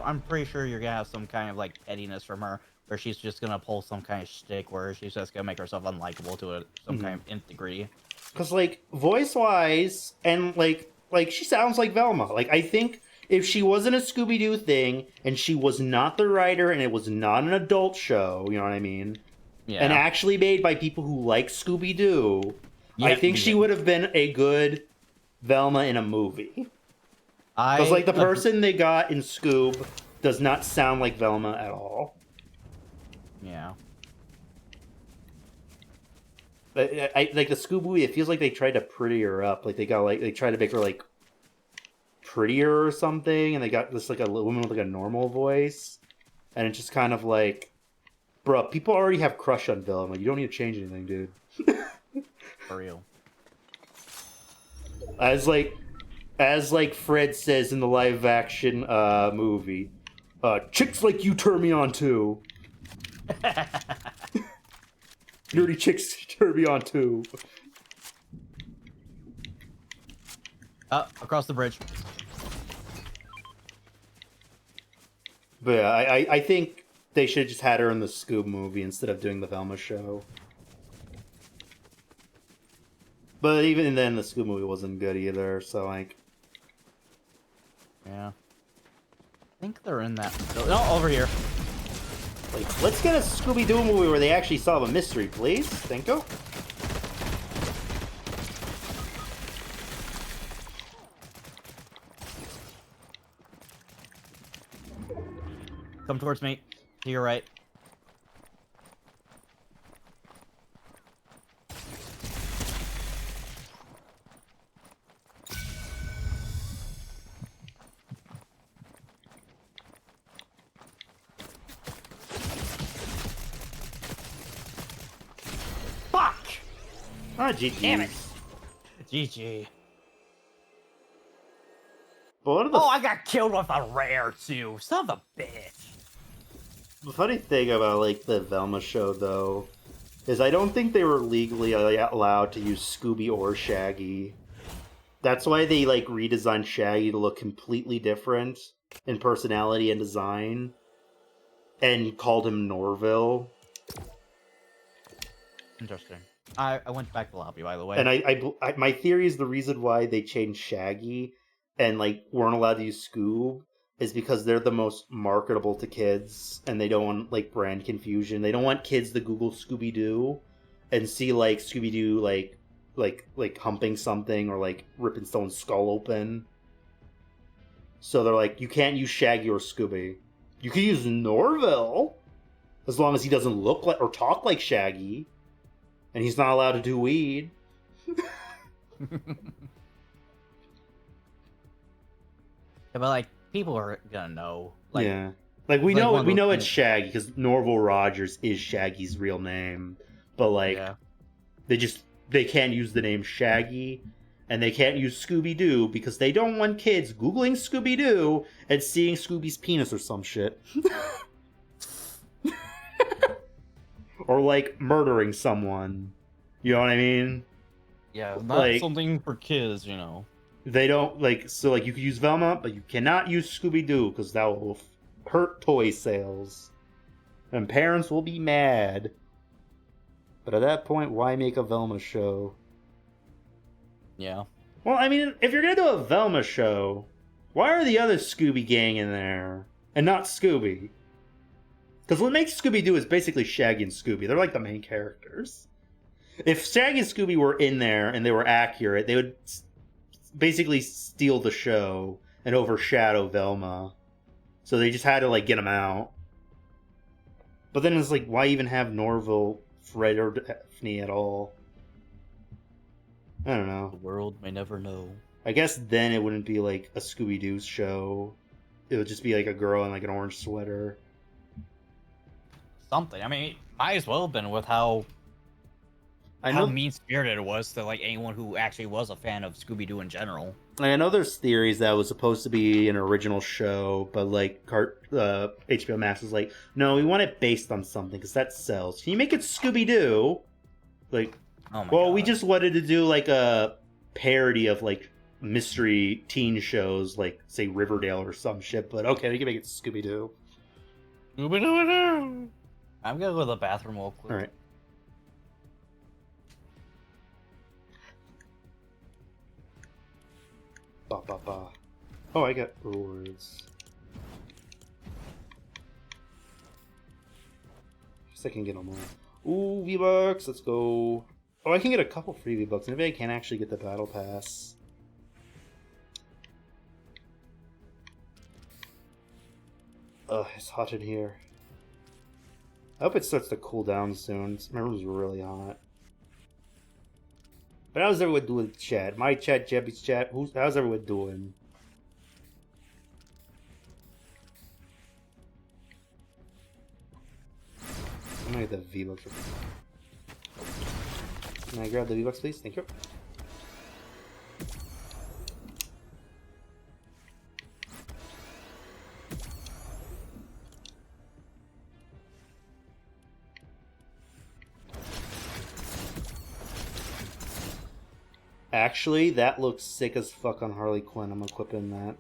I'm pretty sure you're gonna have some kind of, like, pettiness from her, where she's just gonna pull some kind of shtick where she's just gonna make herself unlikable to some kind of nth degree. Because, like, voice-wise, and, like, she sounds like Velma. Like, I think if she wasn't a Scooby-Doo thing, and she was not the writer, and it was not an adult show, you know what I mean? Yeah. And actually made by people who like Scooby-Doo, I think she would have been a good Velma in a movie. Because, like, the person they got in Scoob does not sound like Velma at all. Yeah. Like, the Scoob movie, it feels like they tried to pretty her up. Like, they tried to make her, like, prettier or something, and they got this like a woman with like a normal voice, and it's just kind of like, bro, people already have crush on Velma. You don't need to change anything, dude. For real. As Fred says in the live action movie, chicks like you turn me on too. Nerdy chicks turn me on too. Across the bridge. But yeah, I think they should have just had her in the Scoob movie instead of doing the Velma show. But even then, the Scoob movie wasn't good either, so like... Yeah. I think they're in that... No, over here. Like, let's get a Scooby-Doo movie where they actually solve a mystery, please. Thank you. Come towards me. To your right. Fuck! Ah, GG. Damn it. GG. Oh, I got killed with a rare, too. Son of a bitch. The funny thing about, like, the Velma show, though, is I don't think they were legally allowed to use Scooby or Shaggy. That's why they, like, redesigned Shaggy to look completely different in personality and design, and called him Norville. Interesting. I went back to the lobby, by the way. And I my theory is the reason why they changed Shaggy and, like, weren't allowed to use Scoob is because they're the most marketable to kids, and they don't want, like, brand confusion. They don't want kids to Google Scooby-Doo and see, like, Scooby-Doo, like humping something or, like, ripping someone's skull open. So they're like, you can't use Shaggy or Scooby. You can use Norville, as long as he doesn't look like or talk like Shaggy, and he's not allowed to do weed. Yeah, but like people are gonna know. Like, yeah, like we like know one of we those know it's things- Shaggy because Norval Rogers is Shaggy's real name, but like yeah. they can't use the name Shaggy, and they can't use Scooby Doo because they don't want kids googling Scooby Doo and seeing Scooby's penis or some shit, or like murdering someone. You know what I mean? Yeah, not Like something for kids, you know. they don't like so like you could use Velma, but you cannot use Scooby Doo because that will hurt toy sales, and parents will be mad. But at that point, why make a Velma show? Yeah. Well, I mean, if you're gonna do a Velma show, why are the other Scooby Gang in there and not Scooby? Because what makes Scooby Doo is basically Shaggy and Scooby. They're like the main characters. If Shaggy and Scooby were in there and they were accurate, they would basically steal the show and overshadow Velma. So they just had to like get them out. But then it's like, why even have Norville, Fred, or Daphne at all? I don't know. The world may never know. I guess then it wouldn't be like a Scooby Doo show. It would just be like a girl in like an orange sweater. Something. I mean, it might as well have been with how mean spirited it was to like anyone who actually was a fan of Scooby Doo in general. I know there's theories that it was supposed to be an original show, but like HBO Max is like, no, we want it based on something because that sells. Can you make it Scooby Doo? Like, Oh my well, God. we just wanted to do like a parody of like mystery teen shows, like say Riverdale or some shit. But okay, we can make it Scooby Doo. Scooby Doo. I'm gonna go to the bathroom real quick. All right. Ba ba ba. Oh, I got rewards. Guess I can get them all. Ooh, V-Bucks, let's go. Oh, I can get a couple free V-Bucks. Maybe I can actually get the Battle Pass. Ugh, it's hot in here. I hope it starts to cool down soon. My room's really hot. But how's everyone doing, chat? My chat, Jebby's chat. How's everyone doing? I'm gonna get the V-Bucks. Can I grab the V-Bucks, please? Thank you. Actually, that looks sick as fuck on Harley Quinn. I'm equipping that.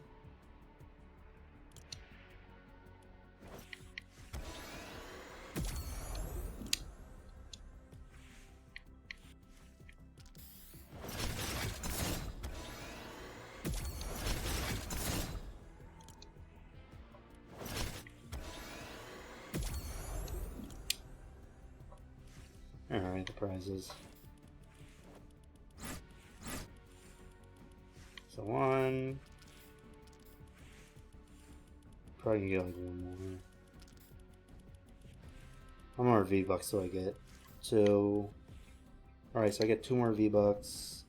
Alright, the prizes. So one. Probably can get like one more. One more V-Bucks so I get two. Alright, so I get 2 more V-Bucks.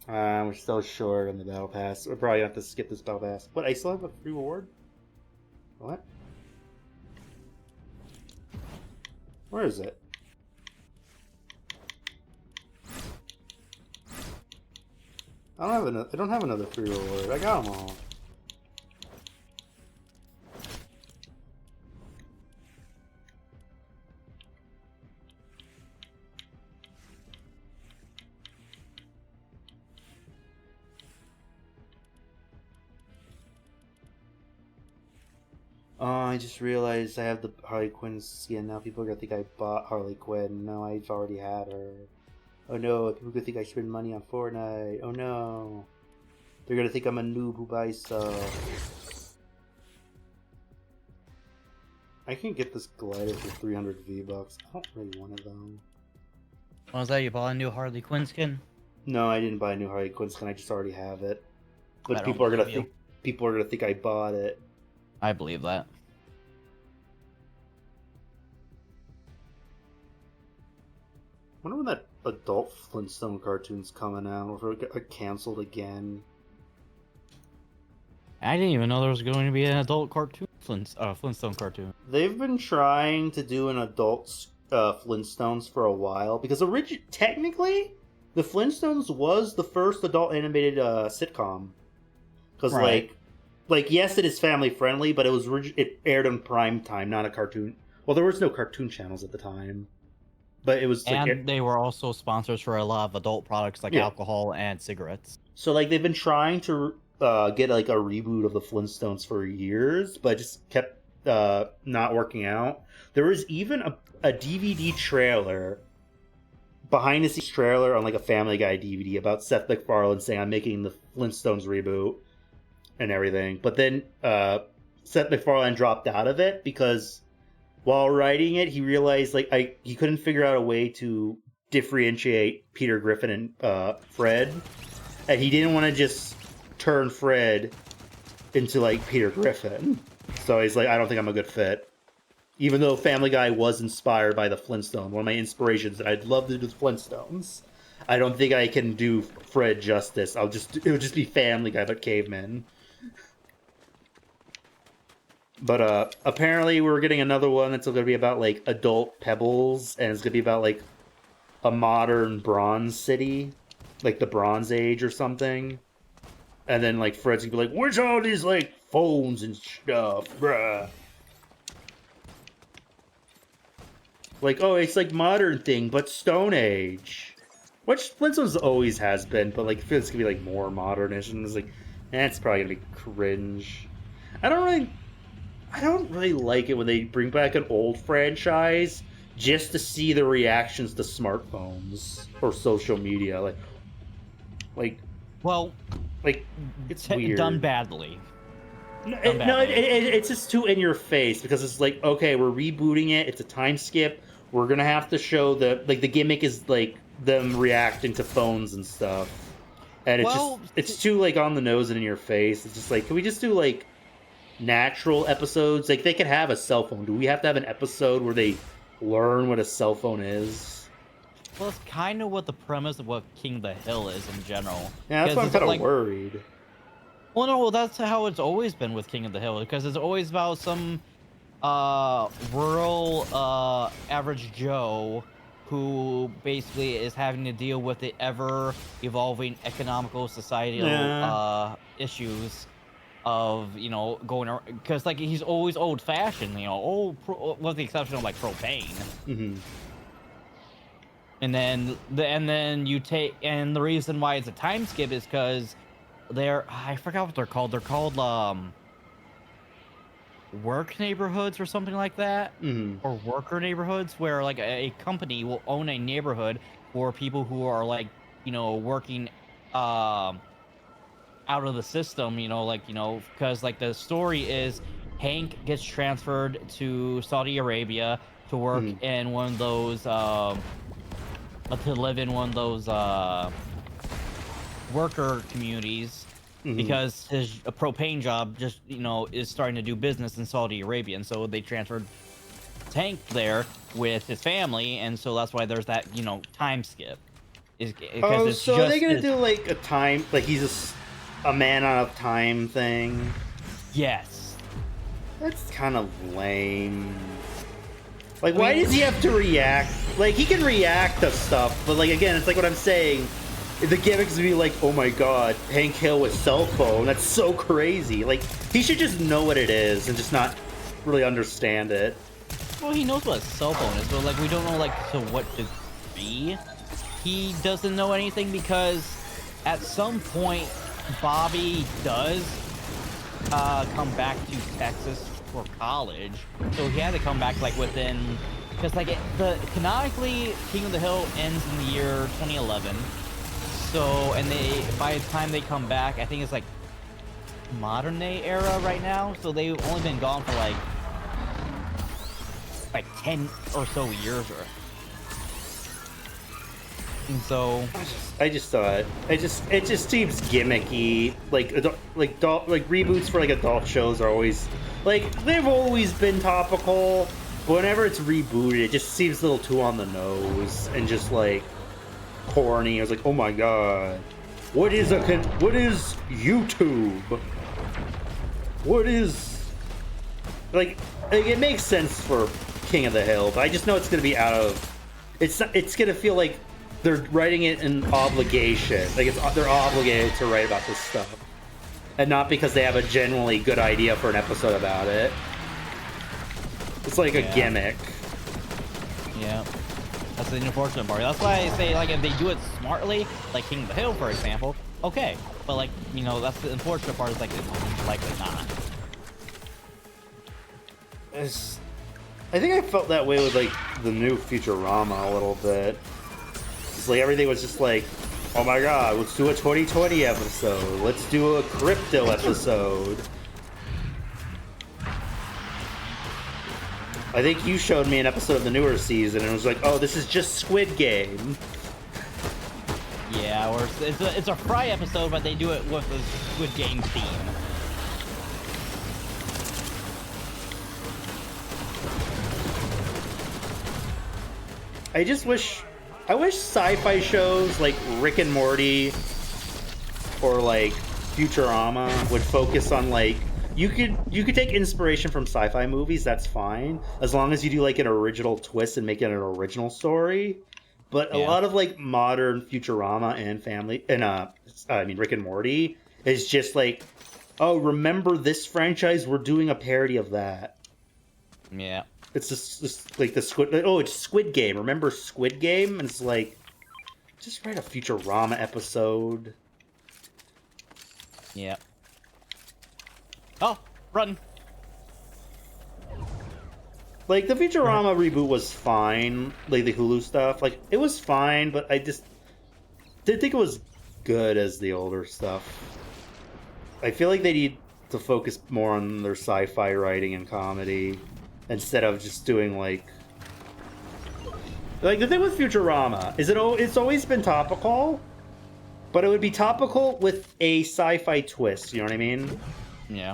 We're still short on the Battle Pass. We're probably gonna have to skip this Battle Pass. But I still have a free reward? What? Where is it? I don't have another free reward. I got them all. Oh, I just realized I have the Harley Quinn skin now. People are gonna think I bought Harley Quinn. No, I've already had her. Oh no, people are gonna think I spend money on Fortnite. Oh no. They're gonna think I'm a noob who buys stuff. I can get this glider for 300 V-Bucks. I don't really want it though. What was that? You bought a new Harley Quinn skin? No, I didn't buy a new Harley Quinn skin. I just already have it. But I don't people are gonna believe think I bought it. I believe that. I wonder when that adult Flintstone cartoon's coming out, or if it got canceled again. I didn't even know there was going to be an adult cartoon Flintstone cartoon. They've been trying to do an adult Flintstones for a while because technically, the Flintstones was the first adult animated sitcom. Because like yes, it is family friendly, but it aired on prime time, not a cartoon. Well, there was no cartoon channels at the time, but it was. And they were also sponsors for a lot of adult products like alcohol and cigarettes. So like they've been trying to get like a reboot of the Flintstones for years, but just kept not working out. There was even a DVD trailer, behind the scenes trailer on like a Family Guy DVD about Seth MacFarlane saying, "I'm making the Flintstones reboot," and everything. But then Seth MacFarlane dropped out of it because while writing it, he realized like he couldn't figure out a way to differentiate Peter Griffin and Fred, and he didn't want to just turn Fred into like Peter Griffin. So he's like, I don't think I'm a good fit. Even though Family Guy was inspired by the Flintstones, one of my inspirations, and I'd love to do the Flintstones, I don't think I can do Fred justice. It would just be Family Guy but cavemen. But apparently we're getting another one that's going to be about like adult Pebbles, and it's going to be about like a modern Bronze City, like the Bronze Age or something. And then like Fred's going to be like, "Where's all these like phones and stuff, bruh?" Like, oh, it's like modern thing, but Stone Age. Which Flintstones always has been, but like, I feel it's gonna be like more modernish, and it's like, it's probably gonna be cringe. I don't really like it when they bring back an old franchise just to see the reactions to smartphones or social media. It's weird. Done badly. It's just too in your face because it's like, okay, we're rebooting it. It's a time skip. We're gonna have to show the gimmick is like them reacting to phones and stuff, and it's too like on the nose and in your face. It's just like, can we just do like natural episodes? Like they could have a cell phone. Do we have to have an episode where they learn what a cell phone is? Well, it's kind of what the premise of what King of the Hill is in general. Yeah, that's why I'm kind of worried. Well, no, that's how it's always been with King of the Hill, because it's always about some rural average Joe who basically is having to deal with the ever-evolving economical societal issues of, you know, going around, because like he's always old-fashioned, you know, with the exception of like propane. Mm-hmm. And then you take, and the reason why it's a time skip is because I forgot what they're called. They're called work neighborhoods or something like that, or worker neighborhoods, where like a company will own a neighborhood for people who are like, you know, working out of the system, you know, like, you know, because like the story is Hank gets transferred to Saudi Arabia to work in one of those to live in one of those worker communities, because his propane job just, you know, is starting to do business in Saudi Arabia, and so they transferred Tank there with his family, and so that's why there's that, you know, time skip. So are they gonna do like a time, like he's a man out of time thing? Yes. That's kind of lame. Like, why does he have to react? Like, he can react to stuff, but like, again, it's like what I'm saying. The gimmick's be like, oh my god, Hank Hill with cell phone. That's so crazy. Like, he should just know what it is and just not really understand it. Well, he knows what a cell phone is, but like, we don't know like to what degree he doesn't know anything, because at some point Bobby does come back to Texas for college, so he had to come back like within, because like canonically King of the Hill ends in the year 2011. So, and by the time they come back, I think it's like modern day era right now. So they've only been gone for like 10 or so years. And so I just thought it just seems gimmicky. Like reboots for like adult shows are always like, they've always been topical. But whenever it's rebooted, it just seems a little too on the nose and just like corny. I was like, oh my god, what is YouTube? what is like it makes sense for King of the Hill, but I just know it's gonna be out of it's gonna feel like they're writing it in obligation, like they're obligated to write about this stuff, and not because they have a genuinely good idea for an episode about it. It's like a gimmick. Yeah, that's the unfortunate part. That's why I say, like, if they do it smartly, like King of the Hill, for example, okay. But, like, you know, that's the unfortunate part, is like it's likely not. I think I felt that way with like the new Futurama a little bit. It's like everything was just like, oh my god, let's do a 2020 episode. Let's do a crypto episode. I think you showed me an episode of the newer season and it was like, oh, this is just Squid Game. Yeah, or it's a Fry episode, but they do it with a Squid Game theme. I wish sci-fi shows like Rick and Morty or like Futurama would focus on like you could take inspiration from sci-fi movies, that's fine, as long as you do like an original twist and make it an original story. But a lot of like modern Futurama and Rick and Morty is just like, oh, remember this franchise? We're doing a parody of that. Yeah. It's just like the Squid. Oh, it's Squid Game. Remember Squid Game? And it's like, just write a Futurama episode. Yeah. Oh, run. Like the Futurama reboot was fine. Like the Hulu stuff, like it was fine, but I just didn't think it was good as the older stuff. I feel like they need to focus more on their sci-fi writing and comedy, instead of just doing like the thing with Futurama is it's always been topical, but it would be topical with a sci-fi twist, you know what I mean? Yeah.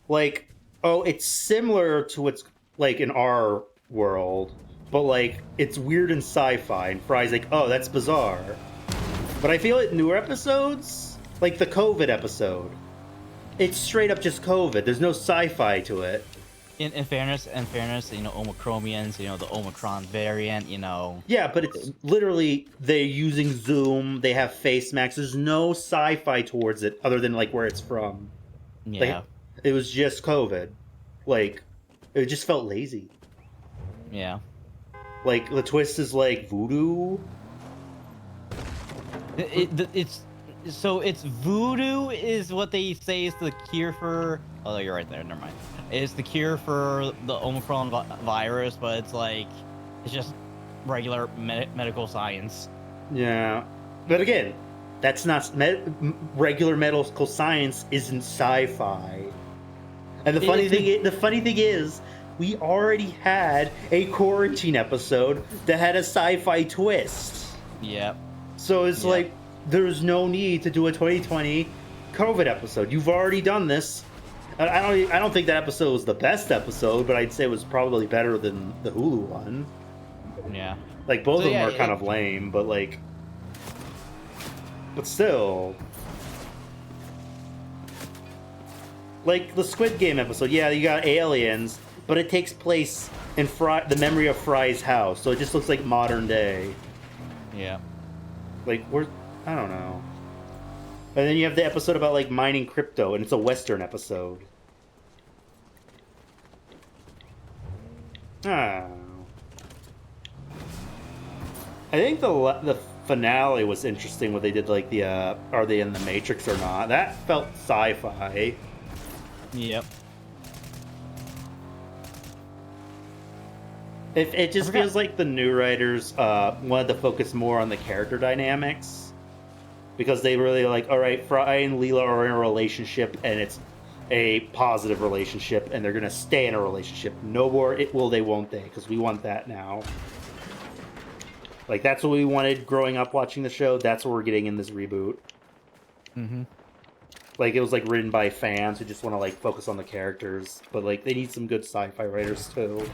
Like, oh, it's similar to what's like in our world, but like it's weird and sci-fi, and Fry's like, oh, that's bizarre. But I feel like newer episodes, like the COVID episode, it's straight up just COVID. There's no sci-fi to it. In fairness, you know, Omicromians, you know, the Omicron variant, you know. Yeah, but it's literally they're using Zoom. They have face masks. There's no sci-fi towards it other than like where it's from. Yeah. Like, it was just COVID. Like, it just felt lazy. Yeah. Like the twist is like voodoo. It's voodoo is what they say is the cure for. Oh, you're right there. Never mind. It's the cure for the Omicron virus, but it's like it's just regular medical science. Yeah, but again, that's not regular medical science. Isn't sci-fi. And the funny thing is, we already had a quarantine episode that had a sci-fi twist. Yep. So it's like there's no need to do a 2020 COVID episode. You've already done this. I don't think that episode was the best episode, but I'd say it was probably better than the Hulu one. Yeah. Like both of them are kind of lame, but like, but still. Like the Squid Game episode, yeah, you got aliens, but it takes place in the memory of Fry's house, so it just looks like modern day. Yeah. Like I don't know. And then you have the episode about like mining crypto, and it's a Western episode. I think the finale was interesting. What they did, like the are they in the Matrix or not? That felt sci-fi. Yep. It just feels like the new writers wanted to focus more on the character dynamics, because they really like, all right, Fry and Leela are in a relationship, and it's a positive relationship, and they're gonna stay in a relationship. No more it will they, won't they? Because we want that now. Like that's what we wanted growing up watching the show. That's what we're getting in this reboot. Mm-hmm. Like it was like written by fans who just want to like focus on the characters, but like they need some good sci-fi writers too.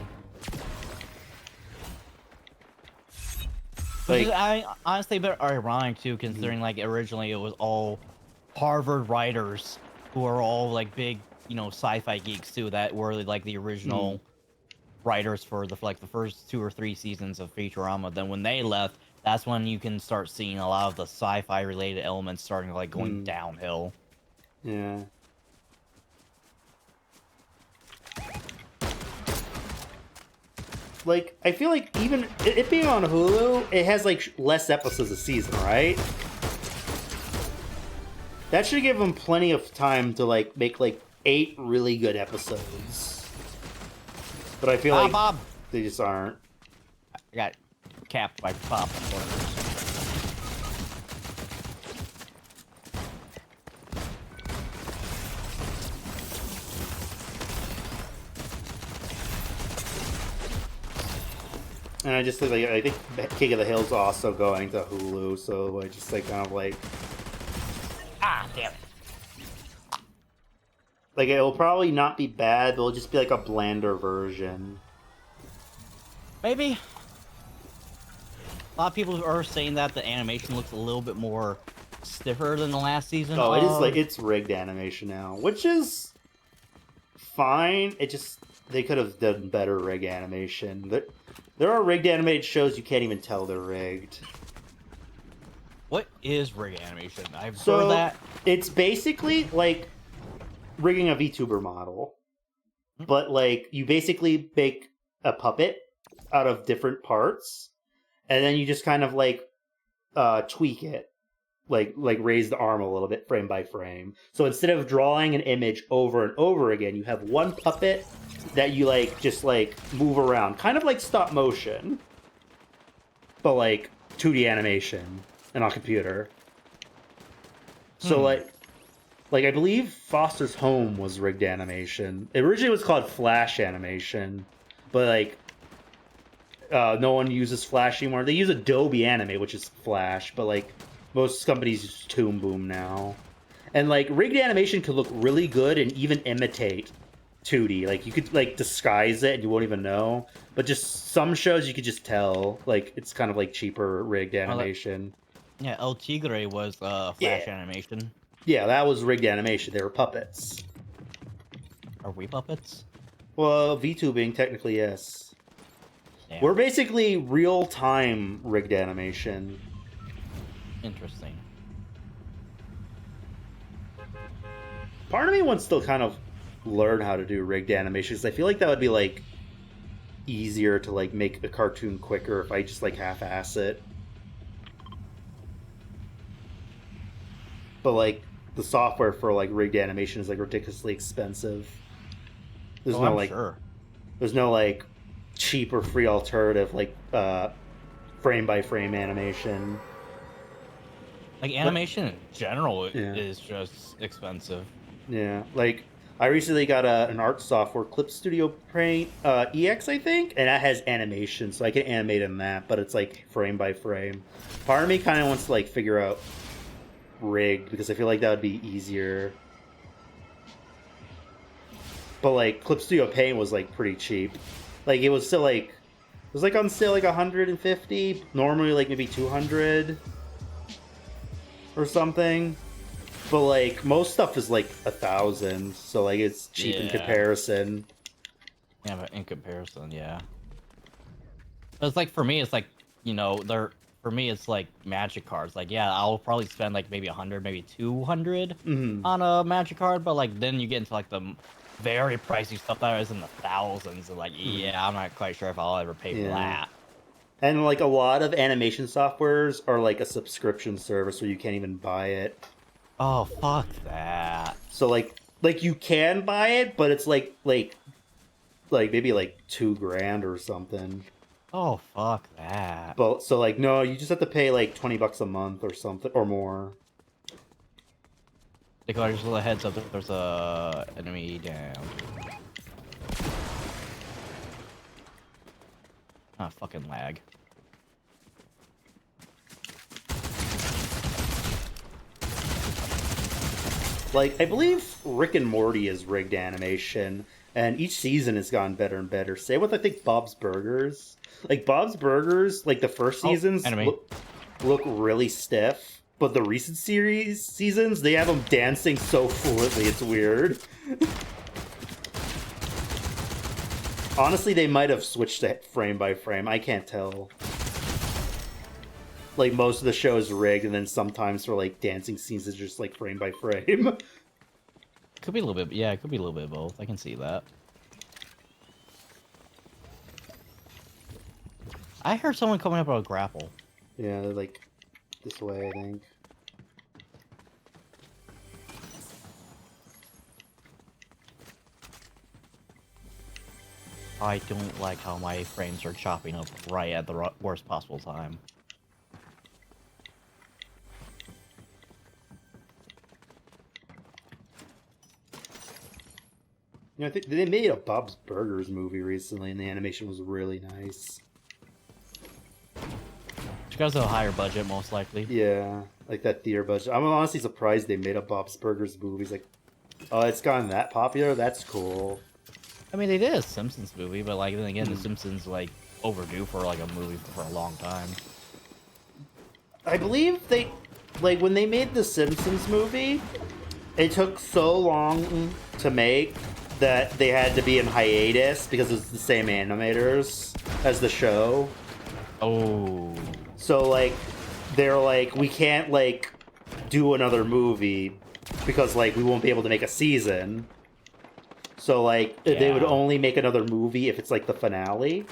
Like, I honestly a bit ironic too, considering like originally it was all Harvard writers who are all like big sci-fi geeks too that were like the original writers for the first 2 or 3 seasons of Futurama. Then when they left, that's when you can start seeing a lot of the sci-fi related elements starting like going downhill. Yeah. Like, I feel like even it being on Hulu, it has like less episodes a season, right? That should give them plenty of time to like make like 8 really good episodes. But I feel like Bob. They just aren't. I got capped by Bob. And I just think like I think King of the Hill's also going to Hulu, so I just like kind of like Damn it. Like it'll probably not be bad, but it'll just be like a blander version. Maybe. A lot of people are saying that the animation looks a little bit more stiffer than the last season. Oh, it is like it's rigged animation now, which is fine. It just they could have done better rig animation. There are rigged animated shows you can't even tell they're rigged. What is rig animation? I've heard that. It's basically like rigging a VTuber model, but like you basically make a puppet out of different parts, and then you just kind of like tweak it, like raise the arm a little bit frame by frame. So instead of drawing an image over and over again, you have one puppet that you like just like move around, kind of like stop motion, but like 2D animation and on computer. So like I believe Foster's Home was rigged animation. It originally was called Flash animation, but like no one uses Flash anymore. They use Adobe Animate, which is Flash, but like most companies use Toon Boom now. And like rigged animation could look really good and even imitate 2D. Like you could like disguise it and you won't even know. But just some shows you could just tell. Like it's kind of like cheaper rigged animation. Yeah, El Tigre was Flash animation. Yeah, that was rigged animation. They were puppets. Are we puppets? Well, VTubing technically yes. Damn. We're basically real-time rigged animation. Interesting. Part of me wants to kind of learn how to do rigged animations. I feel like that would be like easier to like make a cartoon quicker if I just like half-ass it. But like the software for like rigged animation is like ridiculously expensive. There's no like there's no like cheap or free alternative like frame by frame animation. Like animation in general is just expensive. Yeah, like I recently got an art software, Clip Studio Paint EX, I think, and that has animation, so I can animate in that, but it's like frame by frame. Part of me kind of wants to like figure out rigged because I feel like that would be easier. But like Clip Studio Paint was like pretty cheap. Like it was still like it was like on sale like 150, normally like maybe 200 or something. But like most stuff is like 1,000, so like it's cheap in comparison. Yeah, but in comparison, yeah. But it's like for me, it's like for me, it's like magic cards. Like, yeah, I'll probably spend like maybe 100, maybe 200 on a magic card, but like then you get into like the very pricey stuff that is in the thousands, and like, yeah, I'm not quite sure if I'll ever pay for that. And like a lot of animation softwares are like a subscription service where you can't even buy it. Oh, fuck that. So like you can buy it, but it's like maybe like $2,000 or something. Oh, fuck that. But so like no, you just have to pay like $20 a month or something or more. Dakota, just a little heads up. There's a enemy down. Ah, fucking lag. Like I believe Rick and Morty is rigged animation, and each season has gotten better and better. Same with I think Bob's Burgers. Like Bob's Burgers, like the first seasons look really stiff, but the recent seasons they have them dancing so fluently, it's weird. Honestly, they might have switched it frame by frame. I can't tell. Like, most of the show is rigged, and then sometimes for, like, dancing scenes, it's just, like, frame by frame. Could be a little bit, yeah, it could be a little bit of both. I can see that. I heard someone coming up with a grapple. Yeah, they're, like, this way, I think. I don't like how my frames are chopping up right at the worst possible time. You know, I think they made a Bob's Burgers movie recently, and the animation was really nice. Because of a higher budget, most likely. Yeah, like that theater budget. I'm honestly surprised they made a Bob's Burgers movie. It's like, oh, it's gotten that popular? That's cool. I mean, they did a Simpsons movie, but like then again, the Simpsons like overdue for like a movie for a long time. I believe they, like, when they made the Simpsons movie, it took so long to make that they had to be in hiatus because it's the same animators as the show. Oh. So, like, they're like, we can't, like, do another movie because, like, we won't be able to make a season. So, like, they would only make another movie if it's, like, the finale.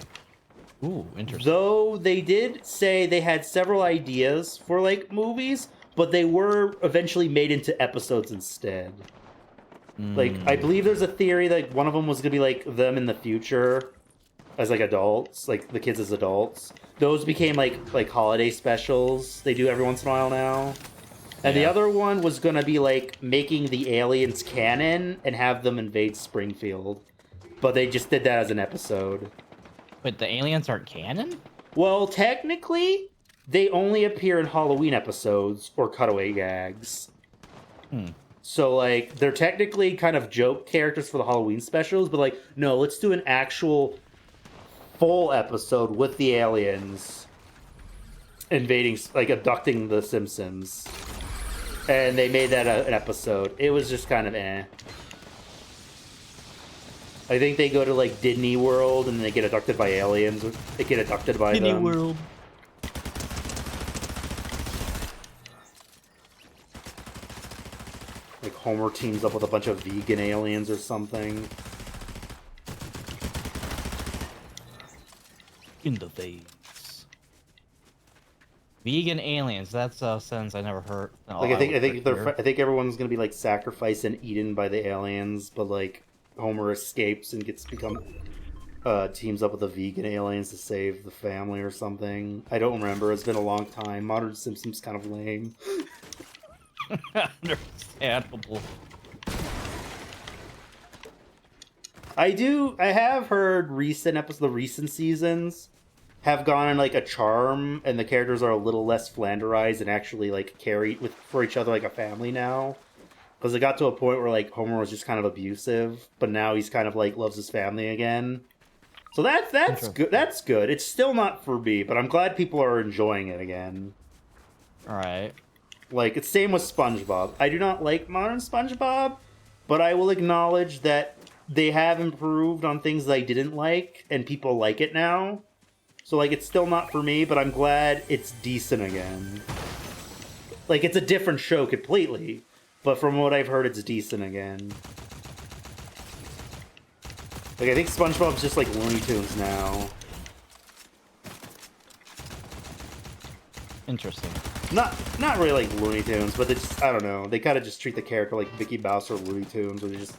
Ooh, interesting. Though they did say they had several ideas for, like, movies, but they were eventually made into episodes instead. Like, I believe there's a theory that one of them was going to be, like, them in the future as, like, adults, like, the kids as adults. Those became, like holiday specials they do every once in a while now. And the other one was going to be, like, making the aliens canon and have them invade Springfield. But they just did that as an episode. But the aliens aren't canon? Well, technically, they only appear in Halloween episodes or cutaway gags. So, like, they're technically kind of joke characters for the Halloween specials, but, like, no, let's do an actual full episode with the aliens invading, like, abducting the Simpsons. And they made that an episode. It was just kind of eh. I think they go to, like, Disney World and they get abducted by aliens. They get abducted by Disney them. World. Like, Homer teams up with a bunch of vegan aliens or something. In the face. Vegan aliens. That's a sentence I never heard. No, Like, I think everyone's gonna be, like, sacrificed and eaten by the aliens, but, like, Homer escapes and teams up with the vegan aliens to save the family or something. I don't remember. It's been a long time. Modern Simpsons kind of lame. Understandable. I have heard the recent seasons have gone in, like, a charm, and the characters are a little less flanderized and actually, like, carry for each other like a family now. Because it got to a point where, like, Homer was just kind of abusive, but now he's kind of, like, loves his family again. So that's good. That's good. It's still not for me, but I'm glad people are enjoying it again. Alright. Like, it's same with SpongeBob. I do not like modern SpongeBob, but I will acknowledge that they have improved on things that I didn't like, and people like it now. So, like, it's still not for me, but I'm glad it's decent again. Like, it's a different show completely, but from what I've heard, it's decent again. Like, I think SpongeBob's just like Looney Tunes now. Interesting. Not really like Looney Tunes, but they just, I don't know. They kind of just treat the character like Mickey Mouse or Looney Tunes, where they're just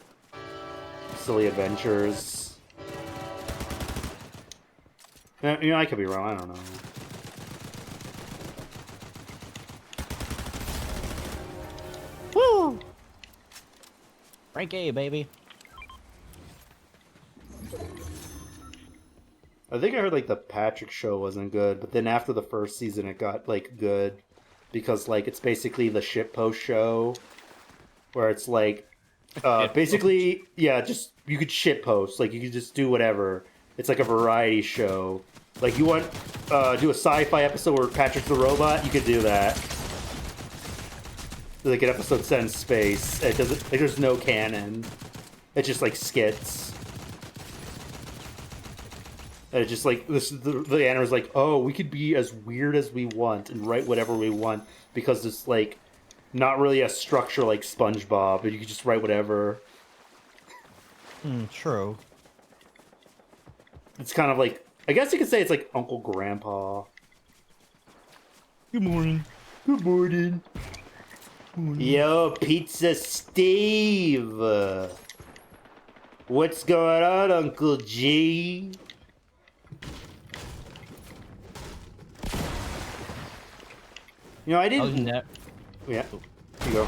silly adventures. You know, I could be wrong. I don't know. Woo! Rank A, baby. I think I heard, like, the Patrick show wasn't good, but then after the first season it got, like, good. Because, like, it's basically the shitpost show, where it's, like, basically, yeah, just, you could shitpost. Like, you could just do whatever. It's like a variety show. Like, you want do a sci-fi episode where Patrick's the robot? You could do that. Like, an episode set in space. It doesn't, like, there's no canon. It's just, like, skits. And it's just like this. The animator's like, oh, we could be as weird as we want and write whatever we want because it's like not really a structure like SpongeBob, but you can just write whatever. True. It's kind of like, I guess you could say it's like Uncle Grandpa. Good morning. Good morning. Yo, Pizza Steve. What's going on, Uncle G? You know, I didn't. Yeah. You go.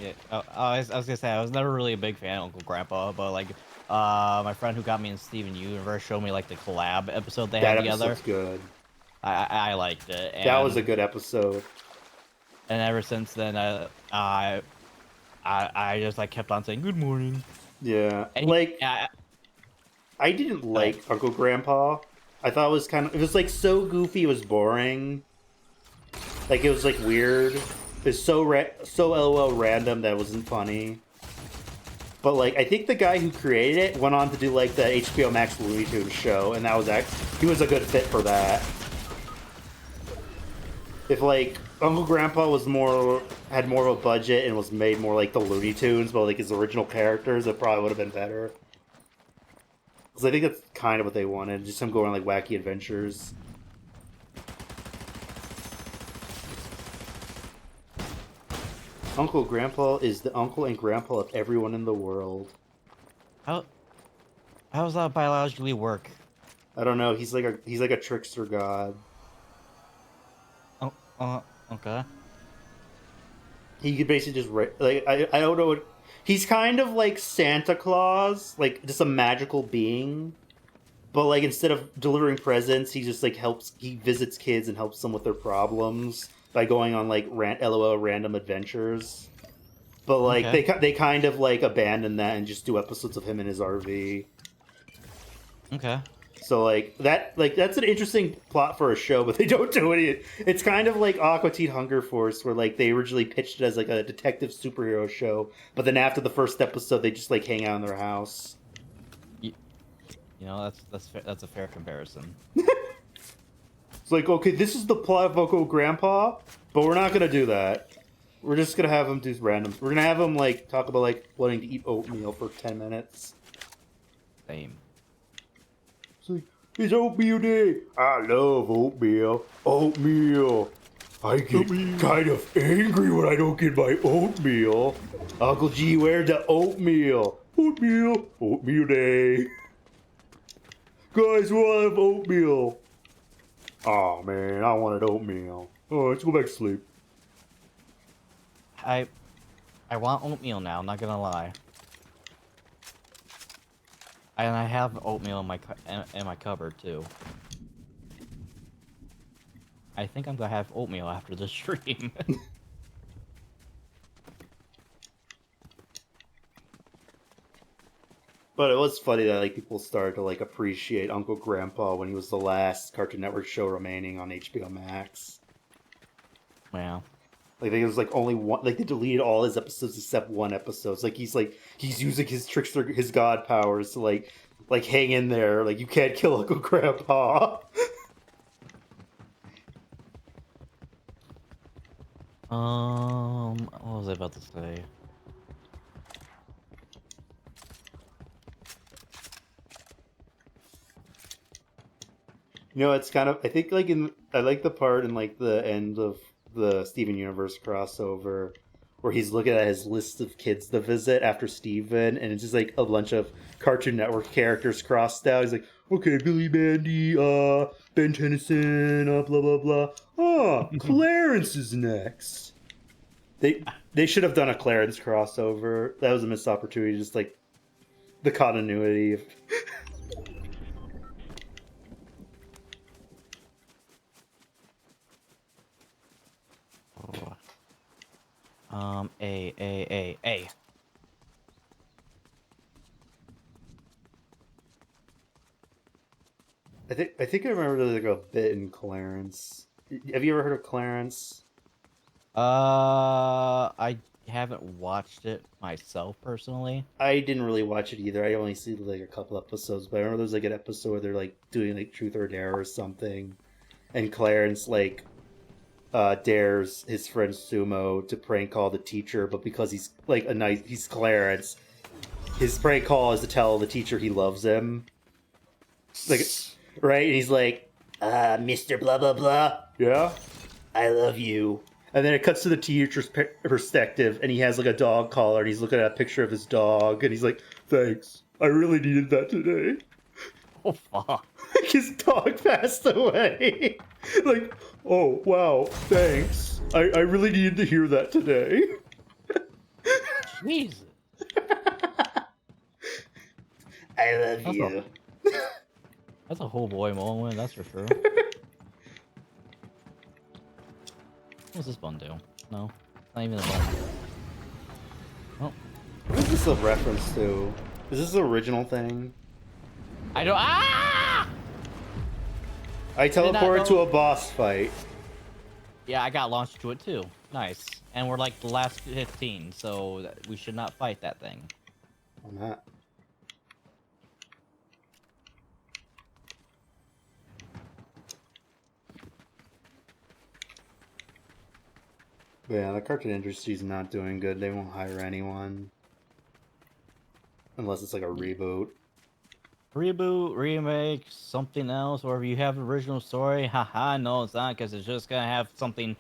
Yeah. I was gonna say I was never really a big fan of Uncle Grandpa, but like, my friend who got me in Steven Universe showed me like the collab episode they had together. That episode's good. I liked it. And, that was a good episode. And ever since then, I just like kept on saying good morning. Yeah. And like, I didn't like Uncle Grandpa. I thought it was like so goofy, it was boring. Like, it was like weird. It was so LOL random that it wasn't funny. But like, I think the guy who created it went on to do like the HBO Max Looney Tunes show, and that was he was a good fit for that. If like Uncle Grandpa had more of a budget and was made more like the Looney Tunes, but like his original characters, it probably would have been better. Because I think that's kind of what they wanted, just him going on like wacky adventures. Uncle Grandpa is the uncle and grandpa of everyone in the world. How does that biologically work? I don't know. He's like a trickster god. Oh, okay. He could basically just like I don't know what he's kind of like Santa Claus, like just a magical being. But like instead of delivering presents, he just like he visits kids and helps them with their problems by going on like LOL random adventures. But like they kind of like abandon that and just do episodes of him in his RV. Okay. So that's an interesting plot for a show, but they don't do it. It's kind of like Aqua Teen Hunger Force, where like they originally pitched it as like a detective superhero show, but then after the first episode, they just like hang out in their house. You know, that's a fair comparison. It's like, okay, this is the plot of Uncle Grandpa, but we're not gonna do that. We're just gonna have him do random. We're gonna have him like talk about like wanting to eat oatmeal for 10 minutes. Same. It's like, it's oatmeal day. I love oatmeal. Oatmeal. I get kind of angry when I don't get my oatmeal. Uncle G, where's the oatmeal? Oatmeal. Oatmeal day. Guys, we all have oatmeal. Oh man, I wanted oatmeal. Oh, let's go back to sleep. I want oatmeal now. I'm not gonna lie. And I have oatmeal in my cupboard too. I think I'm gonna have oatmeal after this stream. But it was funny that like people started to like appreciate Uncle Grandpa when he was the last Cartoon Network show remaining on HBO Max. Wow. Like there was like only one. Like they deleted all his episodes except one episode. It's like he's using his trickster, his god powers to like hang in there. Like you can't kill Uncle Grandpa. What was I about to say? You know, it's kind of. I think like I like the part in like the end of the Steven Universe crossover where he's looking at his list of kids to visit after Steven, and it's just like a bunch of Cartoon Network characters crossed out. He's like, okay, Billy Mandy, Ben Tennyson, blah blah blah. Clarence is next. They should have done a Clarence crossover. That was a missed opportunity, just like the continuity of. A. I think I remember there's like a bit in Clarence. Have you ever heard of Clarence? I haven't watched it myself personally. I didn't really watch it either. I only see like a couple episodes, but I remember there's like an episode where they're like doing like truth or dare or something, and Clarence like dares his friend Sumo to prank call the teacher, but because he's like he's Clarence, his prank call is to tell the teacher he loves him. Like, right? And he's like, Mr. Blah blah blah. Yeah, I love you. And then it cuts to the teacher's perspective, and he has like a dog collar, and he's looking at a picture of his dog, and he's like, "Thanks, I really needed that today." Oh fuck! His dog passed away. Like, oh wow, thanks. I really needed to hear that today. Jesus. I love you. That's a whole boy moment, that's for sure. What's this button do? No, not even a button. Oh. What is this a reference to? Is this an original thing? I don't. Ah! I teleported to a boss fight. Yeah, I got launched to it too. Nice. And we're like the last 15, so we should not fight that thing. I'm not. But yeah, the cartoon industry's not doing good. They won't hire anyone. Unless it's like a reboot. Reboot, remake, something else, or if you have original story, haha, no it's not, because it's just gonna have something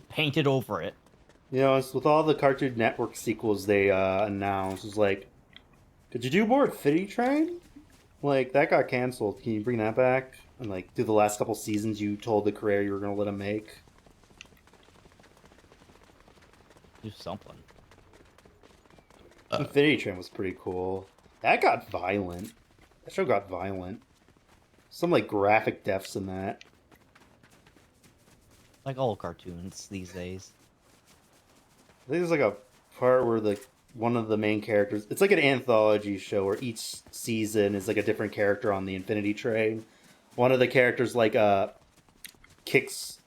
painted over it. You know, it's with all the Cartoon Network sequels they announced, it's like, could you do more Infinity Train? Like, that got canceled. Can you bring that back? And like, do the last couple seasons you told the creator you were gonna let him make? Do something. Infinity Train was pretty cool. That got violent. That show got violent. Some like graphic deaths in that. Like all cartoons these days. I think there's like a part where one of the main characters, it's like an anthology show where each season is like a different character on the Infinity Train. One of the characters like kicks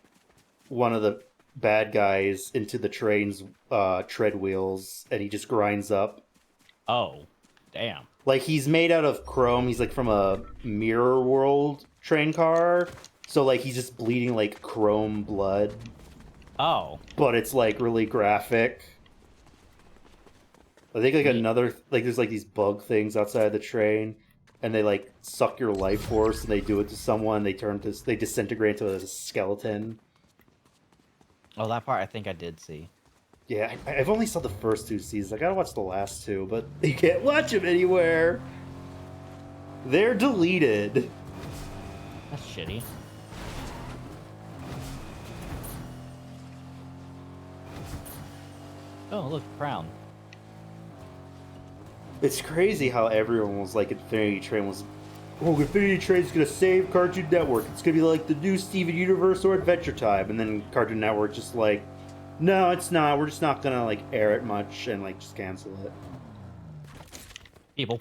one of the bad guys into the train's tread wheels, and he just grinds up. Oh, damn. Like, he's made out of chrome. He's like from a Mirror World train car, so like he's just bleeding like chrome blood. Oh. But it's like really graphic. I think like another, like there's like these bug things outside the train, and they like suck your life force, and they do it to someone. They disintegrate into a skeleton. Oh, that part I think I did see. Yeah, I've only saw the first two seasons. I gotta watch the last two, but you can't watch them anywhere. They're deleted. That's shitty. Oh, look, crown. It's crazy how everyone was like, Infinity Train was, oh, Infinity Train's gonna save Cartoon Network. It's gonna be like the new Steven Universe or Adventure Time. And then Cartoon Network just like, no, it's not. We're just not gonna like air it much and like just cancel it. People.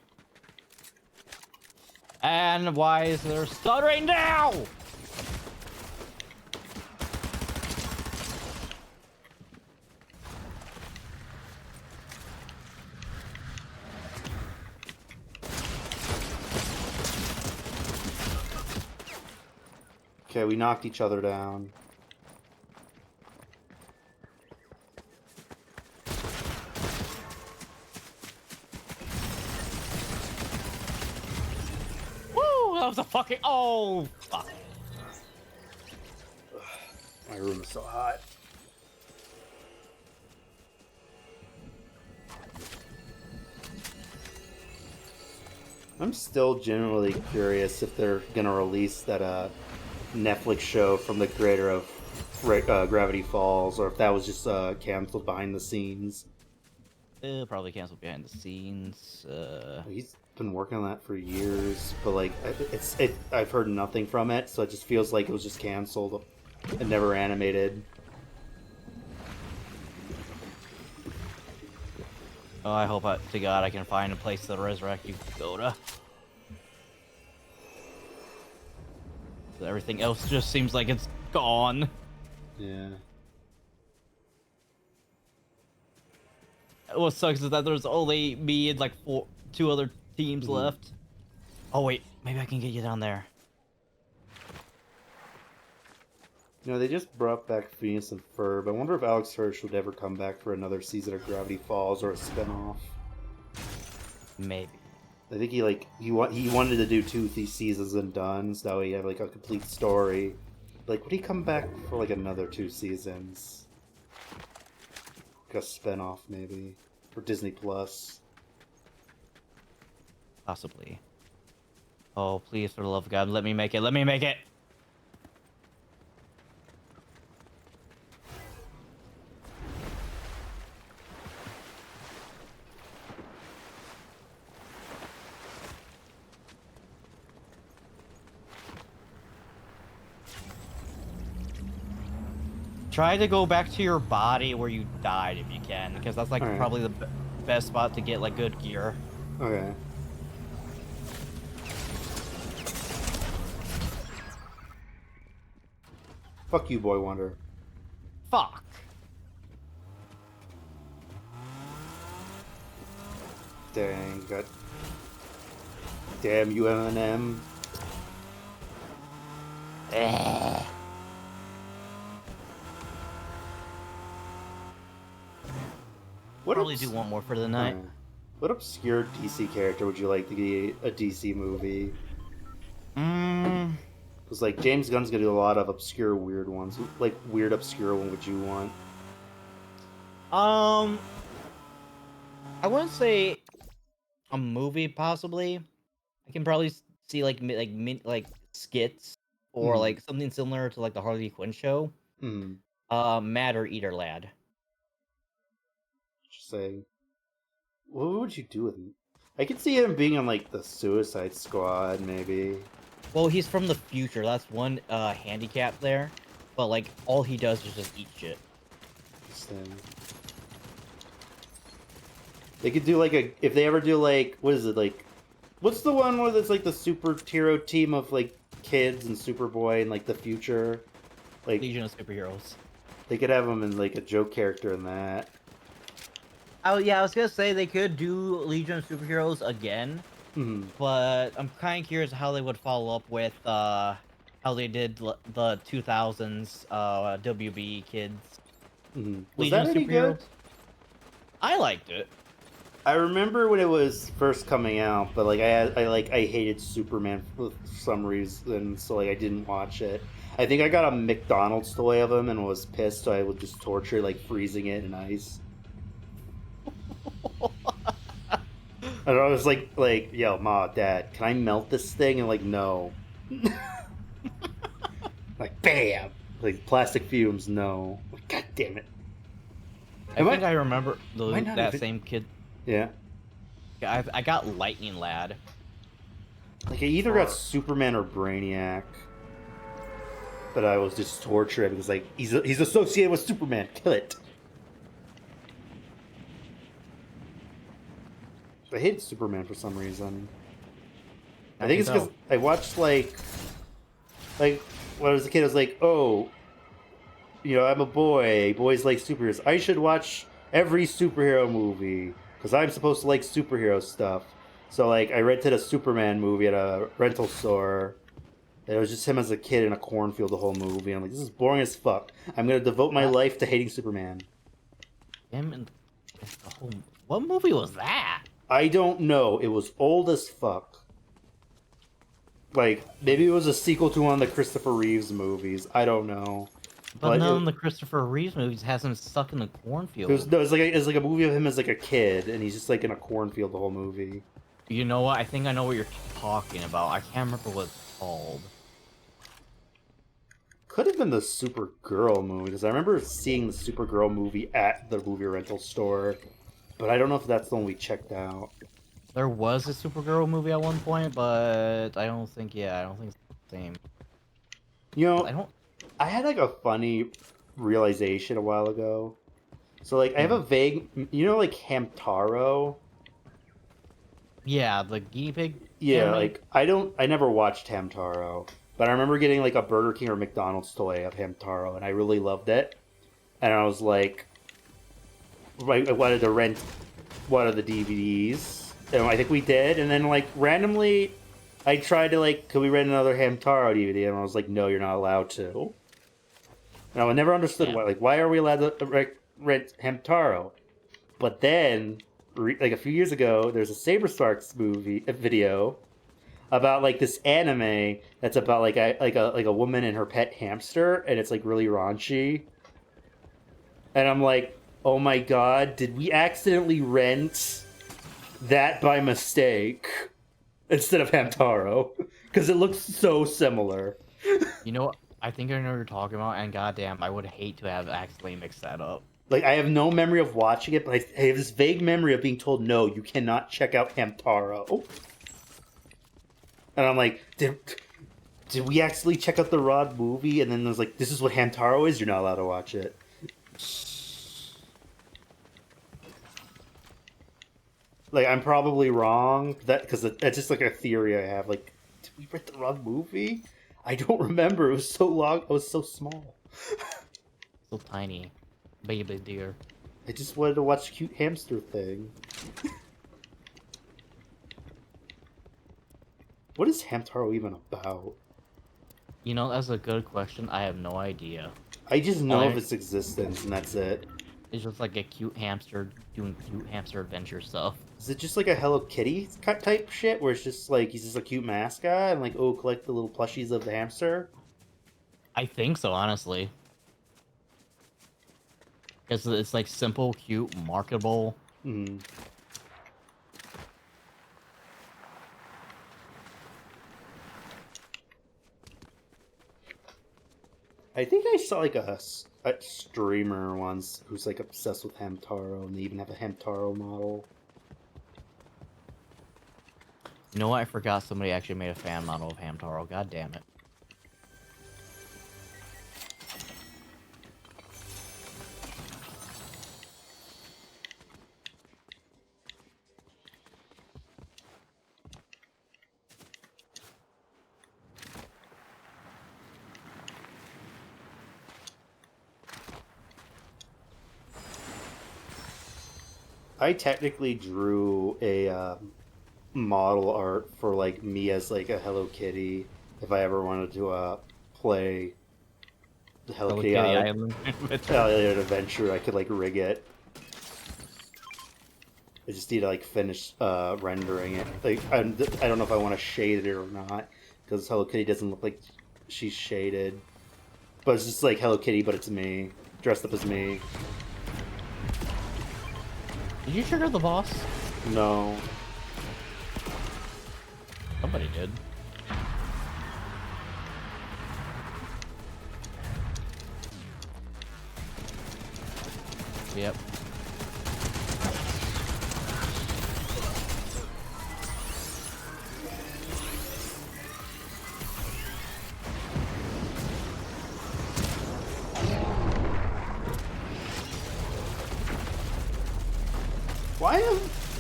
And why is there stuttering now? Okay, we knocked each other down. Woo! That was a fucking. Oh, fuck. My room is so hot. I'm still genuinely curious if they're gonna release that Netflix show from the creator of Gravity Falls, or if that was just canceled behind the scenes. Probably canceled behind the scenes. He's been working on that for years, but like I've heard nothing from it, so it just feels like it was just canceled and never animated. Oh, I hope to God I can find a place to resurrect you, Dakota. Everything else just seems like it's gone. Yeah. what sucks is that there's only me and like two other teams left. Oh wait, maybe I can get you down there. You know, they just brought back Phineas and Ferb. I wonder if Alex Hirsch would ever come back for another season of Gravity Falls or a spinoff. Maybe. I think he wanted to do 2 seasons and done, so that way he had like a complete story. Like, would he come back for like another 2 seasons? Like a spinoff, maybe, for Disney Plus. Possibly. Oh, please, for the love of God, let me make it. Let me make it. Try to go back to your body where you died if you can, because that's like probably the best spot to get like good gear. Okay. Fuck you, Boy Wonder. Fuck. Dang, got. Damn you, Eminem. Probably do one more for the night. What obscure DC character would you like to be a DC movie? Because like James Gunn's gonna do a lot of obscure, weird ones. Like weird, obscure one would you want? I wouldn't say a movie possibly. I can probably see like skits or like something similar to like the Harley Quinn show. Mad or Eater Lad. Saying, what would you do with him? I could see him being on like the Suicide Squad, maybe. Well, he's from the future. That's one handicap there. But like, all he does is just eat shit. They could do like if they ever do like, what is it like? What's the one where there's like the superhero team of like kids and Superboy and like the future, like Legion of Superheroes. They could have him in like a joke character in that. Oh yeah, I was gonna say they could do Legion of Superheroes again, but I'm kind of curious how they would follow up with how they did the 2000s WB kids. Was that any good? I liked it. I remember when it was first coming out, but like I hated Superman for some reason, so like I didn't watch it. I think I got a McDonald's toy of him and was pissed, so I would just torture like freezing it in ice. And I was like, yo, Ma, Dad, can I melt this thing? And like, no. Like, bam! Like, plastic fumes, no. Like, God damn it. I think I remember that same kid. Yeah. I got Lightning Lad. Like, I either got Superman or Brainiac. But I was just tortured because, like, he's associated with Superman. Kill it. I hate Superman for some reason. I think it's because I watched like when I was a kid, I was like, oh, you know, I'm a boy. Boys like superheroes. I should watch every superhero movie because I'm supposed to like superhero stuff. So like, I rented a Superman movie at a rental store. And it was just him as a kid in a cornfield the whole movie. I'm like, this is boring as fuck. I'm gonna devote my life to hating Superman. Him and the whole. What movie was that? I don't know. It was old as fuck. Like, maybe it was a sequel to one of the Christopher Reeves movies. I don't know. But none of the Christopher Reeves movies has him stuck in the cornfield. It's like a movie of him as like a kid, and he's just like in a cornfield the whole movie. You know what? I think I know what you're talking about. I can't remember what it's called. Could have been the Supergirl movie, because I remember seeing the Supergirl movie at the movie rental store. But I don't know if that's the one we checked out. There was a Supergirl movie at one point, but I don't think it's the same. You know, I had like a funny realization a while ago. So like, I have a vague, you know, like Hamtaro? Yeah, the guinea pig? Yeah, like, I never watched Hamtaro, but I remember getting like a Burger King or McDonald's toy of Hamtaro, and I really loved it. And I was like, I wanted to rent one of the DVDs, and I think we did. And then like randomly, I tried to like, could we rent another Hamtaro DVD? And I was like, no, you're not allowed to. And I never understood why. Like, why are we allowed to rent Hamtaro? But then, like a few years ago, there's a Sabersparks video about like this anime that's about like a woman and her pet hamster, and it's like really raunchy. And I'm like, oh my god, did we accidentally rent that by mistake instead of Hamtaro? Because it looks so similar. You know what? I think I know what you're talking about, and goddamn, I would hate to have accidentally mixed that up. Like, I have no memory of watching it, but I have this vague memory of being told, no, you cannot check out Hamtaro. And I'm like, did we actually check out the Rod movie? And then there's like, this is what Hamtaro is? You're not allowed to watch it. Like, I'm probably wrong, because that's just like a theory I have. Like, did we rent the Rod movie? I don't remember. It was so long. I was so small. So tiny. Baby dear. I just wanted to watch cute hamster thing. What is Hamtaro even about? You know, that's a good question. I have no idea. I just know of its existence, and that's it. It's just like a cute hamster doing cute hamster adventure stuff. Is it just like a Hello Kitty type shit, where it's just like, he's just a cute mascot, and like, oh, collect the little plushies of the hamster? I think so, honestly. Because it's like simple, cute, marketable. Hmm. I think I saw like a streamer once who's like obsessed with Hamtaro, and they even have a Hamtaro model. You know what? I forgot somebody actually made a fan model of Hamtaro. God damn it. I technically drew a model art for like me as like a Hello Kitty if I ever wanted to play the Hello Kitty Island Adventure. I could like rig it. I just need to like finish rendering it. Like I don't know if I want to shade it or not, because Hello Kitty doesn't look like she's shaded. But it's just like Hello Kitty, but it's me dressed up as me. Did you trigger the boss? No. Somebody did. Yep.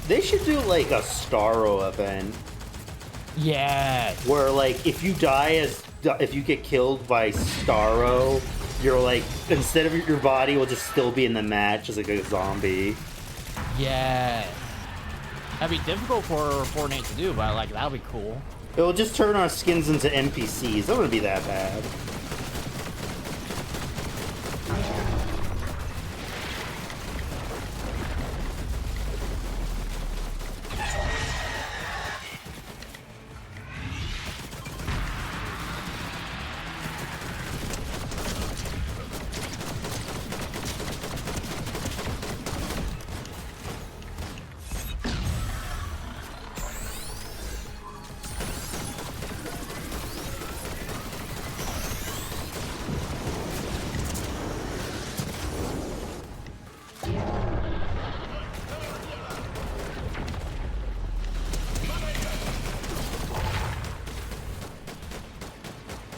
They should do like a Starro event. Yeah. Where like if you get killed by Starro, you're like, instead of your body will just still be in the match as like a zombie. Yeah. That'd be difficult for Fortnite to do, but like that would be cool. It'll just turn our skins into NPCs. That wouldn't be that bad.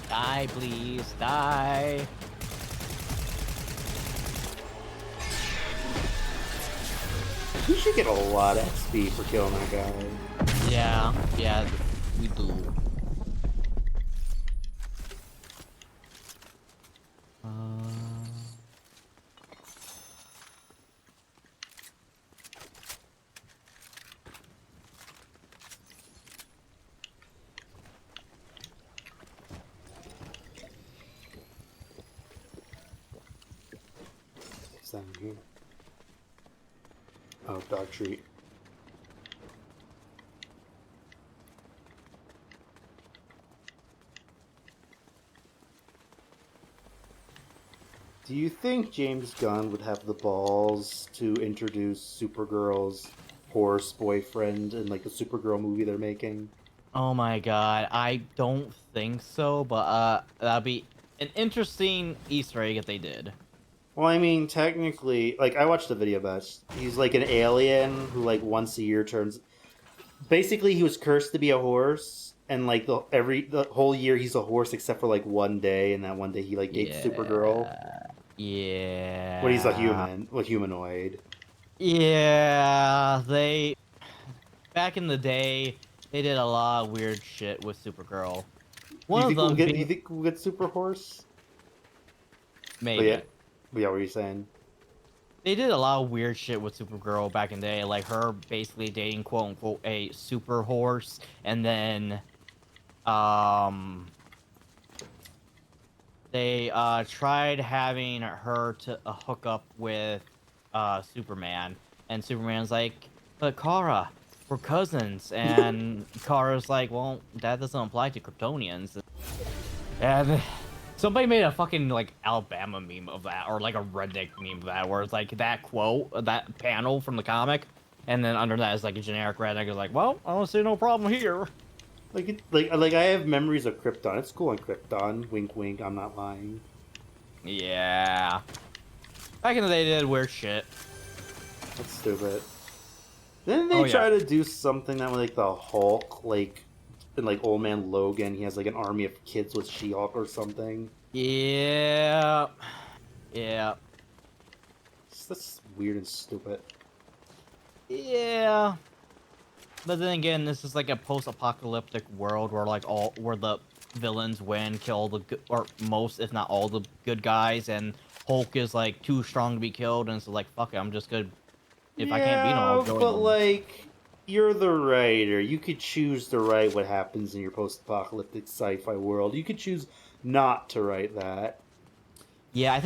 Die, please, die. We should get a lot of XP for killing that guy. Yeah, we do. down here? Oh, dog treat. Do you think James Gunn would have the balls to introduce Supergirl's horse boyfriend in like the Supergirl movie they're making? Oh my god, I don't think so, but that'd be an interesting Easter egg if they did. Well, I mean, technically, like I watched the video about it. He's like an alien who like once a year turns. Basically, he was cursed to be a horse, and like the whole year he's a horse except for like one day, and that one day he like dates Supergirl. Yeah. When he's a human, a humanoid. Yeah, they back in the day they did a lot of weird shit with Supergirl. One of them You think we'll get Super Horse? maybe. Yeah, what were you saying? They did a lot of weird shit with Supergirl back in the day, like her basically dating quote unquote a super horse, and then they tried having her to hook up with Superman, and Superman's like, but Kara, we're cousins, and Kara's like, well, that doesn't apply to Kryptonians. And somebody made a fucking like Alabama meme of that, or like a redneck meme of that, where it's like that quote, that panel from the comic, and then under that is like a generic redneck is like, well, I don't see no problem here. Like I have memories of Krypton. It's cool on Krypton. Wink, wink. I'm not lying. Yeah. Back in the day, they did weird shit. That's stupid. Didn't they try to do something that was like the Hulk, like in like Old Man Logan? He has like an army of kids with She-Hulk or something. Yeah. Yeah. That's weird and stupid. Yeah. But then again, this is like a post-apocalyptic world where like where the villains win, kill all the good, or most, if not all, the good guys, and Hulk is like too strong to be killed, and it's like, fuck it, I'm just good. If I can't beat him, I'll join but them. like, you're the writer. You could choose to write what happens in your post-apocalyptic sci-fi world. You could choose not to write that. Yeah, I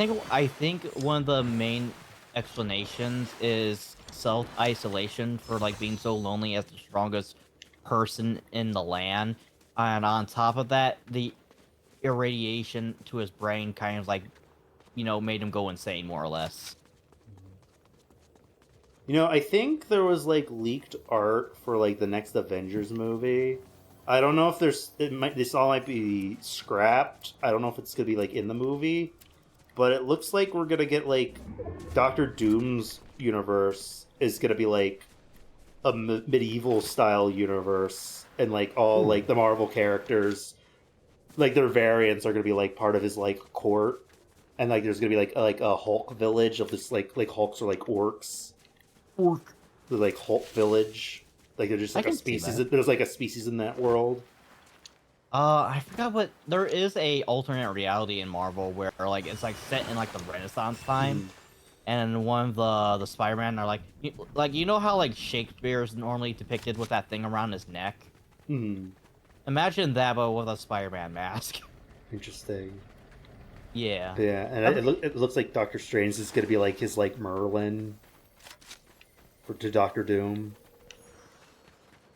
think one of the main explanations is self-isolation for like being so lonely as the strongest person in the land, and on top of that, the irradiation to his brain kind of like, made him go insane more or less. I think there was like leaked art for like the next Avengers movie. I don't know if this all might be scrapped. I don't know if it's gonna be like in the movie, but it looks like we're gonna get like Doctor Doom's universe is gonna be like a medieval style universe, and like all like the Marvel characters, like their variants are gonna be like part of his like court, and like there's gonna be like a Hulk village of this like Hulks are like orcs. The like Hulk village, like they're just like a species. There's like a species in that world. I forgot what there is a alternate reality in Marvel where like it's like set in like the Renaissance time, and one of the Spider-Man are like how like Shakespeare is normally depicted with that thing around his neck. Imagine that, but with a Spider-Man mask. Interesting. Yeah. Yeah, and it looks like Doctor Strange is gonna be like his like Merlin. To Doctor Doom.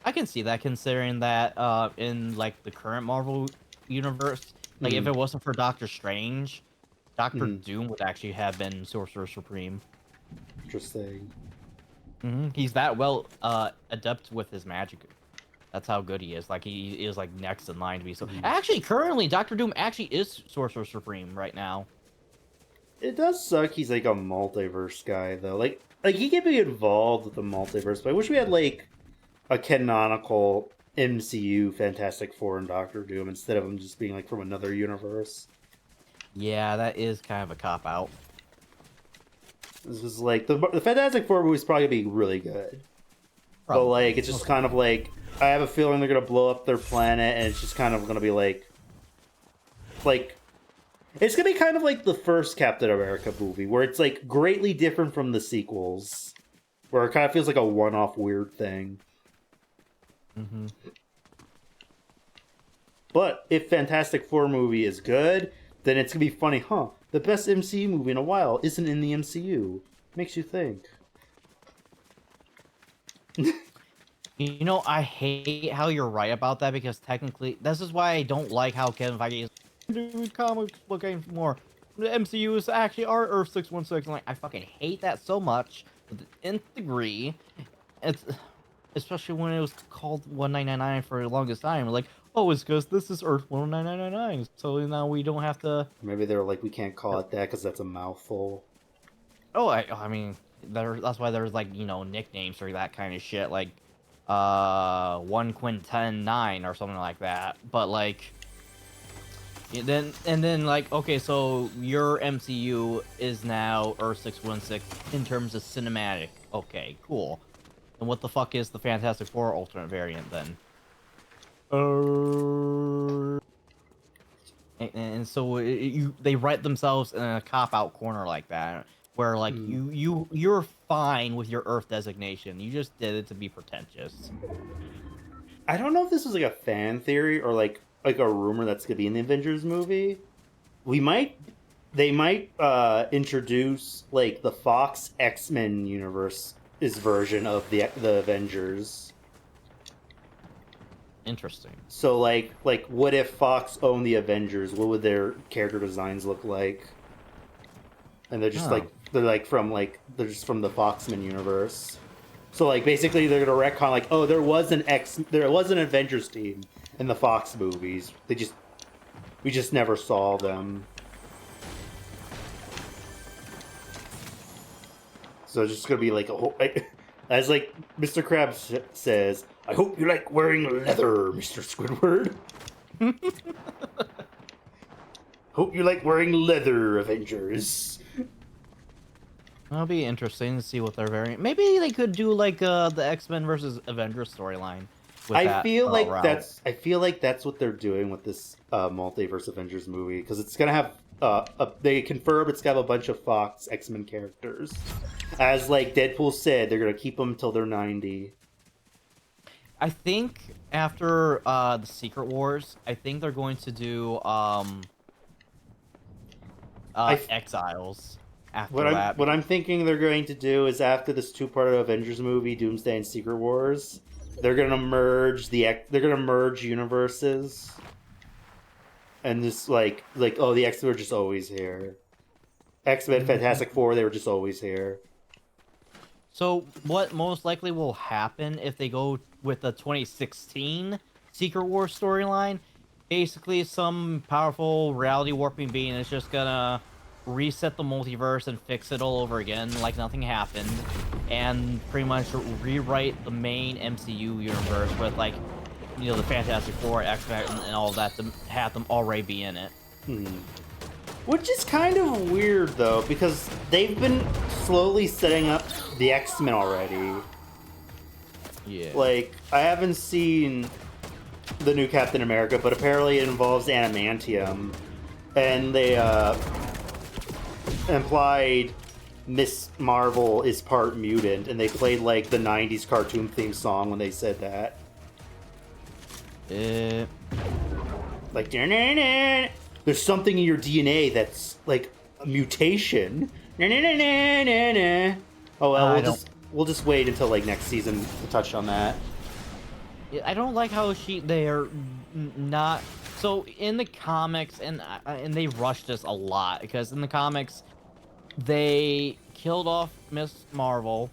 I can see that, considering that in like the current Marvel universe, like if it wasn't for Doctor Strange, Doctor Doom would actually have been Sorcerer Supreme. Interesting. He's that well adept with his magic. That's how good he is. Like he is like next in line to be so. Actually, currently Doctor Doom actually is Sorcerer Supreme right now. It does suck he's like a multiverse guy though. Like he can be involved with the multiverse, but I wish we had like a canonical MCU Fantastic Four and Doctor Doom instead of him just being like from another universe. Yeah, that is kind of a cop out. This is like the Fantastic Four movie is probably gonna be really good, but like it's just kind of like I have a feeling they're gonna blow up their planet, and it's just kind of gonna be like it's gonna be kind of like the first Captain America movie, where it's like greatly different from the sequels, where it kind of feels like a one-off weird thing. But if Fantastic Four movie is good, then it's gonna be funny, huh? The best MCU movie in a while isn't in the MCU. Makes you think. You know, I hate how you're right about that because technically, this is why I don't like how Kevin Feige is dude, comics looking for more. The MCU is actually our Earth 616. I'm like, I fucking hate that so much to the nth degree. It's especially when it was called 1999 for the longest time. Like, oh, it's because this is Earth 1999, so now we don't have to. Maybe they were like, we can't call it that because that's a mouthful. Oh, I mean, that's why there's like nicknames for that kind of shit, like 1 Quinten 9 or something like that. But like. Then like, okay, so your MCU is now Earth 616 in terms of cinematic. Okay, cool. And what the fuck is the Fantastic Four alternate variant then? And so they write themselves in a cop-out corner like that, where like you're fine with your Earth designation. You just did it to be pretentious. I don't know if this was like a fan theory or like a rumor that's gonna be in the Avengers movie. They might introduce like the Fox X-Men universe's version of the Avengers. Interesting. So like what if Fox owned the Avengers? What would their character designs look like? And they're just they're just from the Foxman universe. So like basically they're gonna retcon like, oh, there was an Avengers team in the Fox movies. We just never saw them. So it's just gonna be like a whole, as like Mr. Krabs says, I hope you like wearing leather, Mr. Squidward. Hope you like wearing leather, Avengers. That'll be interesting to see what their variant. Maybe they could do like the X-Men versus Avengers storyline. I feel like that's what they're doing with this multiverse Avengers movie, because it's gonna have they confirm it's gonna have a bunch of Fox X-Men characters. As like Deadpool said, they're gonna keep them until they're 90. I think after the Secret Wars, I think they're going to do Exiles. After what I'm thinking they're going to do is after this two-part Avengers movie, Doomsday and Secret Wars, they're gonna merge universes, and just like oh, the X-Men were just always here. X-Men, Fantastic Four, they were just always here. So what most likely will happen if they go with the 2016 Secret Wars storyline? Basically, some powerful reality warping being is just gonna reset the multiverse and fix it all over again like nothing happened, and pretty much rewrite the main MCU universe with like the Fantastic Four, X-Men, and all of that to have them already be in it. Which is kind of weird though, because they've been slowly setting up the X-Men already. Yeah. Like, I haven't seen the new Captain America, but apparently it involves adamantium, and they implied Miss Marvel is part mutant, and they played like the 90s cartoon theme song when they said that. Like, there's something in your DNA that's like a mutation. Oh well, we'll just wait until like next season to touch on that. I don't like how they are not. So in the comics, and they rushed this a lot, because in the comics, they killed off Miss Marvel,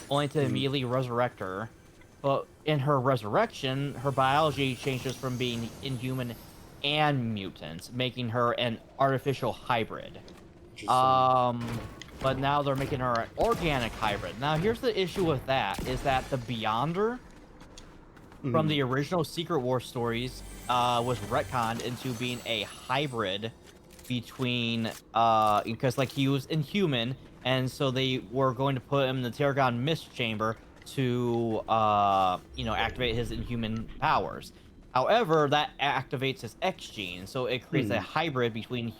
only to immediately resurrect her. But in her resurrection, her biology changes from being inhuman and mutant, making her an artificial hybrid. But now they're making her an organic hybrid. Now here's the issue with that, is that the Beyonder from the original Secret War stories was retconned into being a hybrid between because like he was inhuman, and so they were going to put him in the Terrigon Mist Chamber to activate his inhuman powers. However, that activates his X gene, so it creates a hybrid between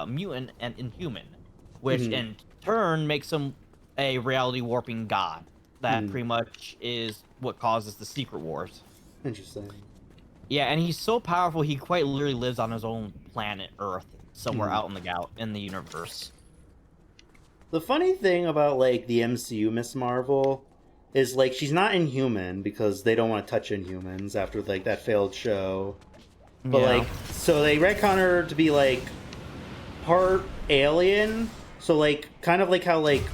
mutant and inhuman, which in turn makes him a reality warping god. That pretty much is what causes the Secret Wars. Interesting. Yeah, and he's so powerful, he quite literally lives on his own planet, Earth, somewhere out in the universe. The funny thing about like the MCU Miss Marvel is like she's not Inhuman because they don't want to touch Inhumans after like that failed show. But like, so they retcon her to be like part alien. So like, kind of like how like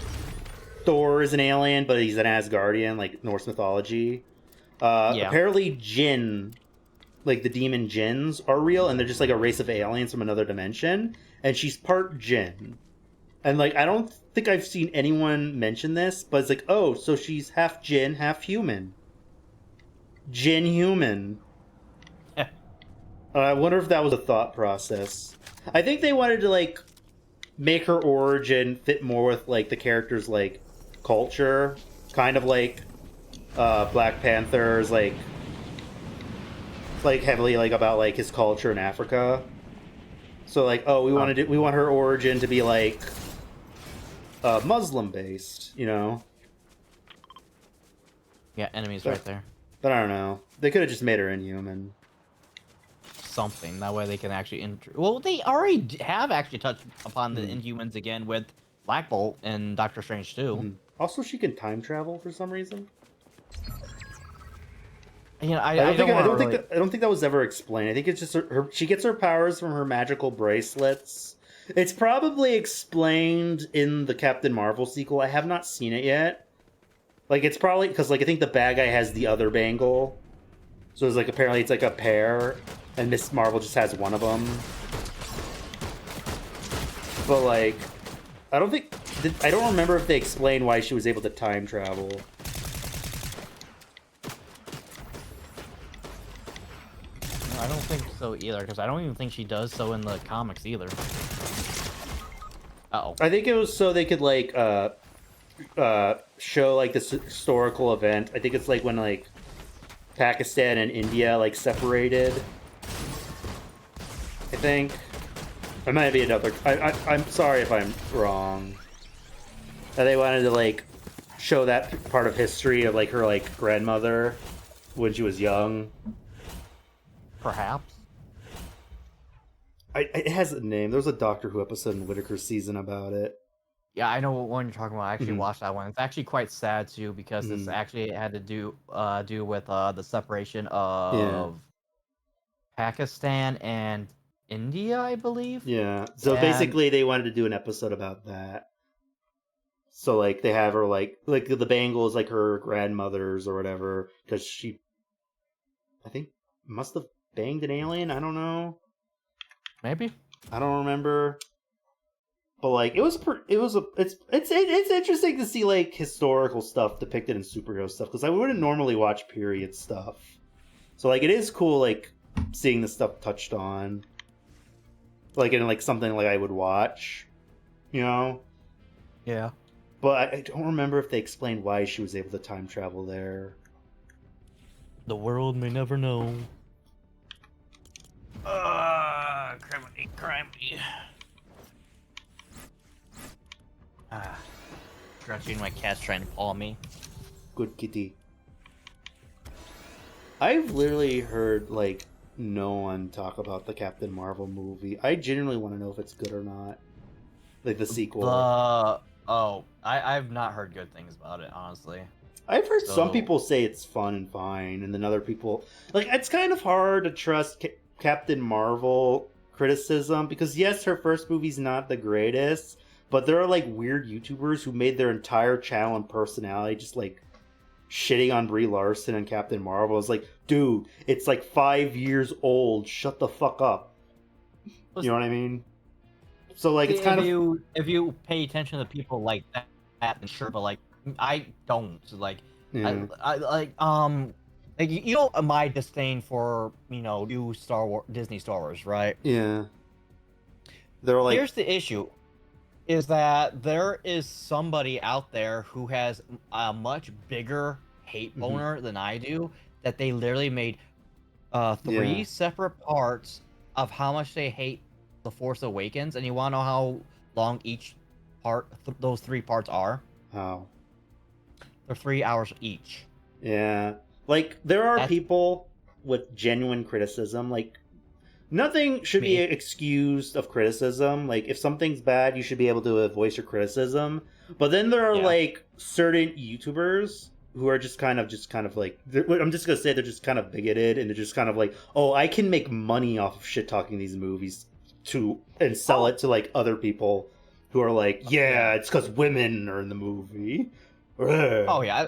Thor is an alien, but he's an Asgardian, like Norse mythology. Apparently, Jinn, like the demon Jinns, are real, and they're just like a race of aliens from another dimension. And she's part Jinn. And like, I don't think I've seen anyone mention this, but it's like, oh, so she's half Jinn, half human. Jinn human. I wonder if that was a thought process. I think they wanted to like make her origin fit more with like the character's like culture, kind of like Black Panther's like heavily like about like his culture in Africa. So like, oh, we want her origin to be like Muslim based, you know? Yeah, enemies right there. But I don't know. They could have just made her Inhuman. Something that way they can actually well, they already have actually touched upon the Inhumans again with Black Bolt and Doctor Strange too. Also, she can time travel for some reason. Yeah, I don't think that was ever explained. I think it's just she gets her powers from her magical bracelets. It's probably explained in the Captain Marvel sequel. I have not seen it yet. Like, it's probably because like I think the bad guy has the other bangle, so it's like apparently it's like a pair, and Miss Marvel just has one of them. But like, I don't remember if they explained why she was able to time travel. I don't think so either, because I don't even think she does so in the comics either. Uh-oh. I think it was so they could like show like this historical event. I think it's like when like Pakistan and India like separated. I think it might be another. I'm sorry if I'm wrong. They wanted to like show that part of history of like her like grandmother when she was young. Perhaps. It has a name. There was a Doctor Who episode in Whittaker's season about it. Yeah, I know what one you're talking about. I actually watched that one. It's actually quite sad too because this actually had to do with the separation of Pakistan and India, I believe. Yeah. So basically, they wanted to do an episode about that. So like they have her like the bangle is like her grandmother's or whatever because she, I think, must have banged an alien. I don't know. Maybe. I don't remember. But like it's interesting to see like historical stuff depicted in superhero stuff because I wouldn't normally watch period stuff. So like it is cool like seeing the stuff touched on. Like in like something like I would watch, you know? Yeah. But I don't remember if they explained why she was able to time travel there. The world may never know. Criminy. Stretching, my cat's trying to paw me. Good kitty. I've literally heard like no one talk about the Captain Marvel movie. I genuinely want to know if it's good or not. Like the sequel. I've not heard good things about it, honestly. I've heard some people say it's fun and fine, and then other people like it's kind of hard to trust Captain Marvel criticism because yes, her first movie's not the greatest, but there are like weird YouTubers who made their entire channel and personality just like shitting on Brie Larson and Captain Marvel. It's like, dude, it's like 5 years old. Shut the fuck up. You know what I mean? So like it's kind of if you pay attention to people like that, then sure, but like I don't like I like you know my disdain for new Disney Star Wars, right? Yeah. They're like here's the issue. Is that there is somebody out there who has a much bigger hate boner than I do, that they literally made 3 separate parts of how much they hate The Force Awakens, and you want to know how long each part, those 3 parts are? How? They're 3 hours each. Yeah. Like, there are people with genuine criticism. Like, nothing should be excused of criticism. Like, if something's bad, you should be able to voice your criticism. But then there are like certain YouTubers who are just kind of like, I'm just gonna say they're just kind of bigoted, and they're just kind of like, oh, I can make money off of shit talking these movies and sell it to like other people who are like, yeah, it's because women are in the movie. Oh yeah,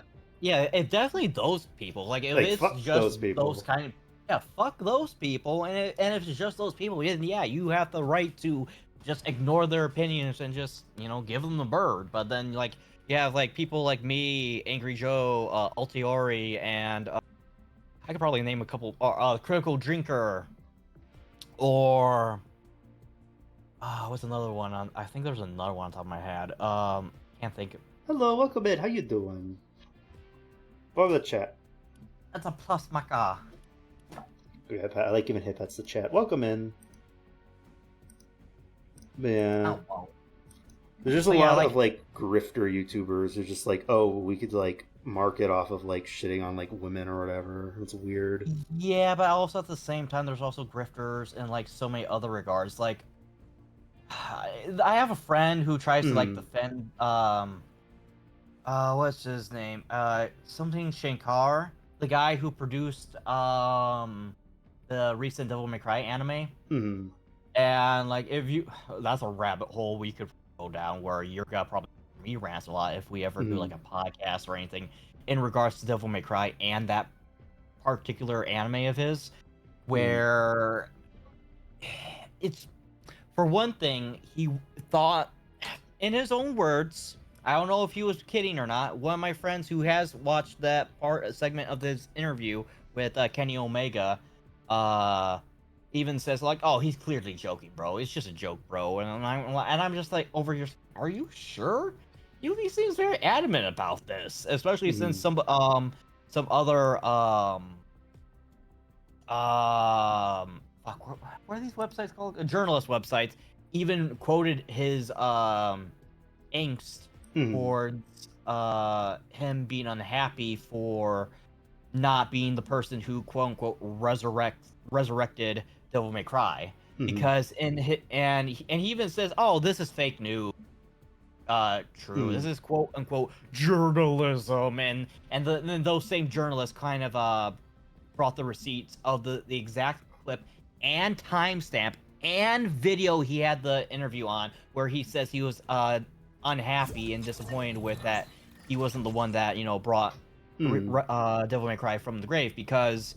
it's definitely those people. Like if it's fuck just those kind of fuck those people, and if it's just those people, then you have the right to just ignore their opinions and just give them the bird. But then like you have like people like me, Angry Joe, Altiori, and I could probably name a couple. Critical Drinker, or what's another one? I think there's another one on top of my head. Can't think. Hello, welcome in. How you doing? Welcome to the chat. That's a plus, Maka. I like giving hip hats to chat. Welcome in. Man. There's just a lot of like grifter YouTubers who are just like, oh, we could like market off of like shitting on like women or whatever. It's weird. Yeah, but also at the same time, there's also grifters in like so many other regards. Like, I have a friend who tries to like defend what's his name? Something Shankar, the guy who produced the recent Devil May Cry anime. Mm-hmm. And like, that's a rabbit hole we could go down where you're gonna probably me rant a lot if we ever do like a podcast or anything in regards to Devil May Cry and that particular anime of his, where it's, for one thing, he thought, in his own words, I don't know if he was kidding or not. One of my friends who has watched that segment of this interview with Kenny Omega, even says like, "Oh, he's clearly joking, bro. It's just a joke, bro." And I'm just like, over here, are you sure? He seems very adamant about this, especially since some other fuck, what are these websites called? Journalist websites even quoted his angst towards him being unhappy for not being the person who quote unquote resurrected Devil May Cry, because and he even says, "Oh, this is fake news." True. This is quote unquote journalism, and then those same journalists kind of brought the receipts of the exact clip and timestamp and video he had the interview on, where he says he was unhappy and disappointed with that he wasn't the one that brought Devil May Cry from the grave, because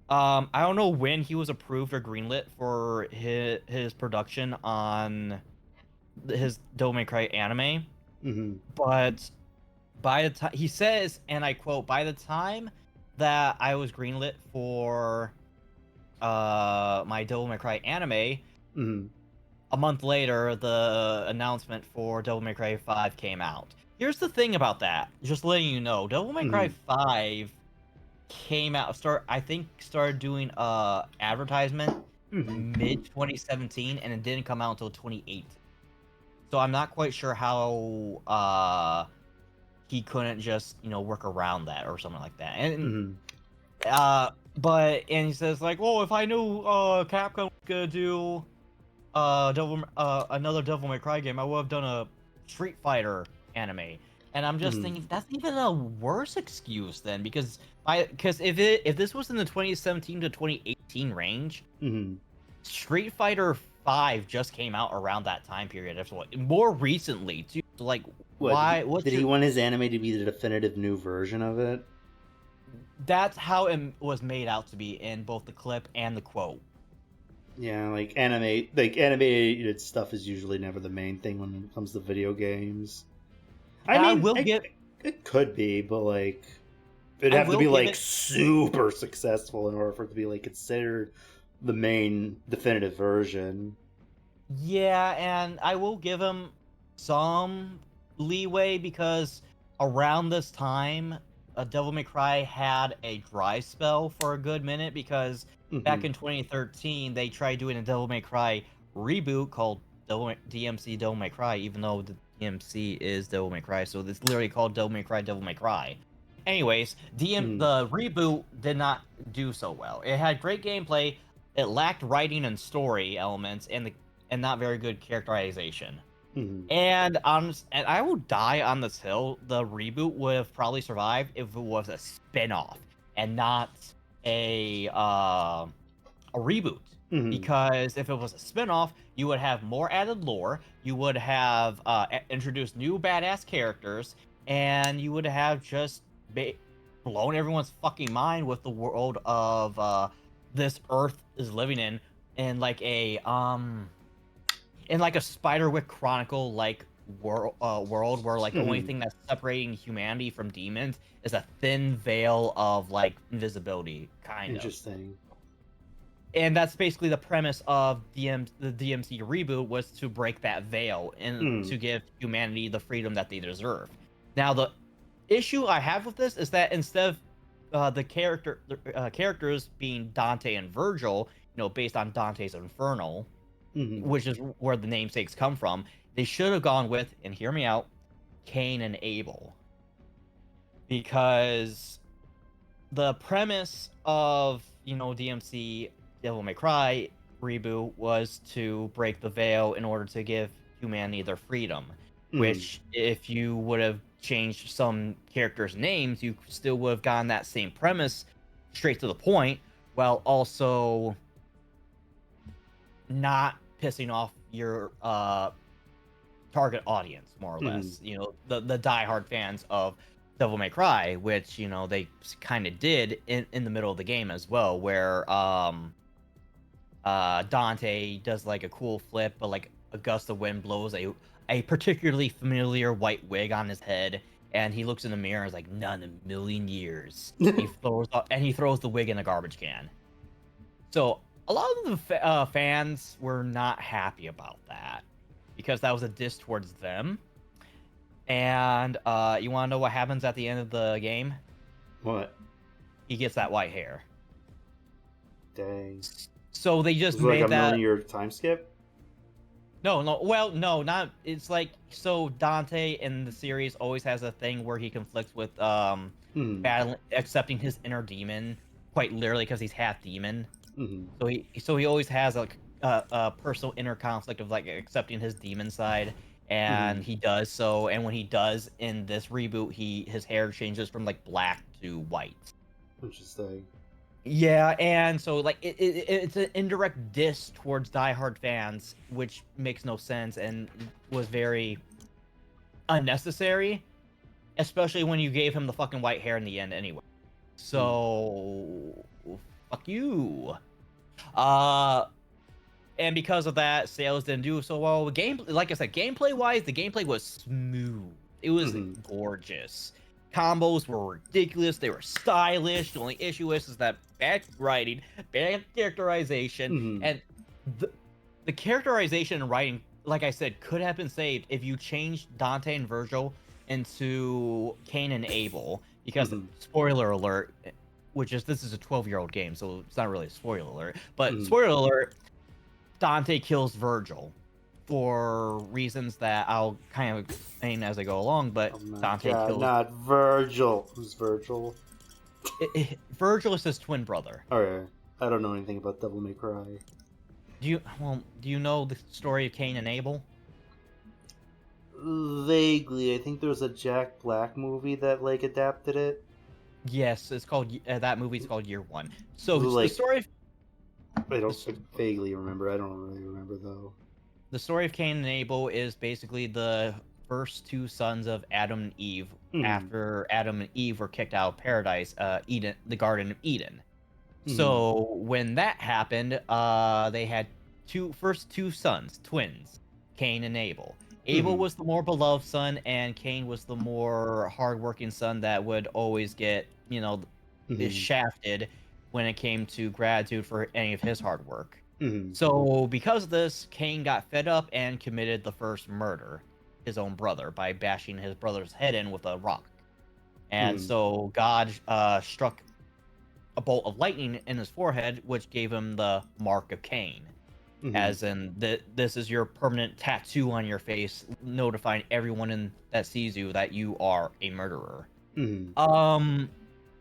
I don't know when he was approved or greenlit for his production on his Devil May Cry anime, but by the time he says, and I quote, "By the time that I was greenlit for my Devil May Cry anime, a month later the announcement for Devil May Cry 5 came out." Here's the thing about that, just letting you know, Devil May Cry 5 came out, started doing advertisement mid 2017, and it didn't come out until 2018. So I'm not quite sure how he couldn't just work around that or something like that. And but he says like, "Well, if I knew Capcom was gonna do another Devil May Cry game, I would have done a Street Fighter anime." And I'm just thinking that's even a worse excuse then, because if this was in the 2017 to 2018 range, Street Fighter 5 just came out around that time period. That's what, more recently too. So like, why? Did he want his anime to be the definitive new version of it? That's how it was made out to be in both the clip and the quote. Yeah, like animated stuff is usually never the main thing when it comes to video games. I mean, it could be, but like, it'd have to be like super successful in order for it to be like considered the main definitive version. Yeah, and I will give him some leeway, because around this time, Devil May Cry had a dry spell for a good minute, because back in 2013 they tried doing a Devil May Cry reboot called DMC Devil May Cry, even though the DMC is Devil May Cry, so it's literally called Devil May Cry Devil May Cry. Anyways, the reboot did not do so well. It had great gameplay, it lacked writing and story elements, and not very good characterization. And I will die on this hill. The reboot would have probably survived if it was a spin-off and not a reboot. Because if it was a spin-off, you would have more added lore, you would have introduced new badass characters, and you would have just blown everyone's fucking mind with the world of this Earth is living in like a Spiderwick Chronicle like world where like the only thing that's separating humanity from demons is a thin veil of like invisibility, kind of. Interesting. And that's basically the premise of the DMC reboot, was to break that veil and to give humanity the freedom that they deserve. Now, the issue I have with this is that instead of the characters being Dante and Virgil, based on Dante's Inferno, which is where the namesakes come from, they should have gone with, and hear me out, Cain and Abel. Because the premise of, DMC Devil May Cry reboot was to break the veil in order to give humanity their freedom. Which, if you would have changed some characters' names, you still would have gotten that same premise straight to the point, while also not pissing off your target audience, more or less. The diehard fans of Devil May Cry, which they kind of did in the middle of the game as well, where Dante does like a cool flip, but like a gust of wind blows a particularly familiar white wig on his head, and he looks in the mirror and is like, "Not in a million years." He throws the wig in a garbage can. So a lot of the fans were not happy about that, because that was a diss towards them. And you want to know what happens at the end of the game? What? He gets that white hair. Dang. So they just made like a million-year time skip? No, well, no, not. It's like, so Dante in the series always has a thing where he conflicts with accepting his inner demon, quite literally, because he's half demon. So he always has a personal inner conflict of like accepting his demon side, and he does so. And when he does in this reboot, his hair changes from like black to white. Interesting. Yeah, and so like it's an indirect diss towards diehard fans, which makes no sense and was very unnecessary, especially when you gave him the fucking white hair in the end anyway. So fuck you. And because of that, sales didn't do so well. Like I said, gameplay wise, the gameplay was smooth. It was gorgeous. Combos were ridiculous. They were stylish. The only issue is that bad writing, bad characterization, and the characterization and writing, like I said, could have been saved if you changed Dante and Virgil into Cain and Abel. Because spoiler alert, this is a 12-year-old game, so it's not really a spoiler alert. But spoiler alert, Dante kills Virgil for reasons that I'll kind of explain as I go along, but Dante kills... Not Virgil. Who's Virgil? Virgil is his twin brother. Okay. I don't know anything about Devil May Cry. Do you know the story of Cain and Abel? Vaguely. I think there was a Jack Black movie that like adapted it. Yes, it's called that movie's called Year One. So the story of... I vaguely remember. I don't really remember though. The story of Cain and Abel is basically the first two sons of Adam and Eve after Adam and Eve were kicked out of paradise, Eden, the Garden of Eden. So when that happened, they had first two sons, twins, Cain and Abel. Abel was the more beloved son, and Cain was the more hardworking son that would always get, shafted when it came to gratitude for any of his hard work. So because of this, Cain got fed up and committed the first murder, his own brother, by bashing his brother's head in with a rock. And so God struck a bolt of lightning in his forehead, which gave him the mark of Cain. As in, this is your permanent tattoo on your face, notifying everyone that sees you that you are a murderer.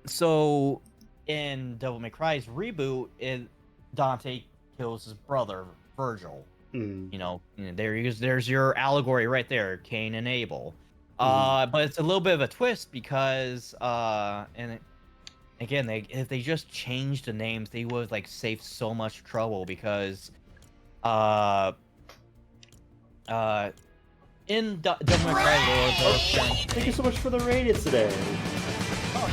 So in Devil May Cry's reboot, Dante kills his brother Virgil. You know, there's your allegory right there, Cain and Abel. But it's a little bit of a twist because again, if they just changed the names, they would like save so much trouble because in Devil May Cry lore, thank you so much for the raid today. Let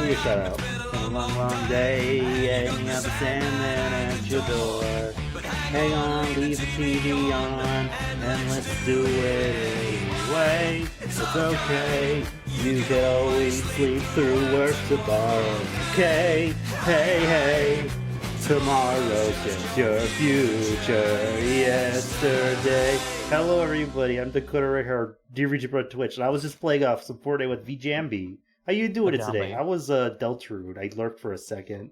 me get shout out. Been a long, long day, hanging out the sandman at your door. Hang on, leave the TV on, and let's do it anyway. It's okay, you can always sleep through work tomorrow. Okay, hey, tomorrow's just your future yesterday. Hello everybody, I'm DakotaRedhart, DakotaRedhart on Twitch, and I was just playing off some FORTNITE with vJambi. How you doing it today? I was DakotaRedhart. I lurked for a second.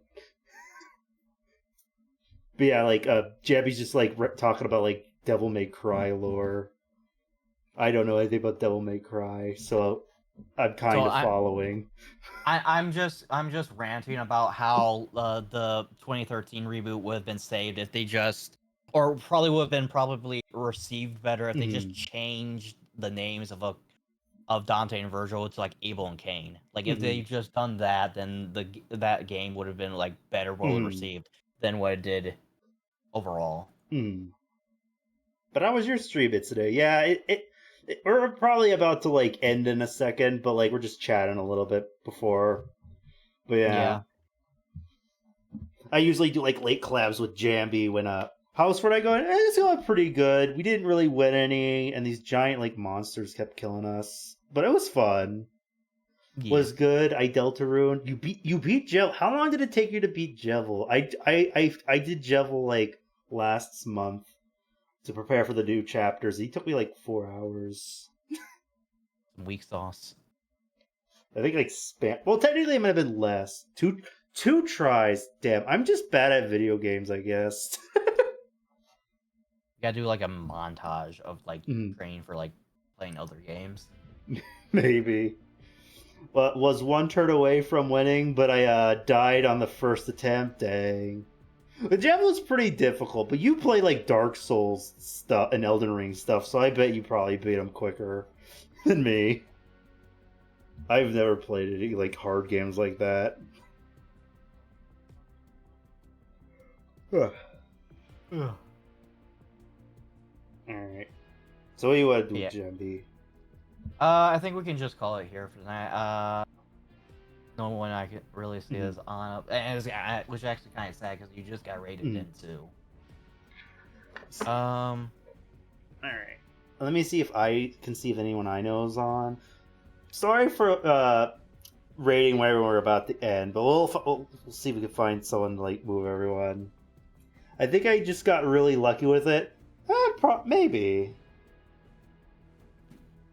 But yeah, like Jambi's just like talking about like Devil May Cry lore. I don't know anything about Devil May Cry, so I'm kind of following. I'm just ranting about how the 2013 reboot would have been saved if they just, or probably would have been received better if they just changed the names of Dante and Virgil to like Abel and Cain. Like if they just done that, then that game would have been like better well received than what it did overall. But how was your stream today? Yeah, we're probably about to like end in a second, but like we're just chatting a little bit before. But yeah. I usually do like late collabs with Jambi when how's FORTNITE going? It's going pretty good. We didn't really win any, and these giant like monsters kept killing us. But it was fun. Yeah. Was good. I Deltarune. You beat Jevil. How long did it take you to beat Jevil? I did Jevil like last month to prepare for the new chapters. It took me like 4 hours. Weak sauce. I think like well, technically it might have been less. Two tries. Damn, I'm just bad at video games, I guess. You gotta do like a montage of like training for like playing other games. Maybe. Well, was one turn away from winning, but I died on the first attempt. Dang. The Javelin's pretty difficult, but you play like Dark Souls stuff and Elden Ring stuff, so I bet you probably beat him quicker than me. I've never played any like hard games like that. Alright. So what do you want to do, Jambi? I think we can just call it here for tonight. No one I could really see is on, and which is actually kind of sad because you just got rated in too. All right. Let me see if I can see if anyone I know is on. Sorry for rating where we're about to end, but we'll see if we can find someone to like move everyone. I think I just got really lucky with it. Maybe.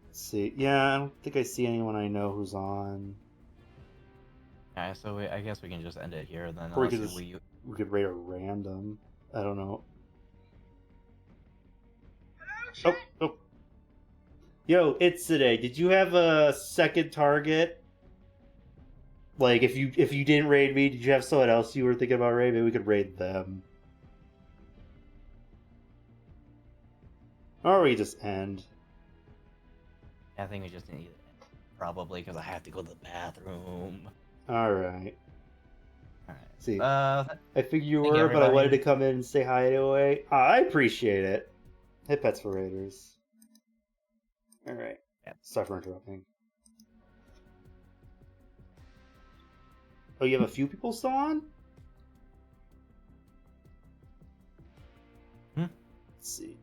Let's see. Yeah, I don't think I see anyone I know who's on. Yeah, so I guess we can just end it here then. Or we could rate a random. I don't know. Oh. Yo, it's today. Did you have a second target? Like, if you didn't raid me, did you have someone else you were thinking about raid? Maybe we could raid them. Or we just end. I think we just need it. Probably, because I have to go to the bathroom. Alright. See, I figured you were, but I wanted to come in and say hi anyway. I appreciate it. Hit pets for raiders. Alright. Yeah. Sorry for interrupting. Oh, you have a few people still on? Let's see.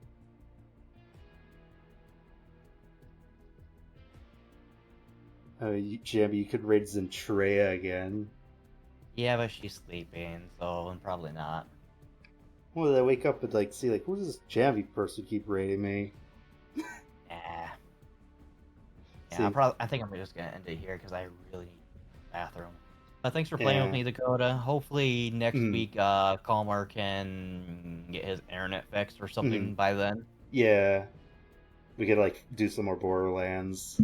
Jambi, you could raid Zentreya again. Yeah, but she's sleeping, so probably not. Well, did I wake up and like see like who's this Jambi person keep raiding me? Yeah, I think I'm just gonna end it here because I really need the bathroom. Thanks for playing with me, Dakota. Hopefully next week, Calmer can get his internet fixed or something by then. Yeah, we could like do some more Borderlands.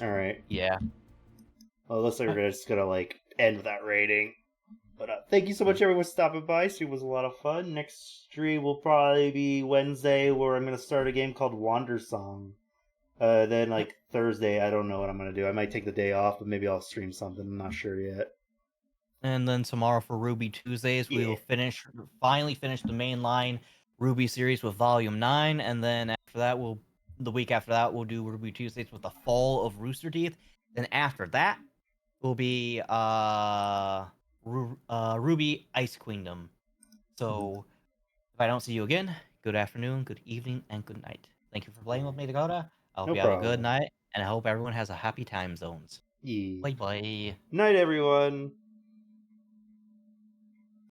All right. Yeah. Well, it looks like we're just gonna like end with that rating. But thank you so much, everyone, for stopping by. Stream was a lot of fun. Next stream will probably be Wednesday, where I'm gonna start a game called Wander Song. Then like Thursday, I don't know what I'm gonna do. I might take the day off, but maybe I'll stream something. I'm not sure yet. And then tomorrow for Ruby Tuesdays, we will finally finish the mainline Ruby series with Volume 9, and then after that, the week after that, we'll do Ruby Tuesdays with the Fall of Rooster Teeth. Then after that will be Ruby Ice Queendom. So if I don't see you again, good afternoon, good evening, and good night. Thank you for playing with me, Dakota. I hope No you have a good problem. night, and I hope everyone has a happy time zones. Yeah. Bye bye. Night, everyone.